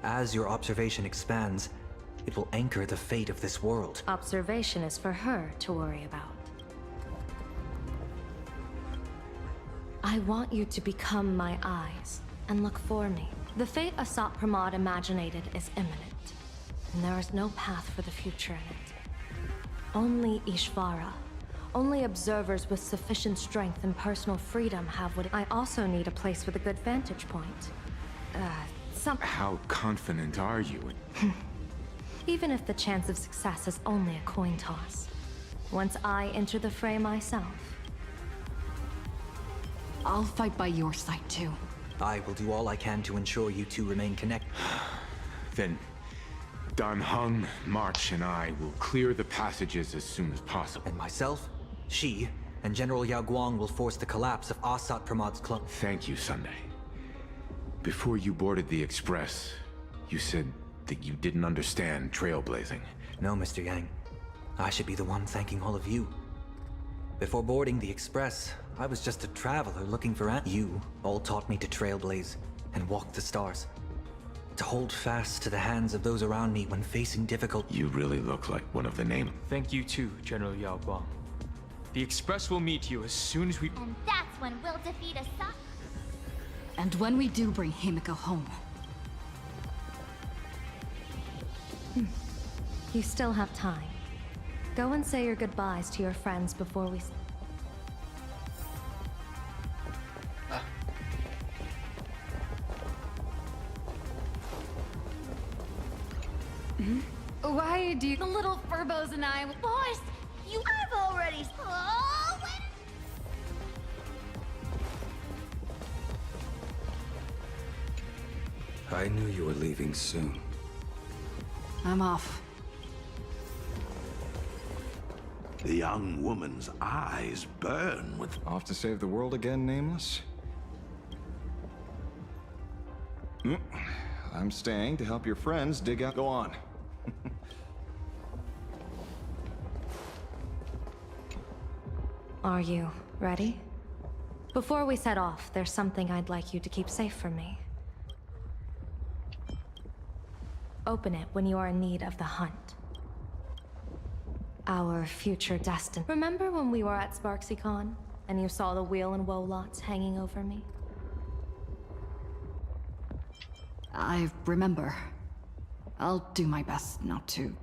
[SPEAKER 13] as your observation expands, it will anchor the fate of this world.
[SPEAKER 18] Observation is for her to worry about. I want you to become my eyes, and look for me. The fate Asat Pramad imaginated is imminent, and there is no path for the future in it. Only Ishvara, only observers with sufficient strength and personal freedom have what I also need a place with a good vantage point.
[SPEAKER 20] How confident are you?
[SPEAKER 18] Even if the chance of success is only a coin toss. Once I enter the fray myself.
[SPEAKER 2] I'll fight by your side too.
[SPEAKER 13] I will do all I can to ensure you two remain connected.
[SPEAKER 20] Then, Dan Heng, March, and I will clear the passages as soon as possible.
[SPEAKER 13] And myself, she, and General Yao Guang will force the collapse of Asat Pramad's clone.
[SPEAKER 20] Thank you, Sunday. Before you boarded the Express, you said that you didn't understand trailblazing.
[SPEAKER 13] No, Mr. Yang. I should be the one thanking all of you. Before boarding the Express, I was just a traveler looking for You all taught me to trailblaze and walk the stars. To hold fast to the hands of those around me when facing difficult...
[SPEAKER 20] You really look like one of the name.
[SPEAKER 21] Thank you too, General Yao Guang. The Express will meet you as soon as we...
[SPEAKER 17] And that's when we'll defeat Asat.
[SPEAKER 2] And when we do bring Himiko home.
[SPEAKER 18] You still have time. Go and say your goodbyes to your friends before we...
[SPEAKER 2] Why do you...
[SPEAKER 17] The little furbos and I... Boss, you have already... Oh,
[SPEAKER 11] I knew you were leaving soon.
[SPEAKER 2] I'm off.
[SPEAKER 3] The young woman's eyes burn with...
[SPEAKER 15] Off to save the world again, Nameless? I'm staying to help your friends dig out... Go on.
[SPEAKER 18] Are you ready? Before we set off, there's something I'd like you to keep safe from me. Open it when you are in need of the hunt. Our future destiny. Remember when we were at SparksyCon and you saw the wheel and woe lots hanging over me?
[SPEAKER 2] I remember. I'll do my best not to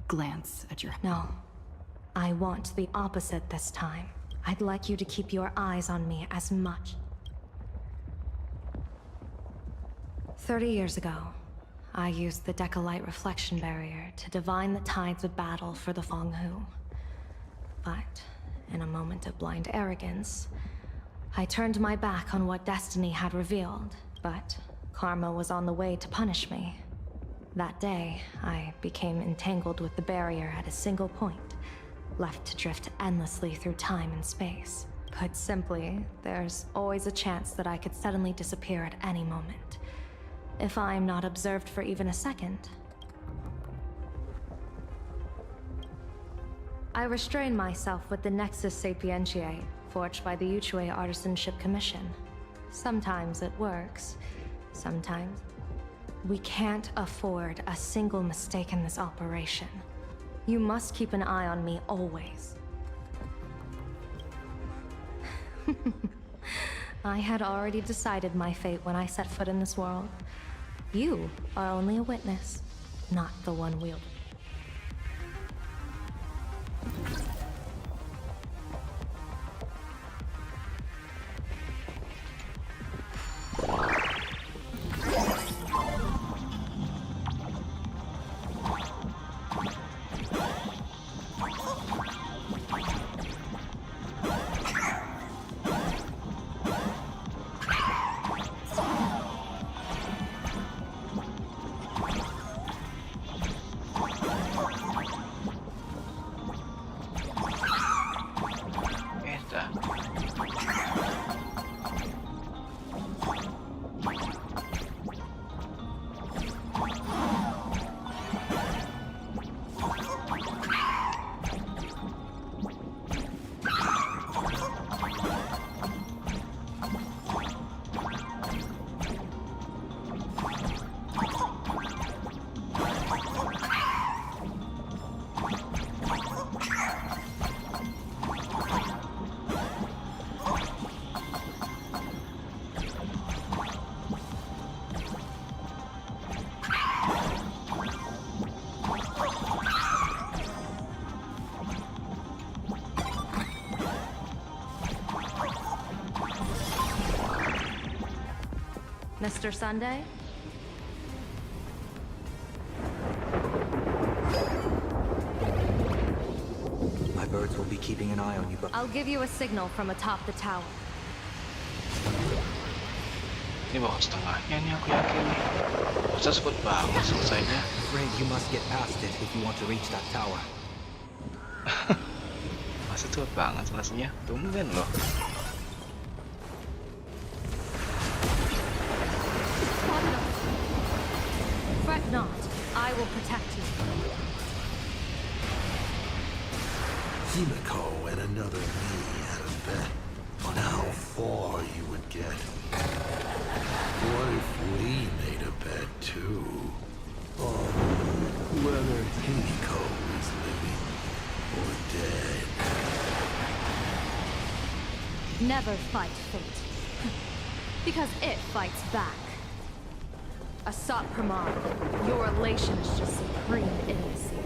[SPEAKER 2] glance at your...
[SPEAKER 18] No. I want the opposite this time. I'd like you to keep your eyes on me as much. 30 years ago, I used the Decalite reflection barrier to divine the tides of battle for the Fonghu. But, in a moment of blind arrogance, I turned my back on what destiny had revealed, but karma was on the way to punish me. That day, I became entangled with the barrier at a single point, left to drift endlessly through time and space. Put simply, there's always a chance that I could suddenly disappear at any moment. If I'm not observed for even a second. I restrain myself with the Nexus Sapientiae, forged by the Yuchue Artisanship Commission. Sometimes it works, sometimes... We can't afford a single mistake in this operation. You must keep an eye on me always. I had already decided my fate when I set foot in this world. You are only a witness, not the one wielding. Mr. Sunday?
[SPEAKER 13] My birds will be keeping an eye on you, but...
[SPEAKER 18] I'll give you a signal from atop the tower.
[SPEAKER 1] Ini bawah setengahnya nih aku yakin nih. Masa cepet banget selesainya.
[SPEAKER 13] Afraid you must get past it if you want to reach that tower.
[SPEAKER 1] Masa cepet banget selesainya. Tumben loh.
[SPEAKER 18] Fret not, I will protect you.
[SPEAKER 3] Himiko and another me had a bet on how far you would get. What if we made a bet too? On whether Himiko is living or dead.
[SPEAKER 18] Never fight fate. Because it fights back. Asat Pramod, your relation is just supreme idiocy.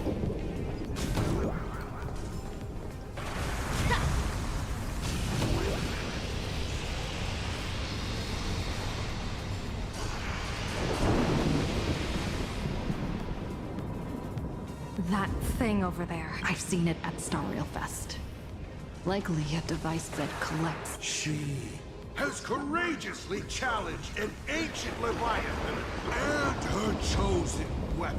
[SPEAKER 18] That thing over there.
[SPEAKER 2] I've seen it at Star Rail Fest. Likely a device that collects.
[SPEAKER 3] She has courageously challenged an ancient Leviathan, and her chosen weapon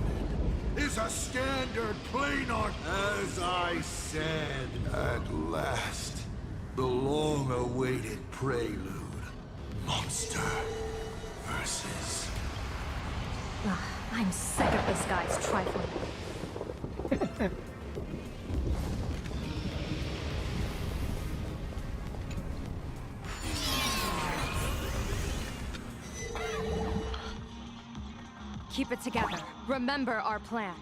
[SPEAKER 3] is a standard planar. As I said, at last, the long-awaited prelude. Monster versus...
[SPEAKER 18] Ugh, I'm sick of this guy's trifling. Keep it together. Remember our plan.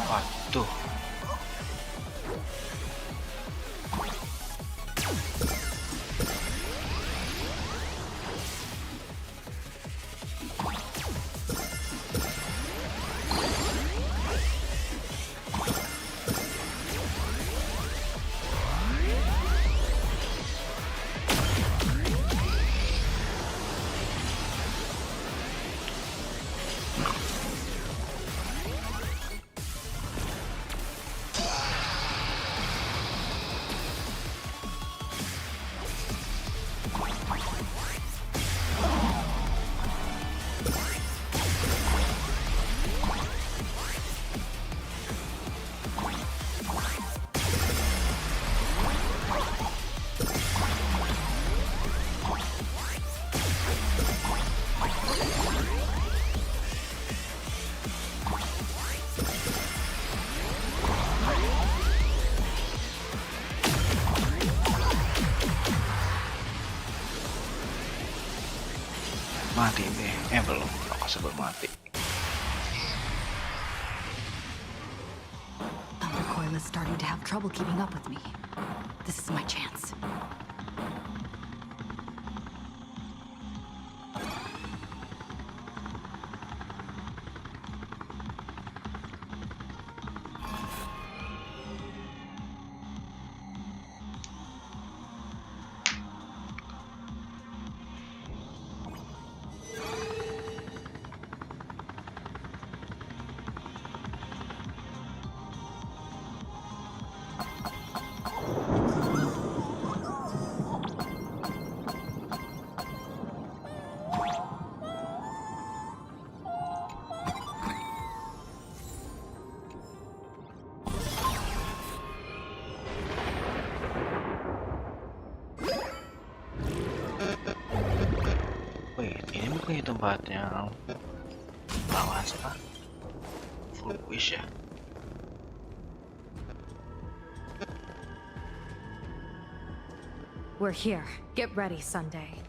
[SPEAKER 1] Waduh. Mati nih, belum, aku sebelum mati.
[SPEAKER 2] Thundercoil is starting to have trouble keeping up with me. This is my chance.
[SPEAKER 1] Ini bukannya tempatnya lawas apa? Full wish ya?
[SPEAKER 18] We're here. Get ready, Sunday.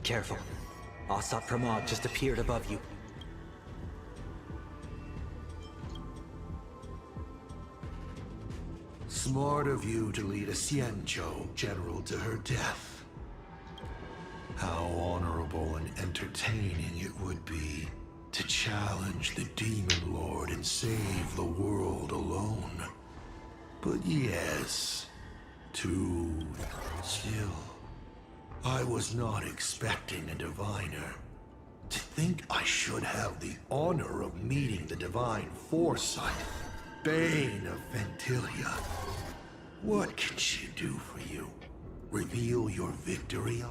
[SPEAKER 13] Careful. Asat Pramod just appeared above you.
[SPEAKER 3] Smart of you to lead a Xianzhou general to her death. How honorable and entertaining it would be to challenge the Demon Lord and save the world alone. But yes, too still. I was not expecting a diviner. To think I should have the honor of meeting the divine Foresight, Bane of Ventilia. What can she do for you? Reveal your victory?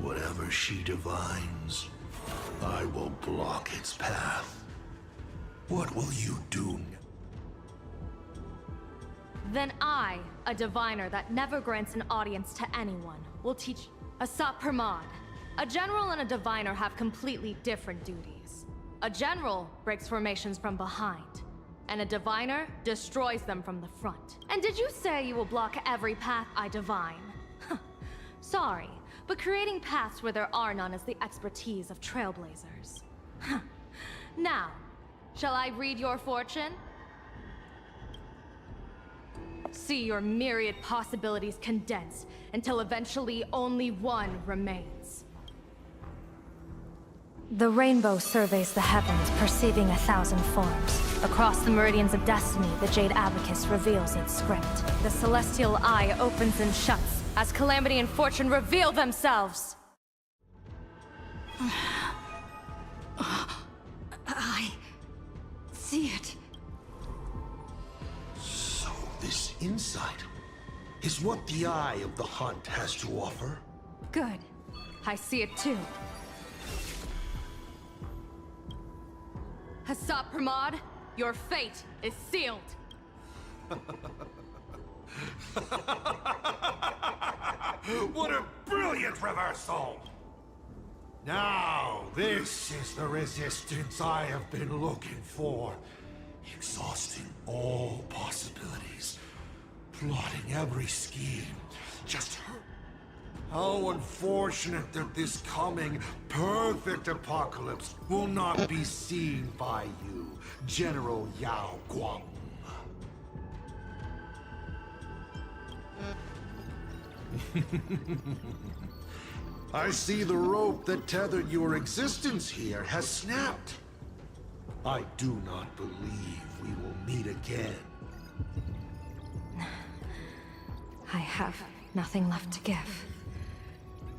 [SPEAKER 3] Whatever she divines, I will block its path. What will you do?
[SPEAKER 18] Then I, a diviner that never grants an audience to anyone, will teach Asap Pramod. A general and a diviner have completely different duties. A general breaks formations from behind, and a diviner destroys them from the front. And did you say you will block every path I divine? Sorry, but creating paths where there are none is the expertise of trailblazers. Now, shall I read your fortune? See your myriad possibilities condensed until eventually only one remains. The rainbow surveys the heavens, perceiving 1,000 forms. Across the meridians of destiny, the Jade Abacus reveals its script. The celestial eye opens and shuts as calamity and fortune reveal themselves.
[SPEAKER 2] I see it.
[SPEAKER 3] So this insight is what the eye of the hunt has to offer?
[SPEAKER 18] Good. I see it too. Asap Pramod, your fate is sealed.
[SPEAKER 3] What a brilliant reversal! Now, this is the resistance I have been looking for. Exhausting all possibilities. Plotting every scheme. Just how unfortunate that this coming perfect apocalypse will not be seen by you, General Yao Guang. I see the rope that tethered your existence here has snapped. I do not believe we will meet again.
[SPEAKER 18] I have nothing left to give.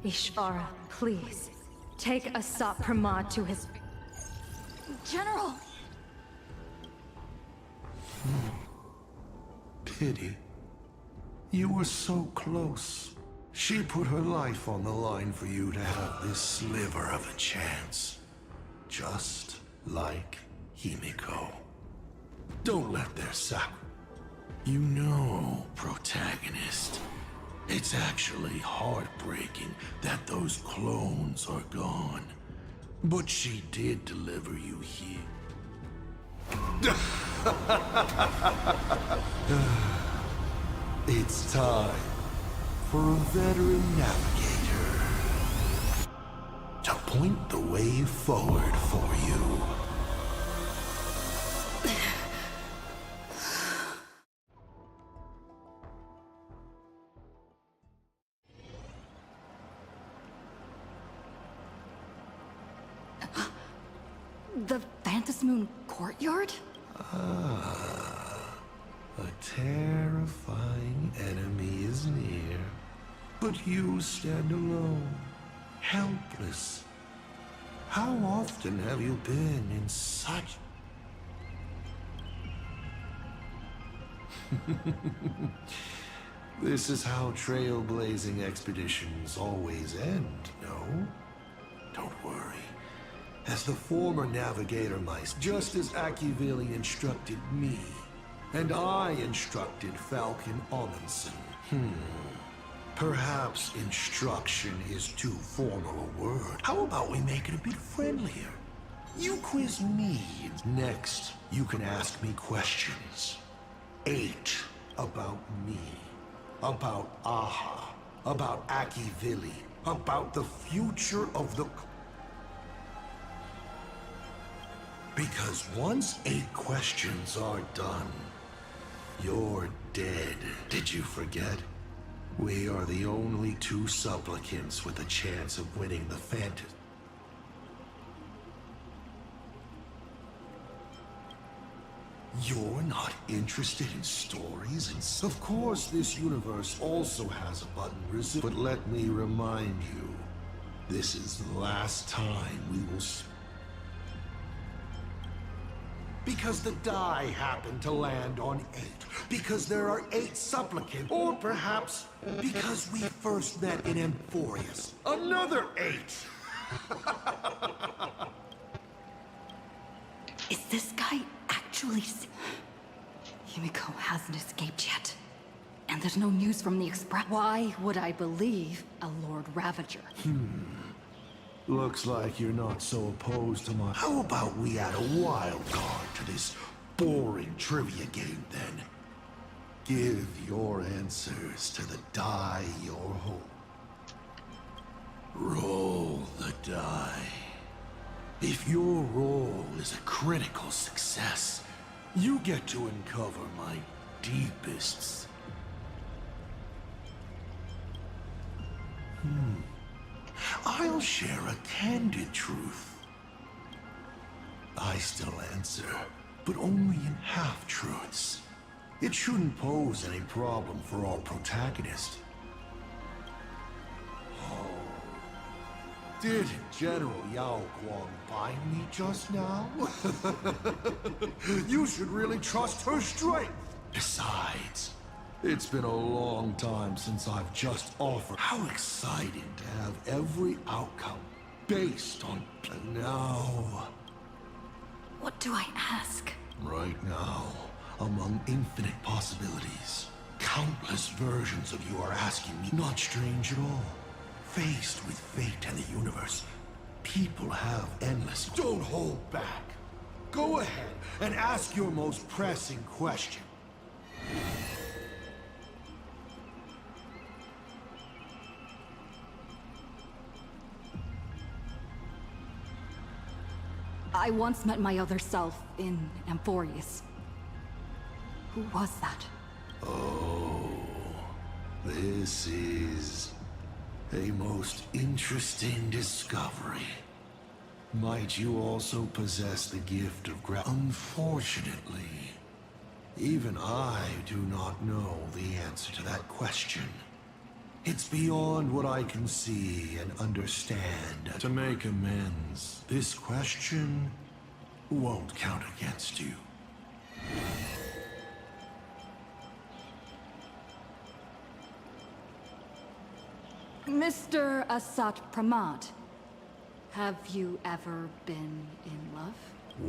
[SPEAKER 18] Ishvara, please, take Asap Pramod to his...
[SPEAKER 2] General!
[SPEAKER 3] Pity. You were so close. She put her life on the line for you to have this sliver of a chance. Just like Himiko. Don't let their You know, protagonist, it's actually heartbreaking that those clones are gone. But she did deliver you here. It's time for a veteran navigator to point the way forward for you.
[SPEAKER 2] The Phantasmoon courtyard?
[SPEAKER 3] A terrifying enemy is near, but you stand alone, helpless. How often have you been in such... This is how trailblazing expeditions always end, no? Don't worry. As the former navigator mice, just as Akivili instructed me, and I instructed Falcon Amundsen. Perhaps instruction is too formal a word. How about we make it a bit friendlier? You quiz me. Next, you can ask me questions. 8 about me, about Aha, about Akivili, about the future of the... Because once 8 questions are done, you're dead. Did you forget? We are the only 2 supplicants with a chance of winning the Phantasm. You're not interested in stories? And of course, this universe also has a button reserved. But let me remind you, this is the last time we will... Because the die happened to land on 8. Because there are 8 supplicants. Or perhaps because we first met in Amphorius. Another 8!
[SPEAKER 2] Is this guy actually... Himiko hasn't escaped yet. And there's no news from the Express. Why would I believe a Lord Ravager?
[SPEAKER 3] Looks like you're not so opposed to my... How about we add a wild card to this boring trivia game, then? Give your answers to the die you're holding. Roll the die. If your roll is a critical success, you get to uncover my deepest... I'll share a candid truth. I still answer, but only in half-truths. It shouldn't pose any problem for our protagonist. Oh. Did General Yao Guang bind me just now? You should really trust her strength. Besides, it's been a long time since I've just offered. How exciting to have every outcome based on... Now...
[SPEAKER 2] What do I ask?
[SPEAKER 3] Right now, among infinite possibilities, countless versions of you are asking me. Not strange at all. Faced with fate and the universe, people have endless... Don't hold back. Go ahead and ask your most pressing question.
[SPEAKER 2] I once met my other self in Amphorius. Who was that?
[SPEAKER 3] Oh, this is a most interesting discovery. Might you also possess the gift of Unfortunately, even I do not know the answer to that question. It's beyond what I can see and understand. To make amends, this question won't count against you.
[SPEAKER 2] Mr. Asat Pramad, have you ever been in love?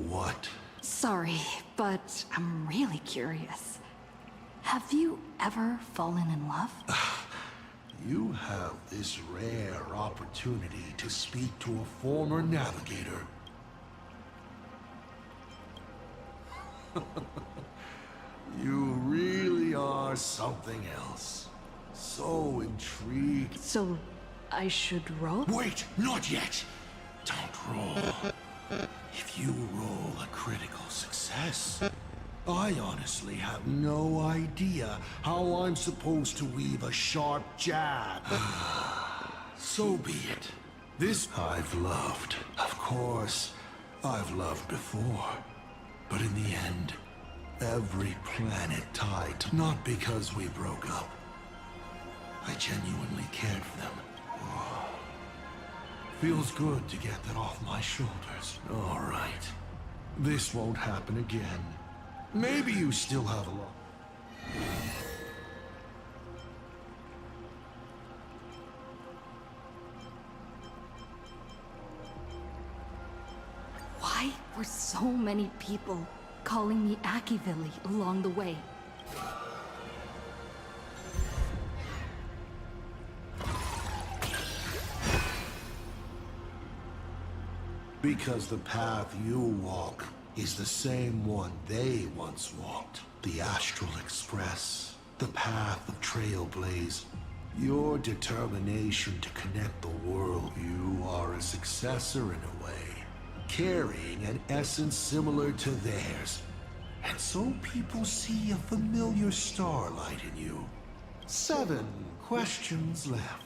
[SPEAKER 3] What?
[SPEAKER 2] Sorry, but I'm really curious. Have you ever fallen in love?
[SPEAKER 3] You have this rare opportunity to speak to a former navigator. You really are something else. So intrigued.
[SPEAKER 2] So, I should roll?
[SPEAKER 3] Wait, not yet! Don't roll. If you roll a critical success, I honestly have no idea how I'm supposed to weave a sharp jab. So be it. This I've loved. Of course, I've loved before. But in the end, every planet tied. Not because we broke up. I genuinely cared for them. Feels good to get that off my shoulders. All right. This won't happen again. Maybe you still have a lot.
[SPEAKER 2] Why were so many people calling me Akivili along the way?
[SPEAKER 3] Because the path you walk is the same one they once walked. The Astral Express, the path of Trailblaze. Your determination to connect the world. You are a successor in a way, carrying an essence similar to theirs. And so people see a familiar starlight in you. 7 questions left.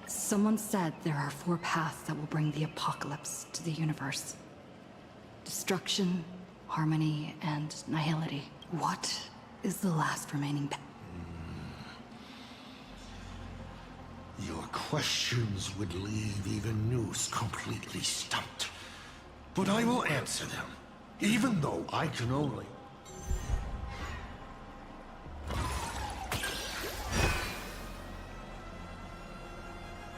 [SPEAKER 2] Someone said there are 4 paths that will bring the apocalypse to the universe. Destruction, harmony, and nihility. What is the last remaining path?
[SPEAKER 3] Your questions would leave even Noose completely stumped. But I will answer them, even though I can only...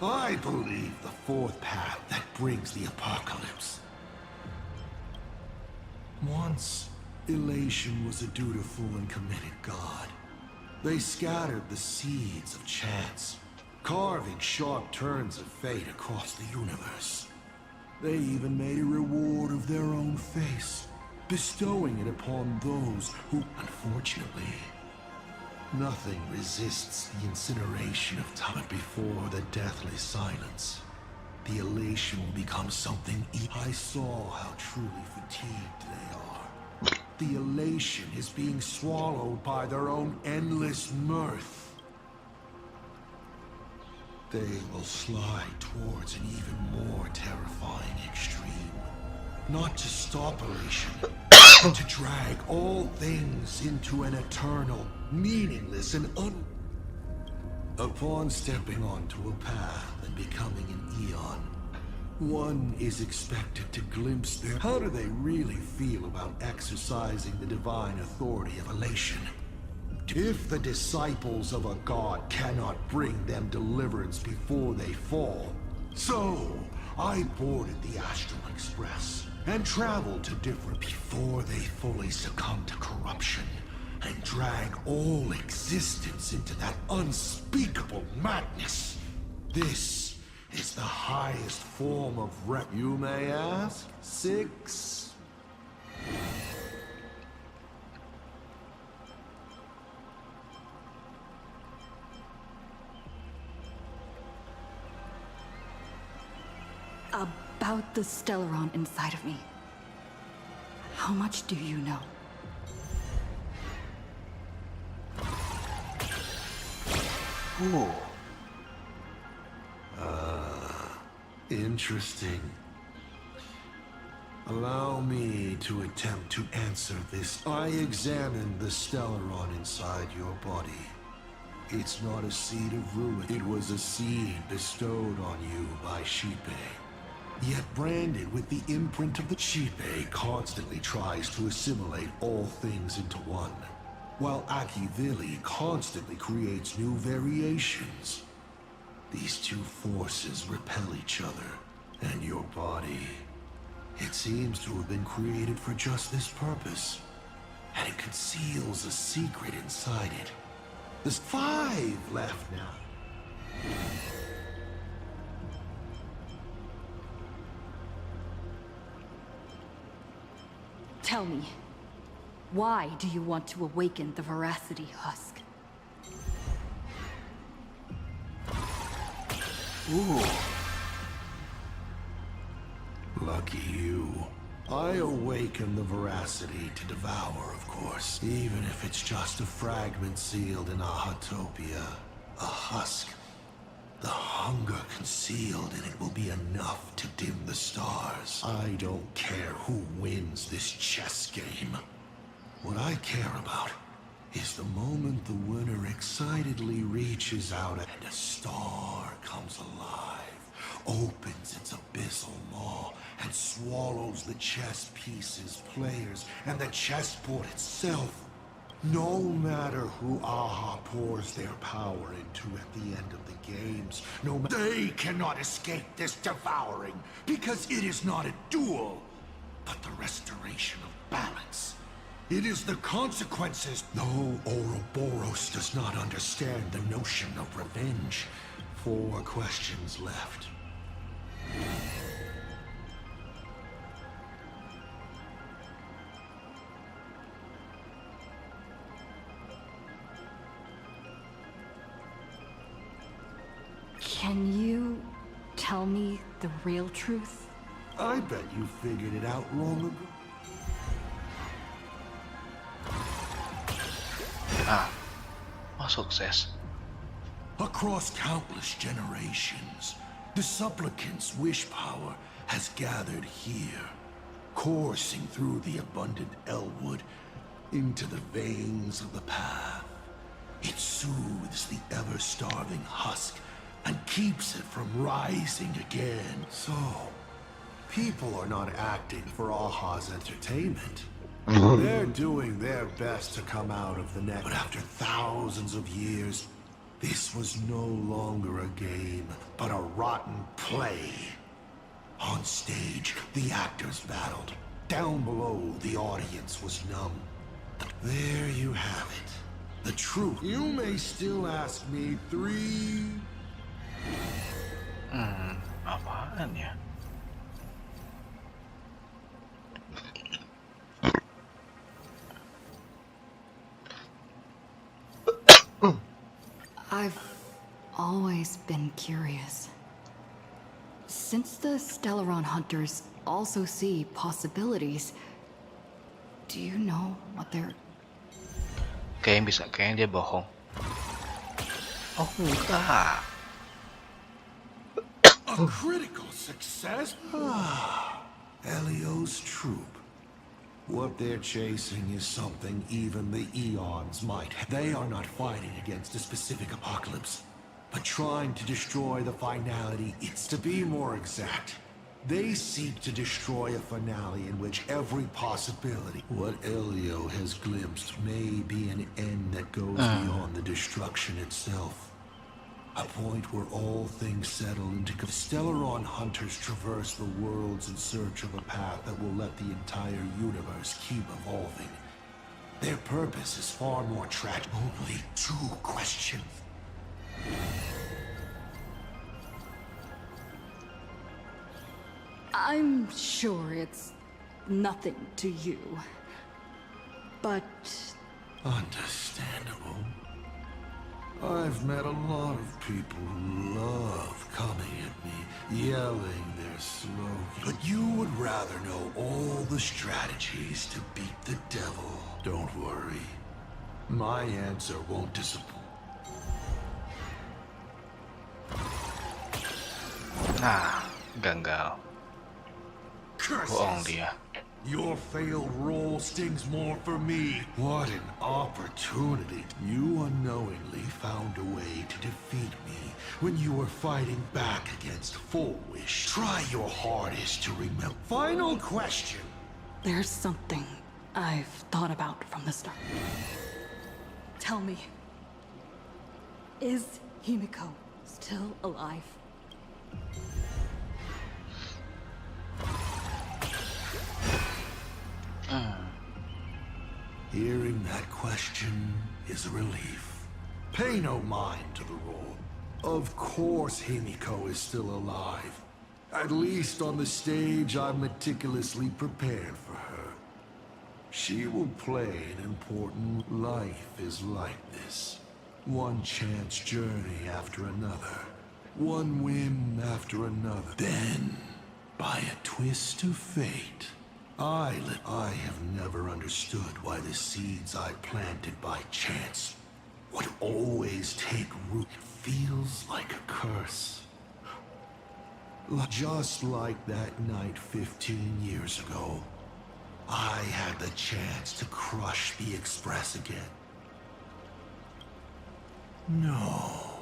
[SPEAKER 3] I believe the fourth path that brings the apocalypse. Once, Elation was a dutiful and committed god. They scattered the seeds of chance, carving sharp turns of fate across the universe. They even made a reward of their own face, bestowing it upon those who, unfortunately, nothing resists the incineration of time. Before the deathly silence, the elation will become something I saw how truly fatigued they are. The elation is being swallowed by their own endless mirth. They will slide towards an even more terrifying extreme. Not to stop elation, but to drag all things into an eternal, meaningless, and Upon stepping onto a path and becoming an eon, one is expected to glimpse their... How do they really feel about exercising the divine authority of elation? If the disciples of a god cannot bring them deliverance before they fall, so I boarded the Astral Express and traveled to different before they fully succumb to corruption and drag all existence into that unspeakable madness. This is the highest form of you may ask? 6?
[SPEAKER 2] About the Stellaron inside of me. How much do you know?
[SPEAKER 1] Ooh.
[SPEAKER 3] Interesting. Allow me to attempt to answer this. I examined the Stellaron inside your body. It's not a seed of ruin. It was a seed bestowed on you by Shipe. Yet branded with the imprint of the Shipe constantly tries to assimilate all things into one, while Akivili constantly creates new variations. These two forces repel each other, and your body, it seems to have been created for just this purpose, and it conceals a secret inside it. There's 5 left now.
[SPEAKER 2] Tell me, why do you want to awaken the Veracity Husk?
[SPEAKER 3] Ooh. Lucky you. I awaken the Veracity to devour, of course. Even if it's just a fragment sealed in a Hatopia. A husk. The hunger concealed in it will be enough to dim the stars. I don't care who wins this chess game. What I care about is the moment the winner excitedly reaches out and a star comes alive, opens its abyssal maw, and swallows the chess pieces, players, and the chessboard itself. No matter who Aha pours their power into at the end of the games, they cannot escape this devouring, because it is not a duel, but the restoration of balance. It is the consequences. No, Ouroboros does not understand the notion of revenge. 4 questions left.
[SPEAKER 2] Can you tell me the real truth?
[SPEAKER 3] I bet you figured it out long ago.
[SPEAKER 1] Sukses.
[SPEAKER 3] Across countless generations, the supplicant's wish power has gathered here, coursing through the abundant Elwood into the veins of the path. It soothes the ever-starving husk and keeps it from rising again. So, people are not acting for Aha's entertainment. They're doing their best to come out of the net. But after thousands of years, This was no longer a game, but a rotten play. On stage, the actors battled. Down below, the audience was numb. There you have it. The truth. You may still ask me 3...
[SPEAKER 1] Apaan ya?
[SPEAKER 2] I've always been curious. Since the Stellaron hunters also see possibilities, do you know what they're...
[SPEAKER 1] Kayaknya dia bohong. Oh enggak.
[SPEAKER 3] A critical success? Elio's troop. What they're chasing is something even the Eons might. They are not fighting against a specific apocalypse, but trying to destroy the finality. It's to be more exact. They seek to destroy a finale in which every possibility, what Elio has glimpsed, may be an end that goes beyond the destruction itself. A point where all things settle into... Stellaron hunters traverse the worlds in search of a path that will let the entire universe keep evolving. Their purpose is far more tragic. Only 2 questions.
[SPEAKER 2] I'm sure it's nothing to you, but...
[SPEAKER 3] Understandable. I've met a lot of people who love coming at me, yelling their slogan. But you would rather know all the strategies to beat the devil. Don't worry. My answer won't disappoint.
[SPEAKER 1] Gagal. Bohong dia.
[SPEAKER 3] Your failed roll stings more for me. What an opportunity. You unknowingly found a way to defeat me when you were fighting back against Full Wish. Try your hardest to remember. Final question.
[SPEAKER 2] There's something I've thought about from the start. Tell me, is Himiko still alive?
[SPEAKER 3] Hearing that question is a relief. Pay no mind to the roll. Of course Himiko is still alive. At least on the stage I'm meticulously prepared for her. She will play an important... Life is like this. One chance journey after another. One win after another. Then, by a twist of fate, I have never understood why the seeds I planted by chance would always take root. It feels like a curse. Just like that night 15 years ago, I had the chance to crush the Express again. No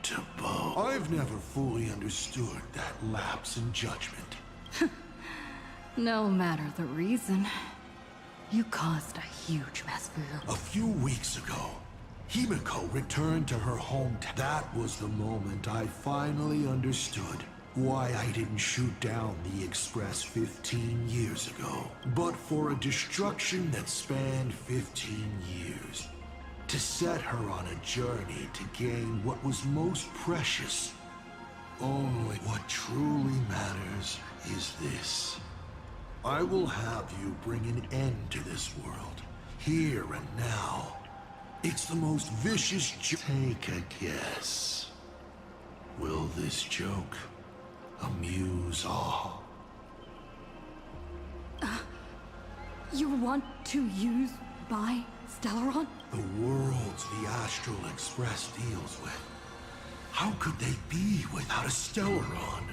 [SPEAKER 3] to both. I've never fully understood that lapse in judgment.
[SPEAKER 2] No matter the reason, you caused a huge mess for your...
[SPEAKER 3] A few weeks ago, Himiko returned to her hometown. That was the moment I finally understood why I didn't shoot down the Express 15 years ago. But for a destruction that spanned 15 years, to set her on a journey to gain what was most precious. Only what truly matters is this. I will have you bring an end to this world, here and now. It's the most vicious joke. Take a guess. Will this joke amuse all?
[SPEAKER 2] You want to use my Stellaron?
[SPEAKER 3] The worlds the Astral Express deals with. How could they be without a Stellaron?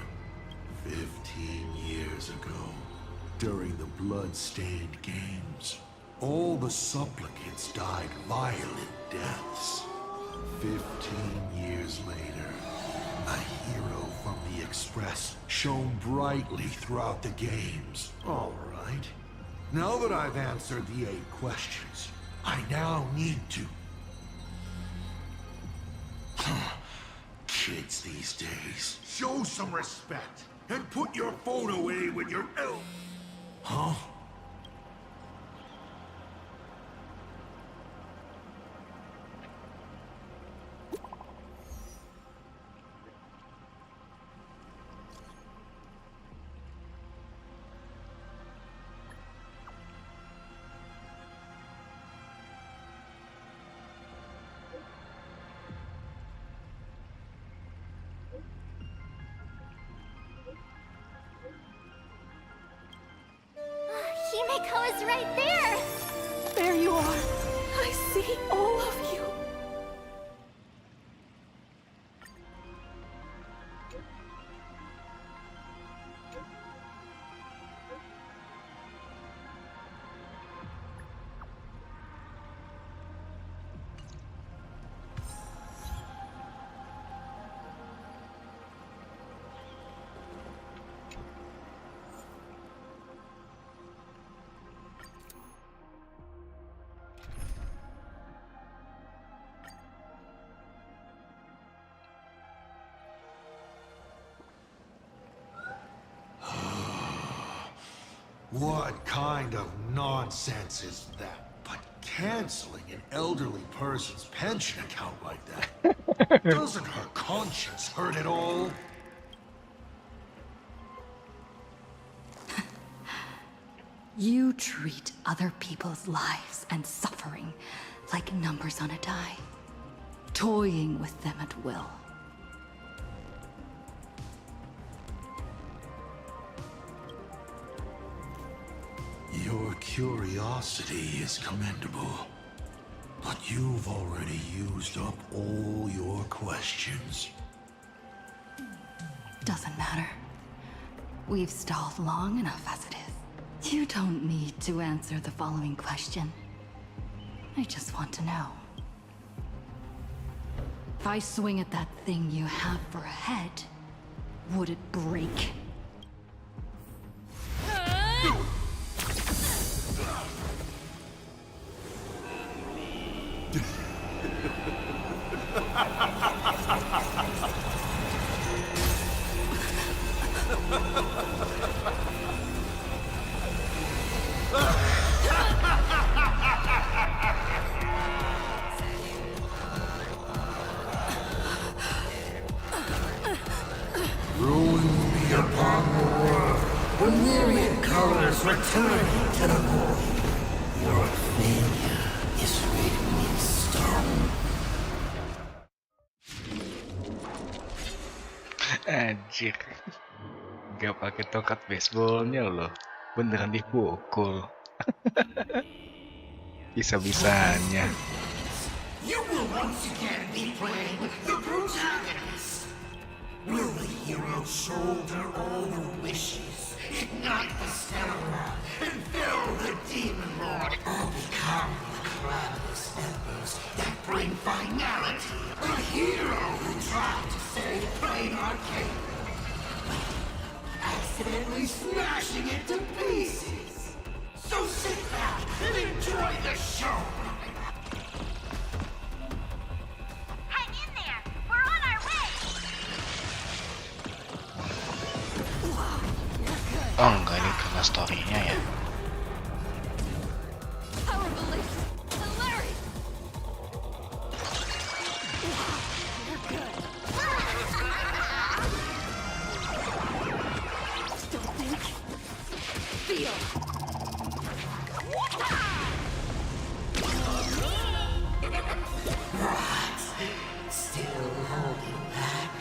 [SPEAKER 3] 15 years ago, during the blood-stained games, all the supplicants died violent deaths. 15 years later, a hero from the Express shone brightly throughout the games. All right. Now that I've answered the 8 questions, I now need to kids these days. Show some respect and put your phone away when you're ill. Huh?
[SPEAKER 16] Himeko is right there!
[SPEAKER 4] There you are. I see all of you.
[SPEAKER 3] What kind of nonsense is that? But canceling an elderly person's pension account like that, doesn't her conscience hurt at all?
[SPEAKER 2] You treat other people's lives and suffering like numbers on a die, toying with them at will.
[SPEAKER 3] Your curiosity is commendable, but you've already used up all your questions.
[SPEAKER 2] Doesn't matter. We've stalled long enough as it is. You don't need to answer the following question. I just want to know. If I swing at that thing you have for a head, would it break?
[SPEAKER 3] Ruin be upon the world, the myriad colors returning to the void. Your failure is written in stone.
[SPEAKER 1] Anjir, gak pakai tongkat baseballnya loh, beneran dipukul. Bisa-bisanya.
[SPEAKER 3] You will once again be playing the protagonist. Will the hero shoulder all the wishes, ignite the stellar, and fill the demon lord, or become the cloudless embers that bring finality? A hero who tried to save Planarcadia, accidentally smashing it to pieces. So sit back and enjoy the show.
[SPEAKER 16] Hang in there! We're on our way!
[SPEAKER 1] Oh enggak, ini karena story-nya ya.
[SPEAKER 5] Power release! Hilarious! You're good. Don't think. Feel.
[SPEAKER 3] Right. Still holding back.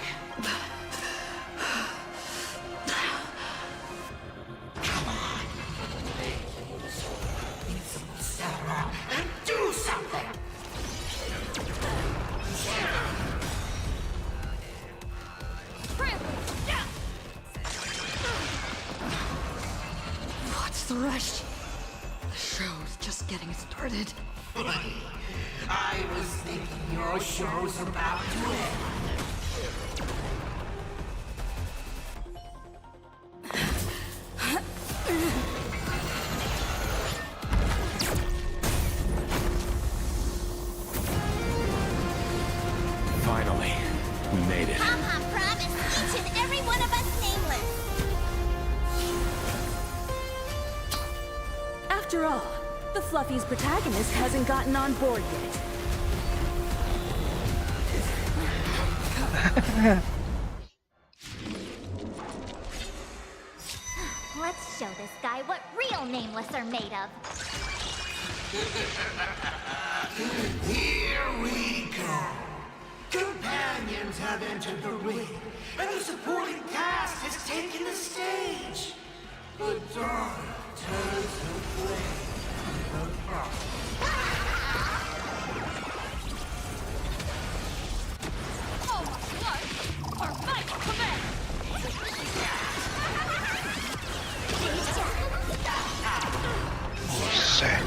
[SPEAKER 3] Come on. Step up and do something.
[SPEAKER 2] What's the rush? The show's just getting started.
[SPEAKER 3] I was thinking your show's about to end.
[SPEAKER 20] Finally, we made it.
[SPEAKER 8] After all, the Fluffy's protagonist hasn't gotten on board yet.
[SPEAKER 16] Let's show this guy what real nameless are made of.
[SPEAKER 3] Here we go. Companions have entered the ring, and the supporting cast has taken the stage. The dark turns to flame.
[SPEAKER 17] Oh my god! Our might command!
[SPEAKER 1] Set.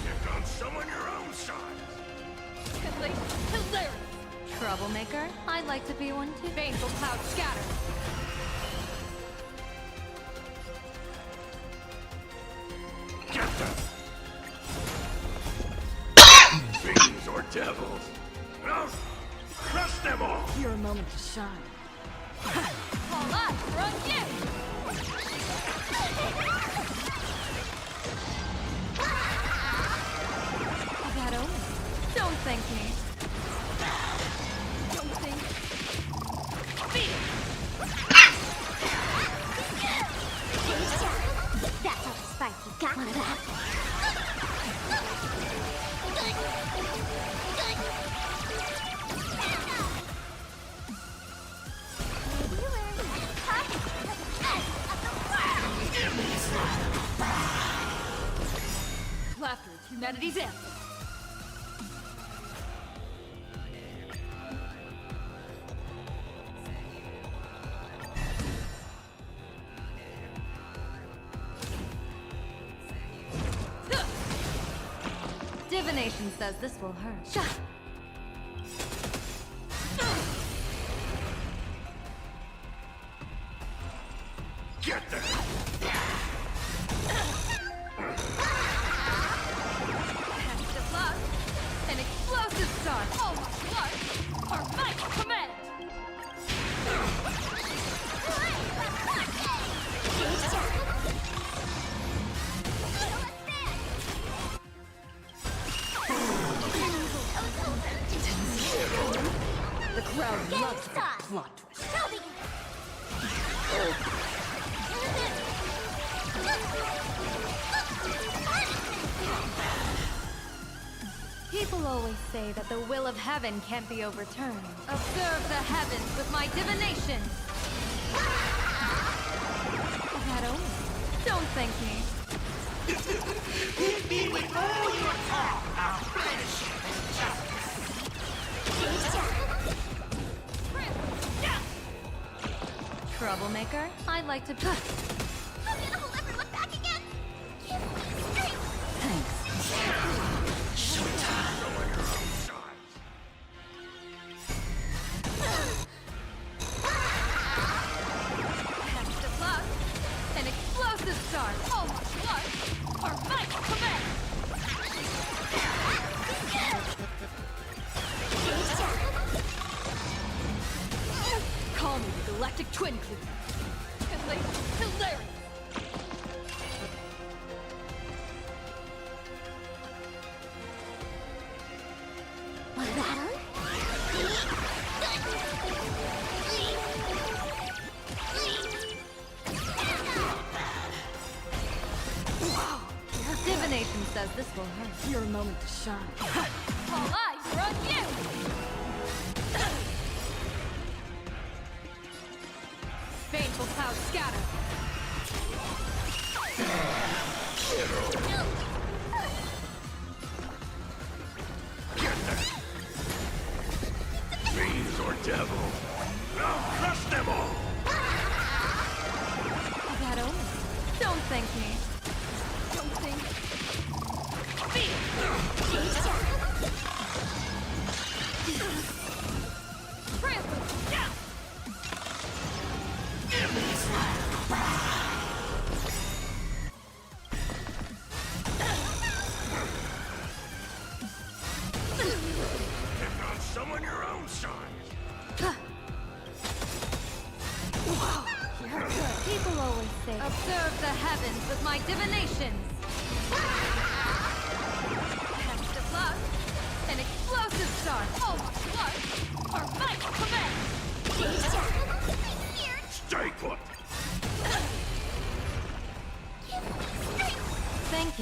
[SPEAKER 3] You've got someone your own size.
[SPEAKER 17] Hilarious!
[SPEAKER 18] Troublemaker? I'd like to be one too.
[SPEAKER 17] Baneful cloud scatter!
[SPEAKER 3] Get them! Fiends or devils? Well, crush them all!
[SPEAKER 8] Your moment to shine.
[SPEAKER 17] All eyes are on you!
[SPEAKER 18] That omen. Don't thank me.
[SPEAKER 17] Don't think. Beat it!
[SPEAKER 16] That's all the spark you got.
[SPEAKER 17] Laughter is humanity's anthem.
[SPEAKER 18] Divination says this will hurt.
[SPEAKER 3] Get them!
[SPEAKER 17] Next of luck, an explosive start. Oh my god! Our might command!
[SPEAKER 8] The crowd loves a plot twist.
[SPEAKER 18] People always say that the will of heaven can't be overturned. Observe the heavens with my divination. That omen. Don't thank me.
[SPEAKER 3] Hit me with all your talk! I'll finish it with justice!
[SPEAKER 18] Troublemaker? I'd like to...
[SPEAKER 16] I'm gonna hold everyone back again! Give me strength!
[SPEAKER 3] Showtime! Showing your own size.
[SPEAKER 17] Next of luck, an explosive start. Oh my god! Our might command!
[SPEAKER 8] Call me the Galactic Twin Cleaver.
[SPEAKER 17] Hilarious!
[SPEAKER 18] Divination says this will hurt.
[SPEAKER 8] Your moment to shine.
[SPEAKER 17] All eyes are on you! Baneful cloud scatter!
[SPEAKER 3] Fiends or devil? I'll crush them all!
[SPEAKER 18] That omen. Don't thank me.
[SPEAKER 17] Don't think. Beat it! Trample! Down!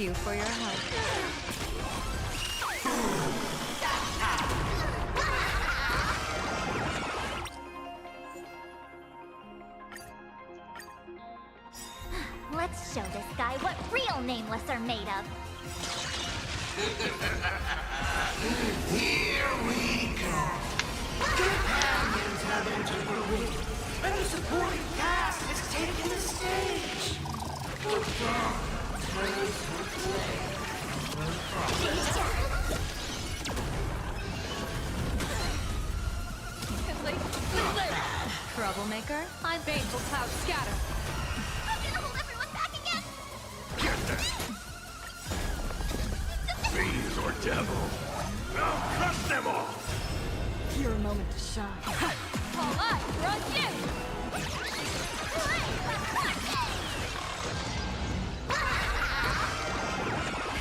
[SPEAKER 18] you for your help.
[SPEAKER 16] Let's show this guy what real nameless are made of.
[SPEAKER 3] Here we go. Companions have entered the ring, and the supporting cast has taken the stage. The dark turns to flame.
[SPEAKER 18] Troublemaker, I baneful cloud scatter.
[SPEAKER 16] I'm gonna hold everyone back again.
[SPEAKER 3] Fiends or devil, I'll crush them all.
[SPEAKER 8] Your moment to shine.
[SPEAKER 18] All eyes are on you!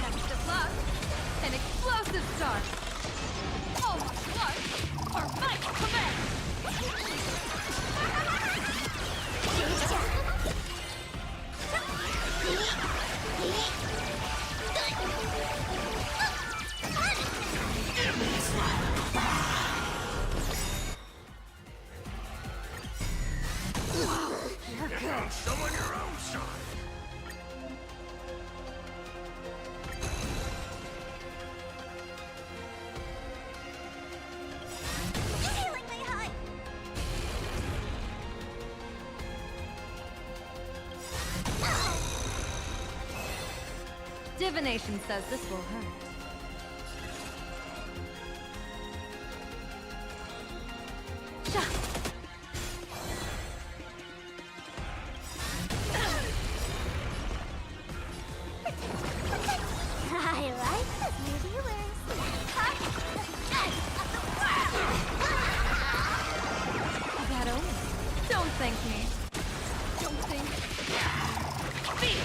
[SPEAKER 18] Next of luck, an explosive start. All my luck, our might command.
[SPEAKER 3] Someone your own side.
[SPEAKER 16] Healing me high.
[SPEAKER 18] Divination says this will hurt.
[SPEAKER 16] I like this new viewers.
[SPEAKER 18] That only. Don't thank me. Don't think. Fear.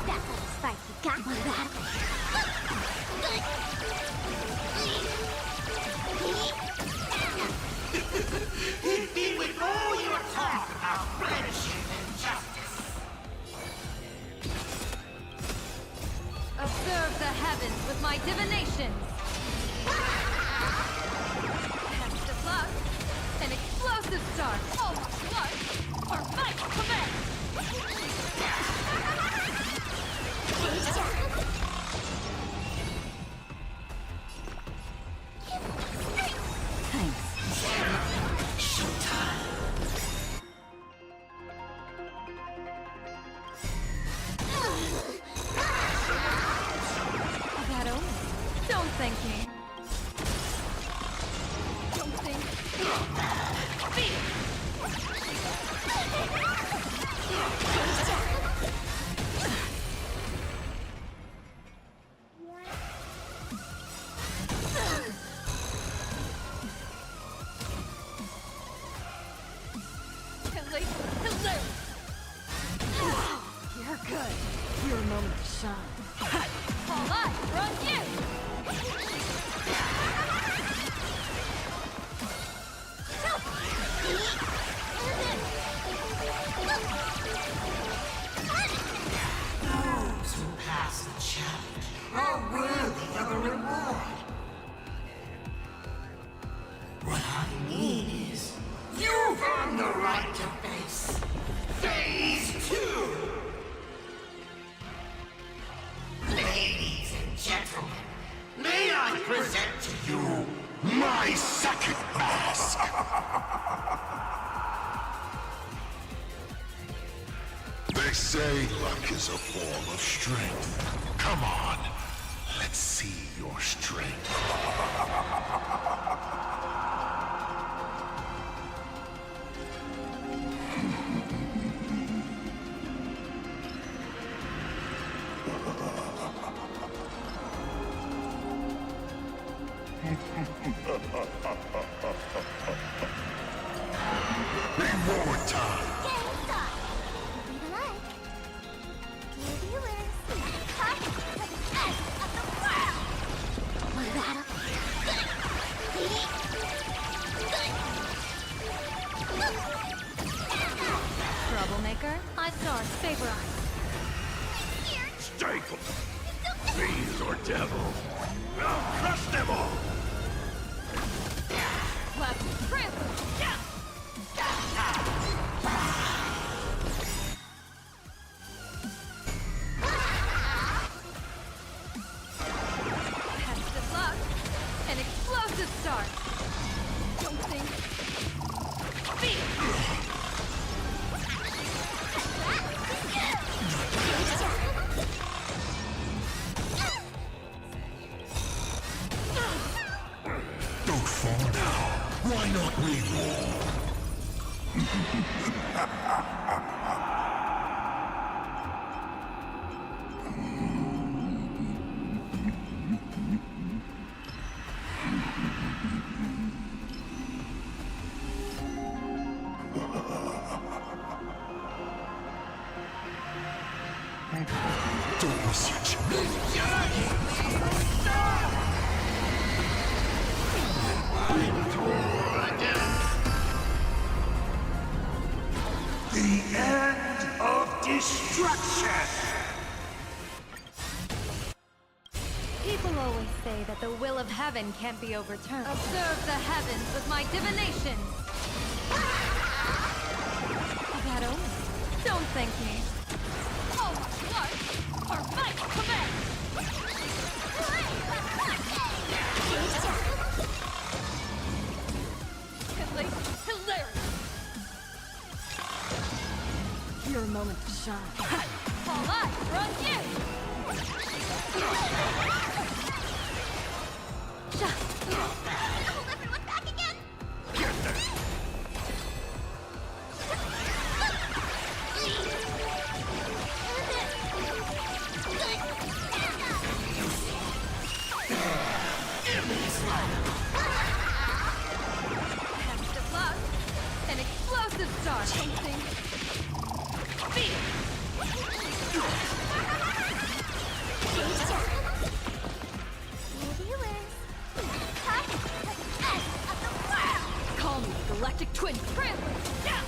[SPEAKER 16] That little spark you got me, Rattle.
[SPEAKER 3] Hit me with all your talk about friendship and justice.
[SPEAKER 18] Observe the heavens with my divinations. Next of luck, an explosive start. All my luck, our might command. That only. Don't thank me. Don't think. Fear.
[SPEAKER 8] You're good. Your moment to shine.
[SPEAKER 18] All eyes are on you!
[SPEAKER 3] Those who pass the challenge are worthy of a reward. What I mean is, you've earned the right to face Phase 2! Ladies and gentlemen, may I present to you my second mask? They say luck is a form of strength. Come on, let's see your strength. Reward time!
[SPEAKER 8] Tracker, 5 stars, favorize.
[SPEAKER 3] Strike them! Fiends or devil! I'll crush them all!
[SPEAKER 8] Left, trample. Test of luck. An explosive start. Don't think. Beat.
[SPEAKER 3] Don't fall now. Why not we war? Don't miss your The end of destruction!
[SPEAKER 8] People always say that the will of heaven can't be overturned. Observe the heavens with my divination. That only. Don't thank me. All my blood, or might command. Hilarious. Your moment to shine. All eyes are on you.
[SPEAKER 16] Hold everyone back again!
[SPEAKER 8] Test of luck. An explosive start. Something. Beat. Call me Galactic Twin Scrambler. Yeah.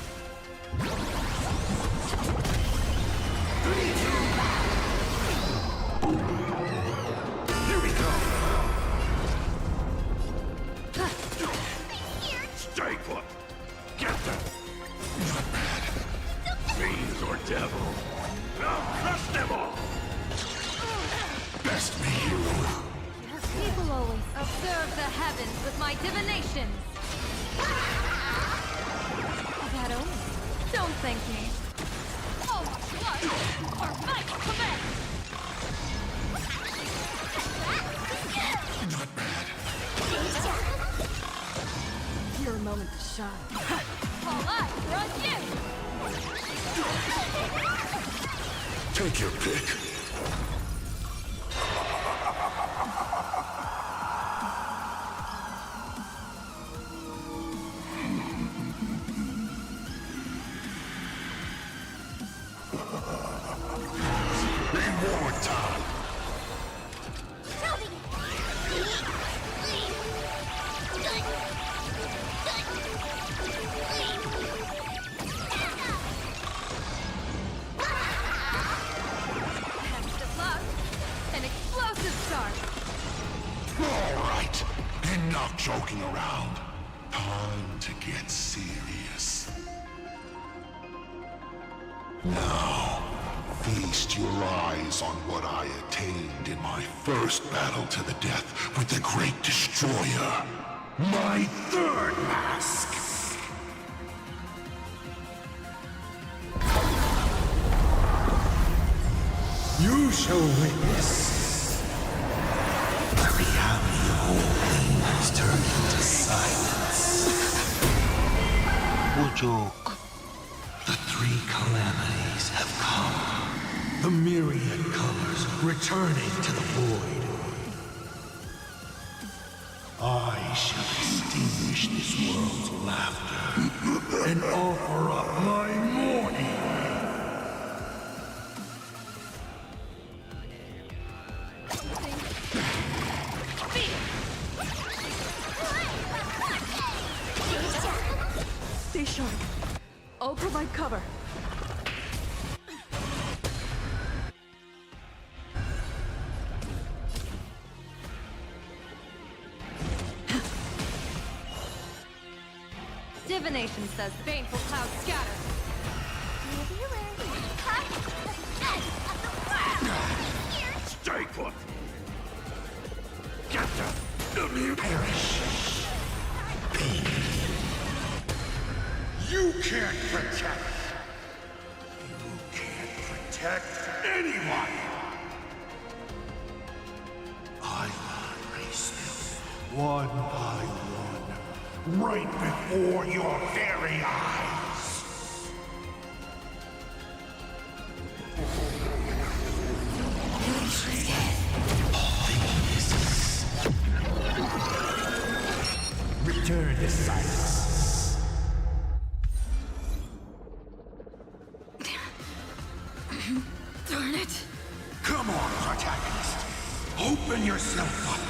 [SPEAKER 3] Here we go! Stay put! Get them! Not bad. Fiends or devil! I'll crush them all! Best me hero!
[SPEAKER 8] People always observe the heavens with my divinations. That only. Don't thank me. All my blood, or might command.
[SPEAKER 3] Not bad.
[SPEAKER 8] Your moment to shine. All eyes are on you.
[SPEAKER 3] Take your pick. Immortal!
[SPEAKER 8] Test of luck. An explosive start.
[SPEAKER 3] All right, enough joking around. Time to get serious. Now, feast your eyes on what I attained in my first battle to the death with the Great Destroyer. My third mask! You shall witness the reality of all things turned into silence. The three calamities have come. The myriad colors returning to the void. I shall extinguish this world's laughter and offer up my mourning.
[SPEAKER 9] Stay sharp. I'll provide cover.
[SPEAKER 8] Divination says baneful clouds scatter.
[SPEAKER 17] Maybe you learned to cut the edge of the world. Here.
[SPEAKER 3] Stay put! Get them! You perish! You can't protect! You can't protect anyone! I will erase them, one by one, right before your very eyes! Return to silence.
[SPEAKER 2] Darn it.
[SPEAKER 3] Come on, protagonist. Open yourself up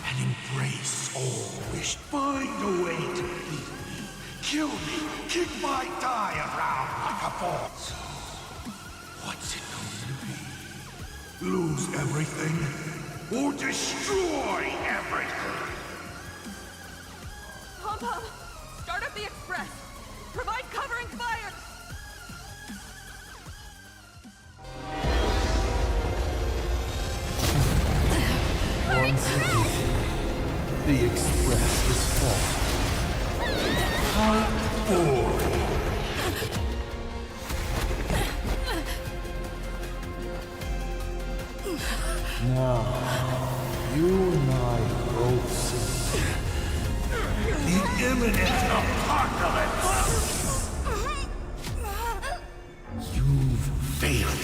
[SPEAKER 3] and embrace all wish. Find a way to beat me. Kill me. Kick my die around like a ball. So, what's it going to be? Lose everything or destroy everything?
[SPEAKER 7] Pom-Pom, start up the express. Provide covering fire.
[SPEAKER 3] Once again, the express is full. How boring. Now, you and I both see the imminent apocalypse. You've failed.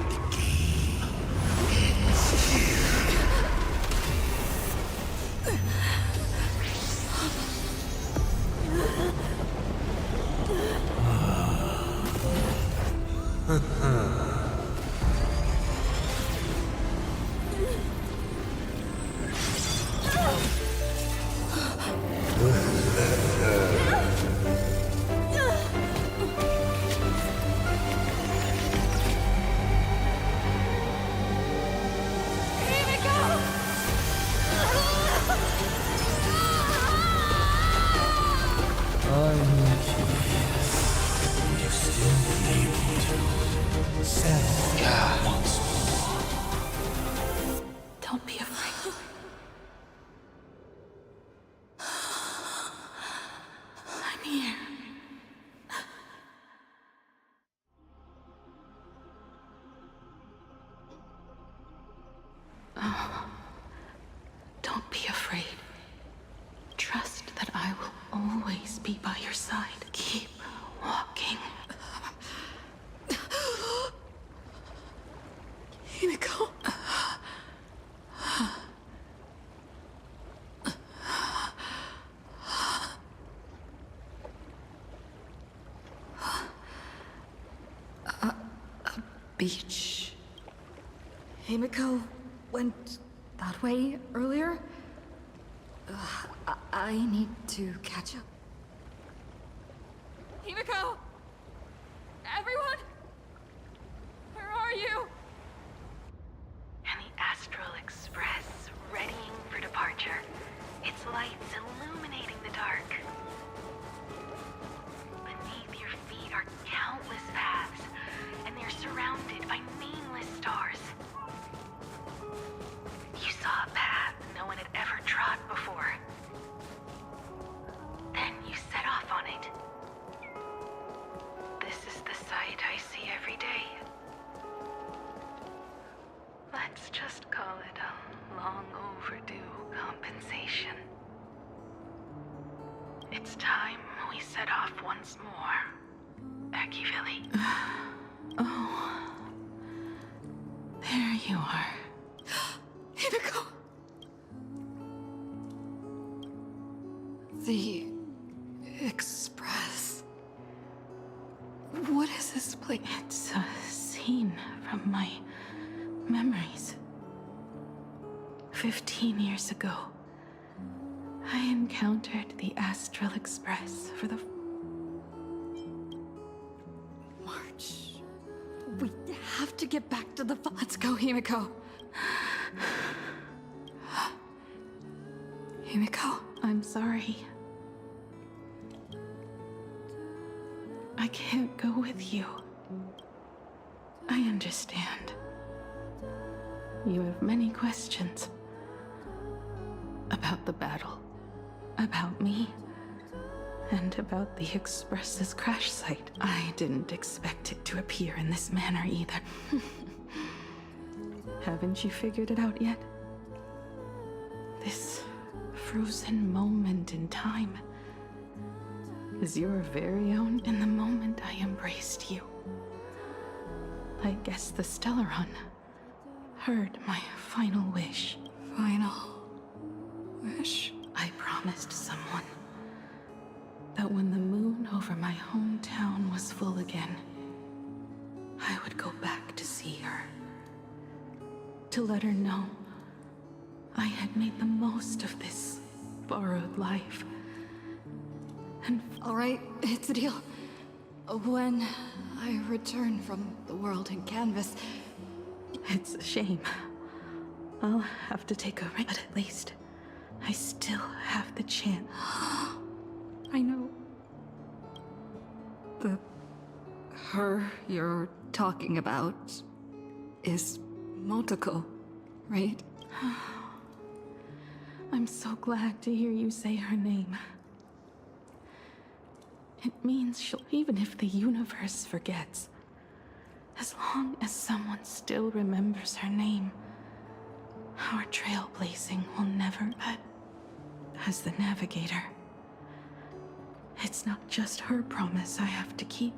[SPEAKER 3] The game ends here.
[SPEAKER 9] Don't be afraid. I'm here. Oh, don't be afraid. Trust that I will always be by your side. Keep walking. Himiko.
[SPEAKER 2] Beach. Himiko went that way earlier? I need to catch up.
[SPEAKER 7] Himiko! Everyone? Where are you?
[SPEAKER 6] And the Astral Express, readying for departure. Its lights illuminating the dark. Beneath your feet are countless paths, and they're surrounded by nameless stars. You saw a path no one had ever trod before. Then you set off on it. This is the sight I see every day. Let's just call it a long overdue compensation. It's time we set off once more. Akivili.
[SPEAKER 9] Oh. There you are.
[SPEAKER 2] Himiko! The Express. What is this place?
[SPEAKER 9] It's a scene from my memories. 15 years ago, I encountered the Astral Express for the...
[SPEAKER 2] March. We have to get back to the... Let's go, Himiko.
[SPEAKER 9] Himiko, I'm sorry. can't go with you. I understand. You have many questions. About the battle. About me. And about the Express's crash site. I didn't expect it to appear in this manner either. Haven't you figured it out yet? This frozen moment in time is your very own. In the moment I embraced you, I guess the Stellaron heard my final wish. Final wish? I promised someone that when the moon over my hometown was full again, I would go back to see her. To let her know I had made the most of this borrowed life. And
[SPEAKER 2] all right, it's a deal. When I return from the world in canvas,
[SPEAKER 9] it's a shame. I'll have to take a break, but at least I still have the chance. I know.
[SPEAKER 2] Her you're talking about is Motoko, right?
[SPEAKER 9] I'm so glad to hear you say her name. It means she'll, even if the universe forgets, as long as someone still remembers her name, our trailblazing will never. But as the navigator, it's not just her promise I have to keep.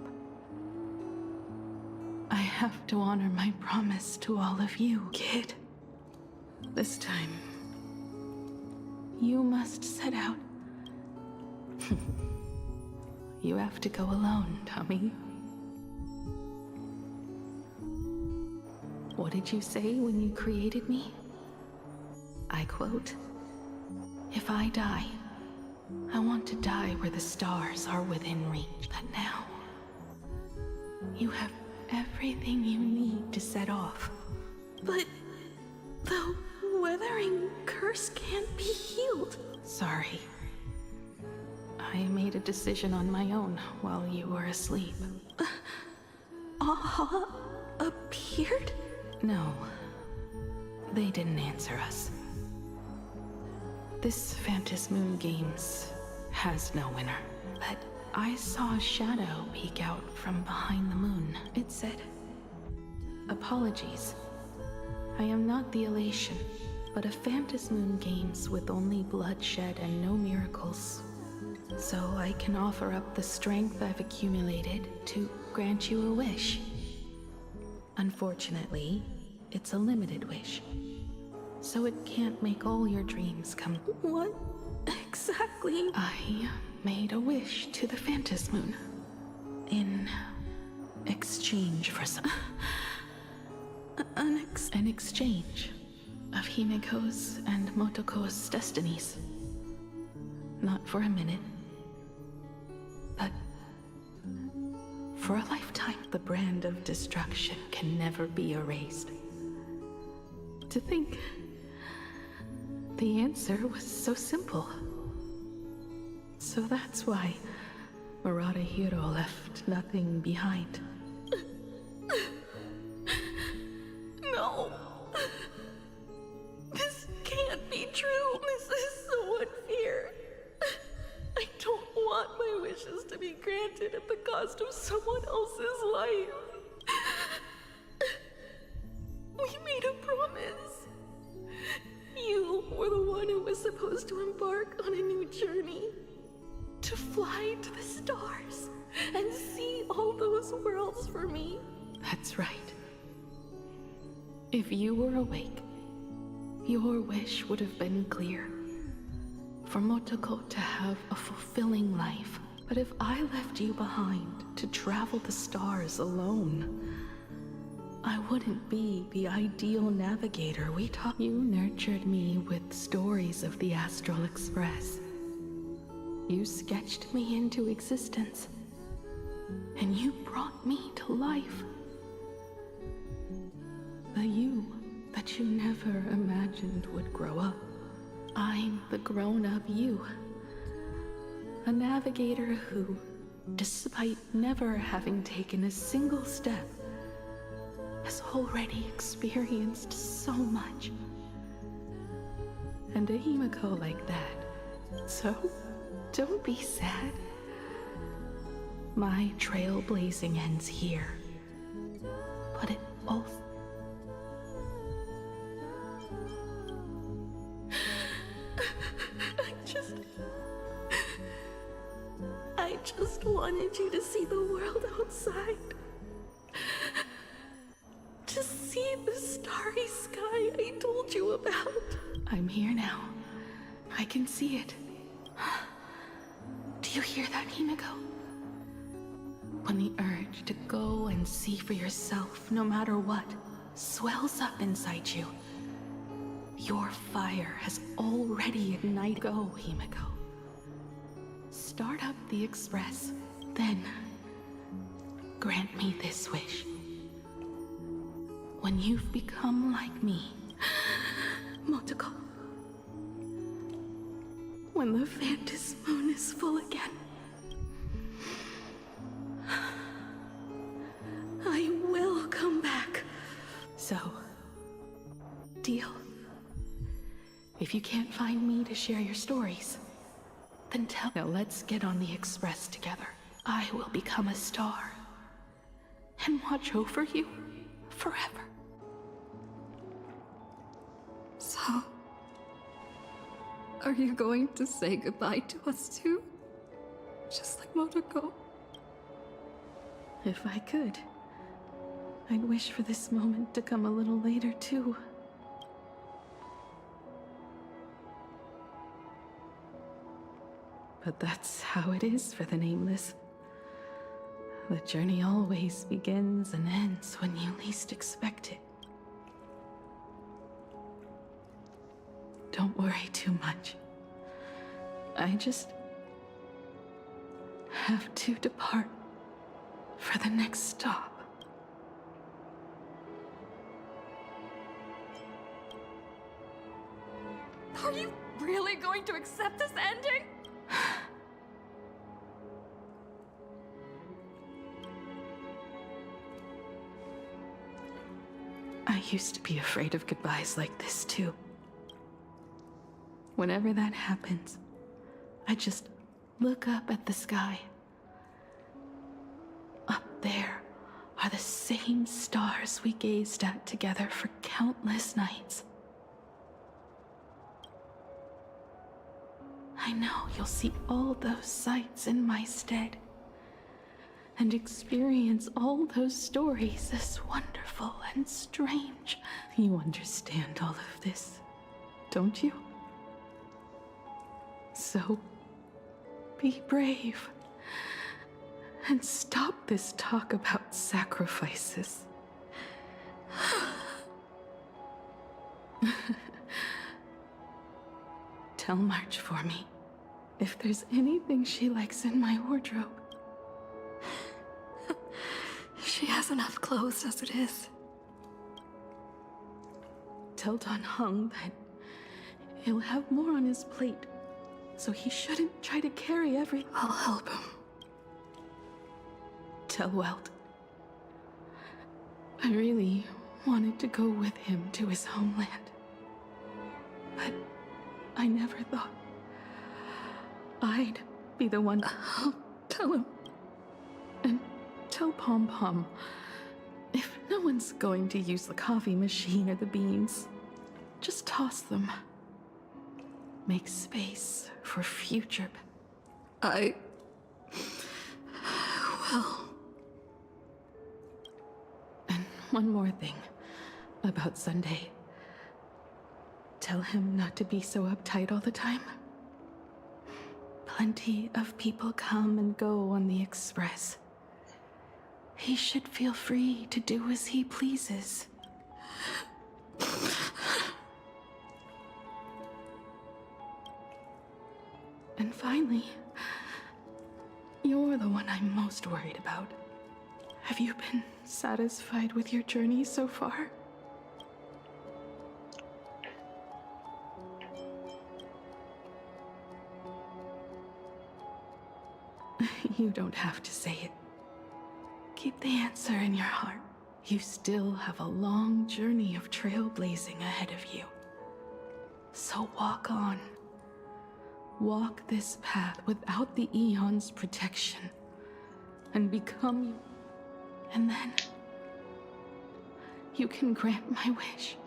[SPEAKER 9] I have to honor my promise to all of you, kid. This time, you must set out. You have to go alone, Tommy. What did you say when you created me? I quote, "If I die, I want to die where the stars are within reach." But now, you have everything you need to set off. But the weathering curse can't be healed. Sorry. I made a decision on my own while you were asleep. Appeared? No. They didn't answer us. This Phantom Moon Games has no winner. But I saw a shadow peek out from behind the moon. It said, "Apologies. I am not the elation, but a Phantom Moon Games with only bloodshed and no miracles. So I can offer up the strength I've accumulated to grant you a wish. Unfortunately, it's a limited wish, so it can't make all your dreams come." What exactly? I made a wish to the Phantom Moon in exchange for some... an exchange of Himiko's and Motoko's destinies. Not for a minute, but for a lifetime. The brand of destruction can never be erased. To think the answer was so simple. So that's why Hiro left nothing behind. No! This can't be true! This is so unfair! I don't want my wishes to be granted at the cost of someone else's life. We made a promise. You were the one who was supposed to embark on a new journey. To fly to the stars and see all those worlds for me. That's right. If you were awake, your wish would have been clear. For Motoko to have a fulfilling life. But if I left you behind to travel the stars alone, I wouldn't be the ideal navigator we taught. You nurtured me with stories of the Astral Express. You sketched me into existence, and you brought me to life. The you that you never imagined would grow up. I'm the grown-up you. A navigator who despite never having taken a single step, has already experienced so much. And a Himiko like that. So, don't be sad. My trailblazing ends here. But it also... I just wanted you to see the world outside. To see the starry sky I told you about. I'm here now. I can see it. Do you hear that, Himiko? When the urge to go and see for yourself, no matter what, swells up inside you, your fire has already ignited. Go, Himiko. Start up the express, then grant me this wish. When you've become like me, Motoko, when the Phantom Moon is full again, I will come back. So, deal. If you can't find me to share your stories, then tell. Now let's get on the express together. I will become a star and watch over you forever.
[SPEAKER 2] So, are you going to say goodbye to us too? Just like Motoko?
[SPEAKER 9] If I could, I'd wish for this moment to come a little later too. But that's how it is for the Nameless. The journey always begins and ends when you least expect it. Don't worry too much. I just have to depart for the next stop.
[SPEAKER 2] Are you really going to accept this ending?
[SPEAKER 9] I used to be afraid of goodbyes like this too. Whenever that happens, I just look up at the sky. Up there are the same stars we gazed at together for countless nights. I know you'll see all those sights in my stead and experience all those stories as wonderful and strange. You understand all of this, don't you? So, be brave and stop this talk about sacrifices. Tell March for me if there's anything she likes in my wardrobe.
[SPEAKER 2] She has enough clothes as it is.
[SPEAKER 9] Tell Don Hung that he'll have more on his plate, so he shouldn't try to carry everything.
[SPEAKER 2] I'll help him.
[SPEAKER 9] Tell Welt I really wanted to go with him to his homeland, but I never thought I'd be the one.
[SPEAKER 2] I'll tell him.
[SPEAKER 9] And tell Pom Pom, if no one's going to use the coffee machine or the beans, just toss them. Make space for future.
[SPEAKER 2] I will.
[SPEAKER 9] And one more thing about Sunday. Tell him not to be so uptight all the time. Plenty of people come and go on the express. He should feel free to do as he pleases. And finally, you're the one I'm most worried about. Have you been satisfied with your journey so far? You don't have to say it. Keep the answer in your heart. You still have a long journey of trailblazing ahead of you. So walk on. Walk this path without the Eon's protection, and become you. And then you can grant my wish.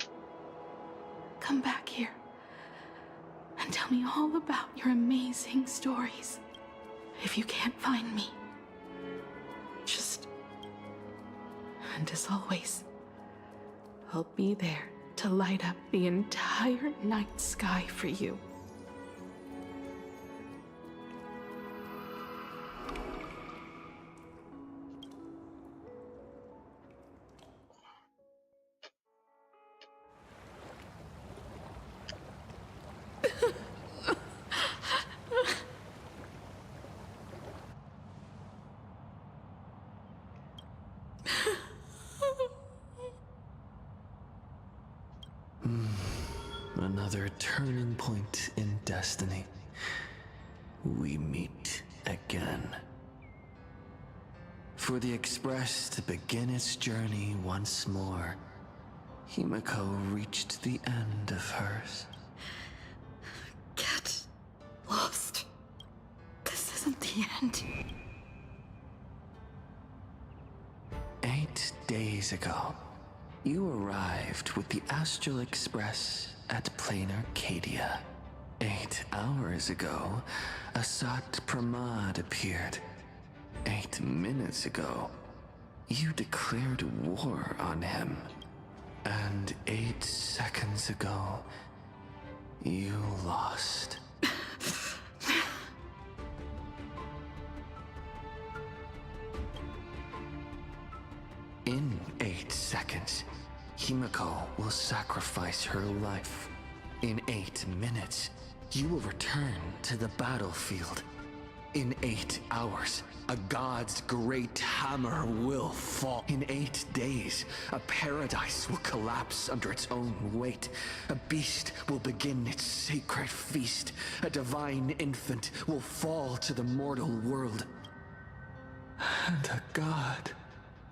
[SPEAKER 9] Come back here and tell me all about your amazing stories. If you can't find me, just... And as always, I'll be there to light up the entire night sky for you.
[SPEAKER 19] Another turning point in destiny. We meet again. For the Express to begin its journey once more, Himiko reached the end of hers.
[SPEAKER 2] Get lost. This isn't the end.
[SPEAKER 19] 8 days ago, you arrived with the Astral Express at Planarcadia. 8 hours ago, Asat Pramad appeared. 8 minutes ago, you declared war on him. And 8 seconds ago, you lost. In 8 seconds, Himiko will sacrifice her life. In 8 minutes, you will return to the battlefield. In 8 hours, a god's great hammer will fall. In 8 days, a paradise will collapse under its own weight. A beast will begin its sacred feast. A divine infant will fall to the mortal world. And a god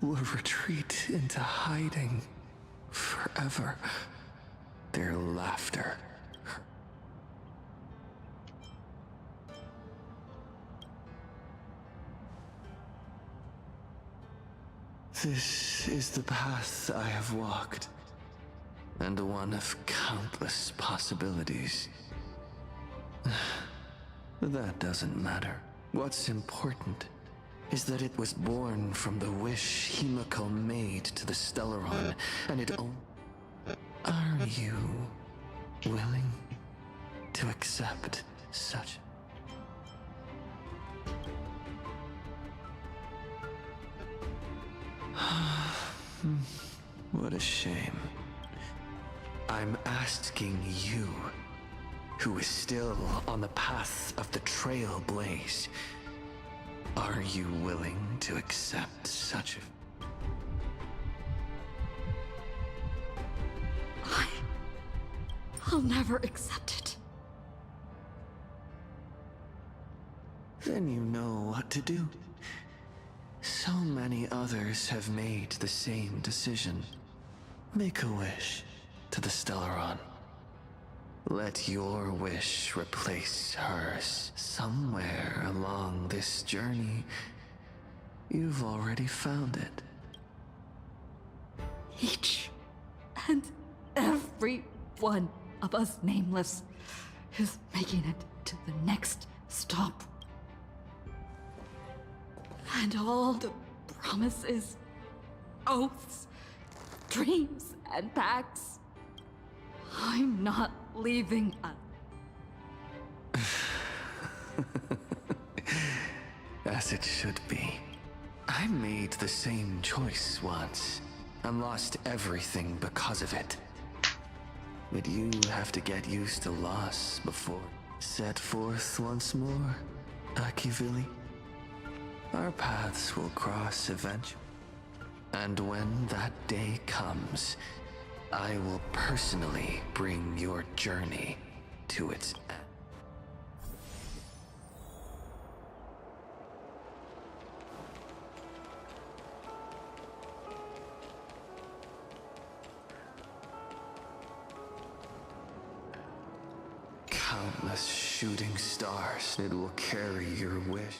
[SPEAKER 19] will retreat into hiding forever. Their laughter. This is the path I have walked, and one of countless possibilities. That doesn't matter. What's important is that it was born from the wish Himiko made to the Stellaron, and it only... Are you willing to accept such? What a shame. I'm asking you, who is still on the path of the Trailblaze, are you willing to accept such a...
[SPEAKER 2] I'll never accept it.
[SPEAKER 19] Then you know what to do. So many others have made the same decision. Make a wish to the Stellaron. Let your wish replace hers. Somewhere along this journey, you've already found it.
[SPEAKER 2] Each and every one of us nameless is making it to the next stop. And all the promises, oaths, dreams, and pacts, I'm not leaving us.
[SPEAKER 19] As it should be. I made the same choice once, and lost everything because of it. But you have to get used to loss before set forth once more, Akivili. Our paths will cross eventually. And when that day comes, I will personally bring your journey to its end. as shooting stars. It will carry your wish.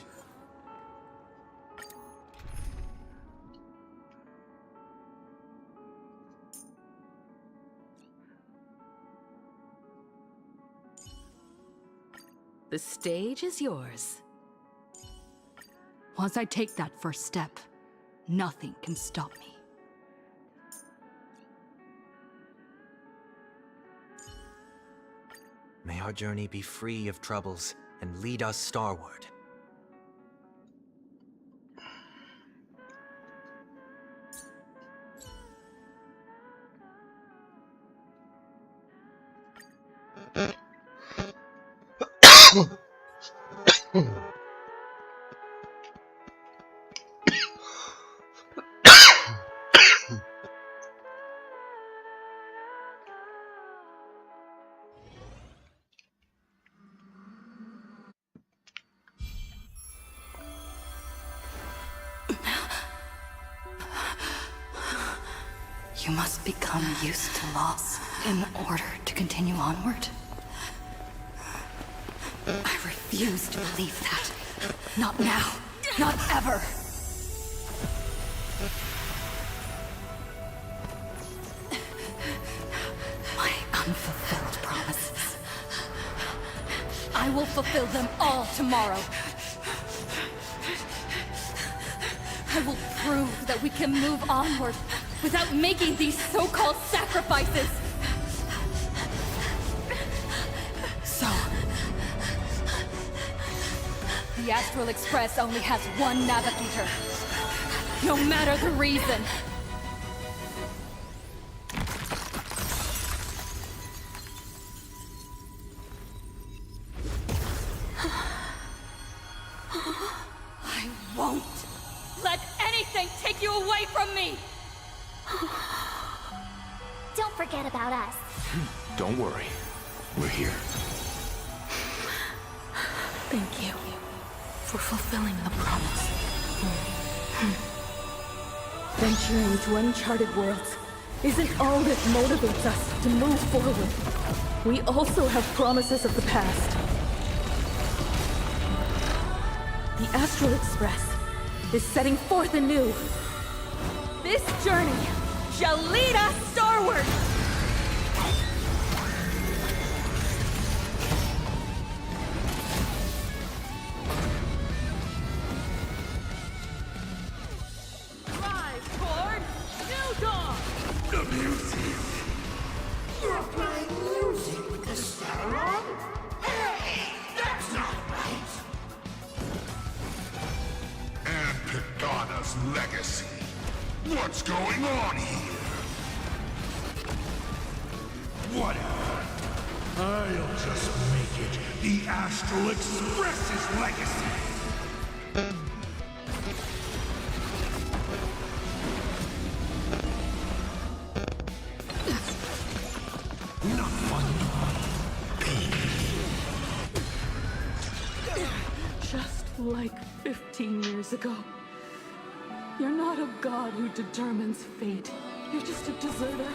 [SPEAKER 5] The stage is yours.
[SPEAKER 2] Once I take that first step, nothing can stop me.
[SPEAKER 13] May our journey be free of troubles and lead us starward.
[SPEAKER 2] You must become used to loss in order to continue onward. I refuse to believe that. Not now. Not ever. My unfulfilled promises. I will fulfill them all tomorrow. I will prove that we can move onward without making these so-called sacrifices. So, the Astral Express only has one navigator, no matter the reason. I won't let anything take you away from me!
[SPEAKER 16] Don't forget about us.
[SPEAKER 20] Don't worry. We're here.
[SPEAKER 9] Thank you for fulfilling the promise. Venturing into uncharted worlds isn't all that motivates us to move forward. We also have promises of the past. The Astral Express is setting forth anew. This journey shall lead us starward! Rise toward New Dawn!
[SPEAKER 3] The music! You're playing music with the seorang? Hey, that's not right! And Pagana's legacy. What's going on here? Whatever. I'll just make it the Astral Express's legacy. Not fun.
[SPEAKER 9] Just like 15 years ago. You're not a god who determines fate. You're just a deserter,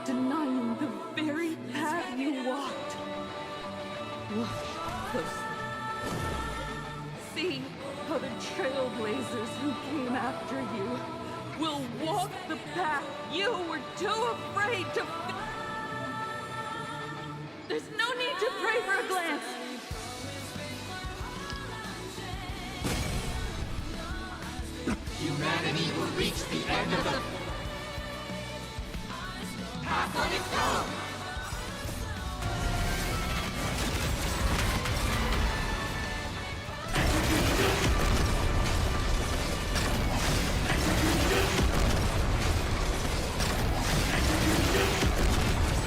[SPEAKER 9] denying the very path you walked. Look closely. See how the trailblazers who came after you will walk the path you were too afraid to. There's no need to pray for a glance.
[SPEAKER 3] Humanity will reach the end of the path on its own.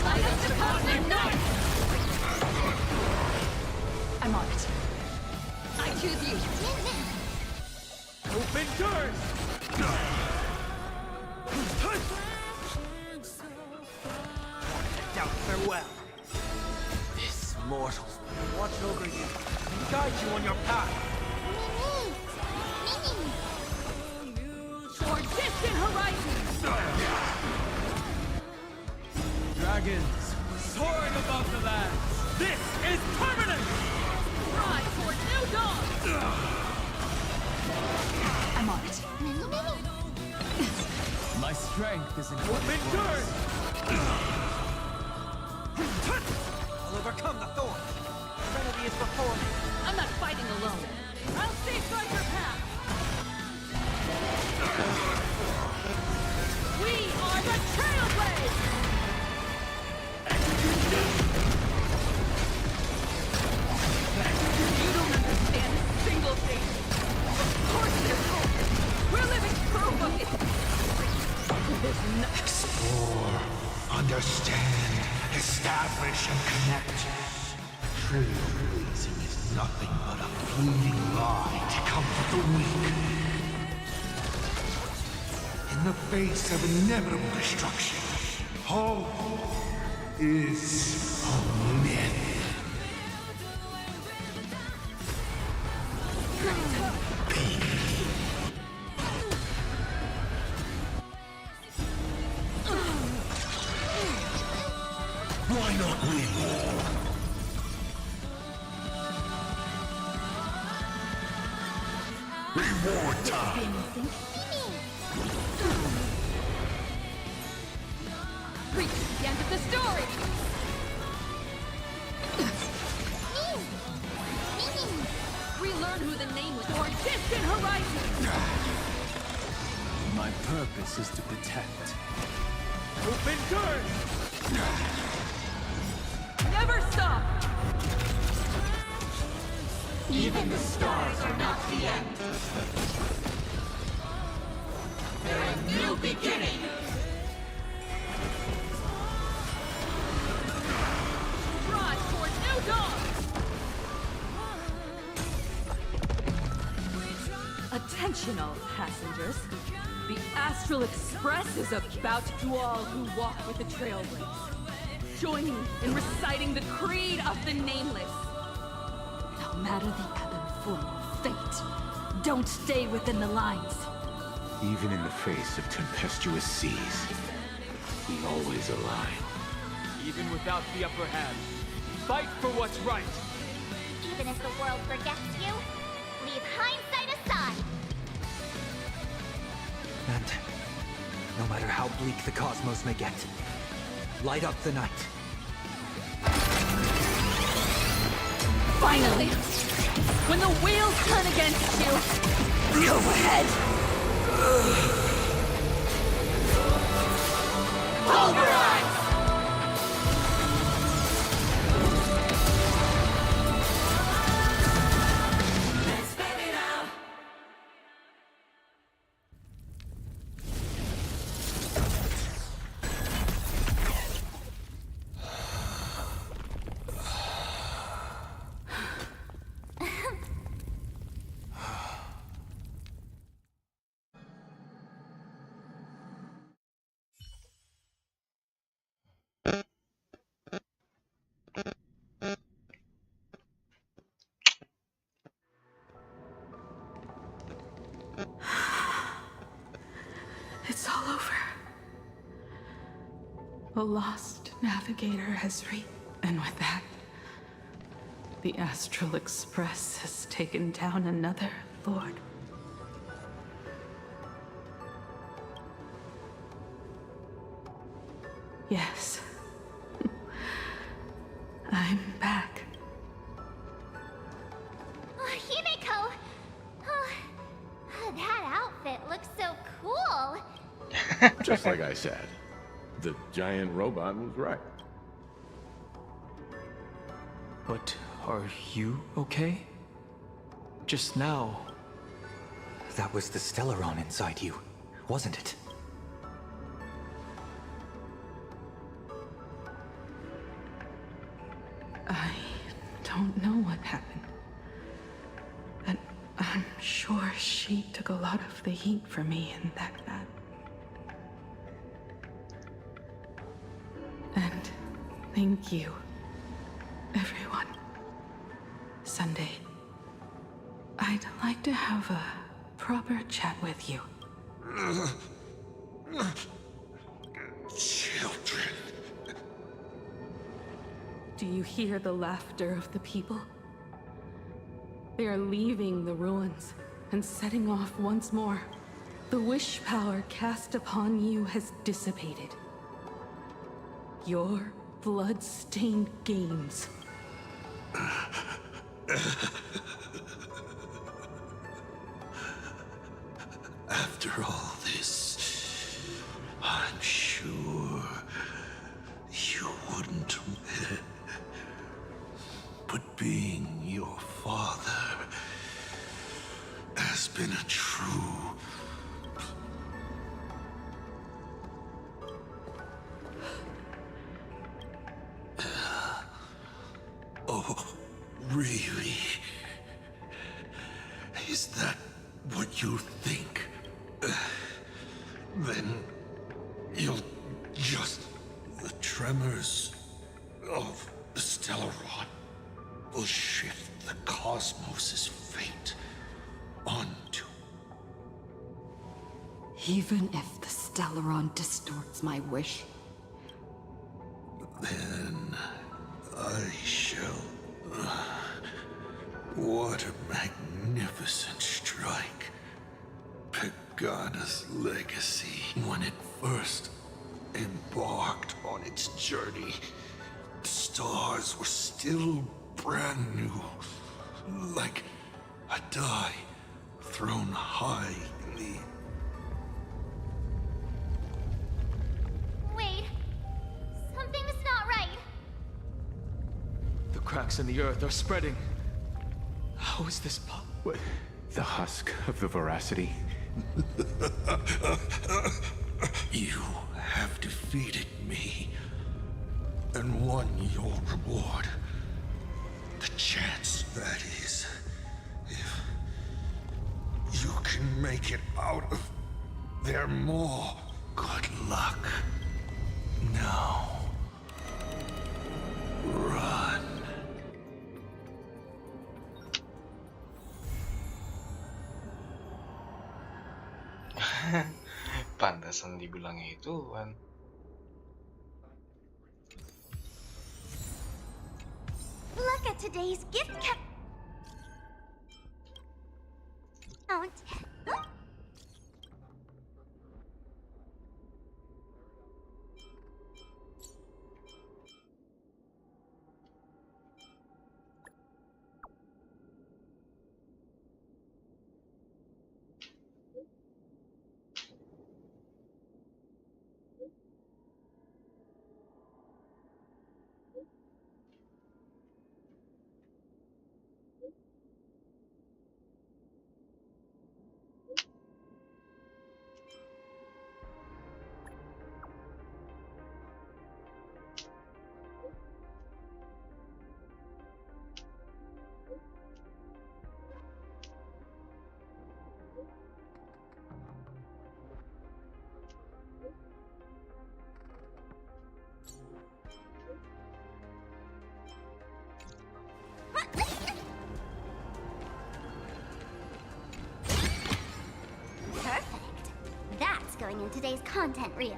[SPEAKER 5] Light up the cosmic night! I'm on it. I choose you.
[SPEAKER 3] Open doors!
[SPEAKER 13] Now farewell. This mortal will watch over you and guide you on your path.
[SPEAKER 5] Toward distant horizons!
[SPEAKER 10] Dragons, soaring above the lands. This is time!
[SPEAKER 13] strength isn't what
[SPEAKER 10] Open
[SPEAKER 13] it
[SPEAKER 10] turn!
[SPEAKER 13] I'll overcome the thorn. Serenity is before me.
[SPEAKER 5] I'm not fighting alone. I'll safeguard your path. We are the Trailblaze! You don't understand a single thing. Of course there's hope. We're living proof of it.
[SPEAKER 3] Explore, understand, establish, and connect. Trailblazing is nothing but a fleeting lie to comfort the weak. In the face of inevitable destruction, hope is a myth. Why not we war? Reward time!
[SPEAKER 5] Reach the end of the story! Relearn who the nameless or distant horizon!
[SPEAKER 21] My purpose is to protect.
[SPEAKER 10] Open turn!
[SPEAKER 5] Never stop!
[SPEAKER 10] Even the stars are not the end. They're a new beginning.
[SPEAKER 5] Rise toward new dawn! Attention all passengers. The Astral Express is about to all who walk with the Trailblaze. Join me in reciting the creed of the Nameless. No matter the ebb and flow of fate, don't stay within the lines.
[SPEAKER 20] Even in the face of tempestuous seas, we always align.
[SPEAKER 21] Even without the upper hand, fight for what's right.
[SPEAKER 16] Even as the world forgets you, leave hindsight aside.
[SPEAKER 13] And no matter how bleak the cosmos may get, light up the night.
[SPEAKER 5] Finally! When the wheels turn against you, the overhead! Pulverize!
[SPEAKER 10] Let's get it out!
[SPEAKER 9] It's all over. The lost navigator has and with that, the Astral Express has taken down another lord. Yes. I'm back.
[SPEAKER 16] Oh, Himiko! Oh, that outfit looks so cool.
[SPEAKER 15] Just like I said, the giant robot was right.
[SPEAKER 21] But are you okay? Just now.
[SPEAKER 13] That was the Stellaron inside you, wasn't it?
[SPEAKER 9] I don't know what happened. But I'm sure she took a lot of the heat for me in that lab. And thank you, everyone. Sunday, I'd like to have a proper chat with you.
[SPEAKER 3] Children.
[SPEAKER 9] Do you hear the laughter of the people? They are leaving the ruins and setting off once more The wish power cast upon you has dissipated. Your blood-stained games.
[SPEAKER 3] After all this, I'm sure you wouldn't. But being your father has been a true... Oh, really? Is that what you think? Then you'll just... The tremors of the Stellaron will shift the cosmos's fate onto...
[SPEAKER 2] Even if the Stellaron distorts my wish,
[SPEAKER 3] Then I shall... What a magnificent strike. Pegana's legacy. When it first embarked on its journey, the stars were still brand new. Like a die thrown high in the...
[SPEAKER 17] Wait. Something's not right.
[SPEAKER 21] The cracks in the earth are spreading. How is this possible?
[SPEAKER 20] The husk of the veracity.
[SPEAKER 3] You have defeated me and won your reward. The chance, that is, if you can make it out of there more. Good luck. Now, run.
[SPEAKER 1] Pantesan dibilangnya itu kan.
[SPEAKER 16] Look at today's gift count. Perfect. That's going in today's content reel.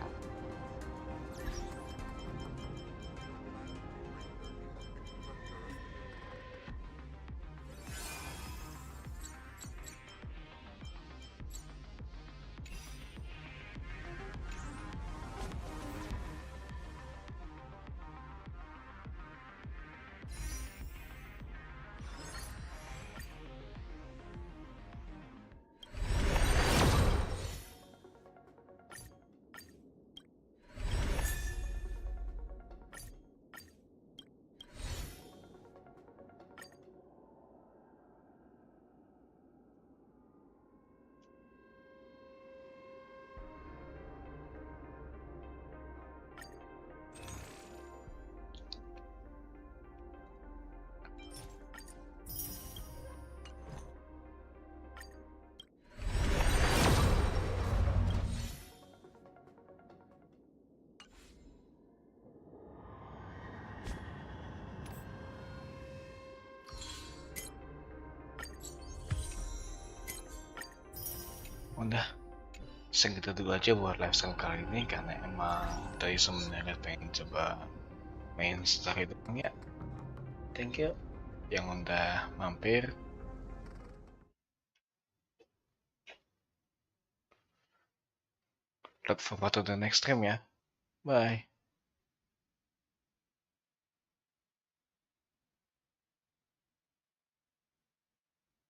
[SPEAKER 1] Udah segitu dulu aja buat live stream kali ini, karena emang dari sebenarnya pengen coba main Star Rail ya. Thank you yang udah mampir. Look forward to the next stream ya. Bye.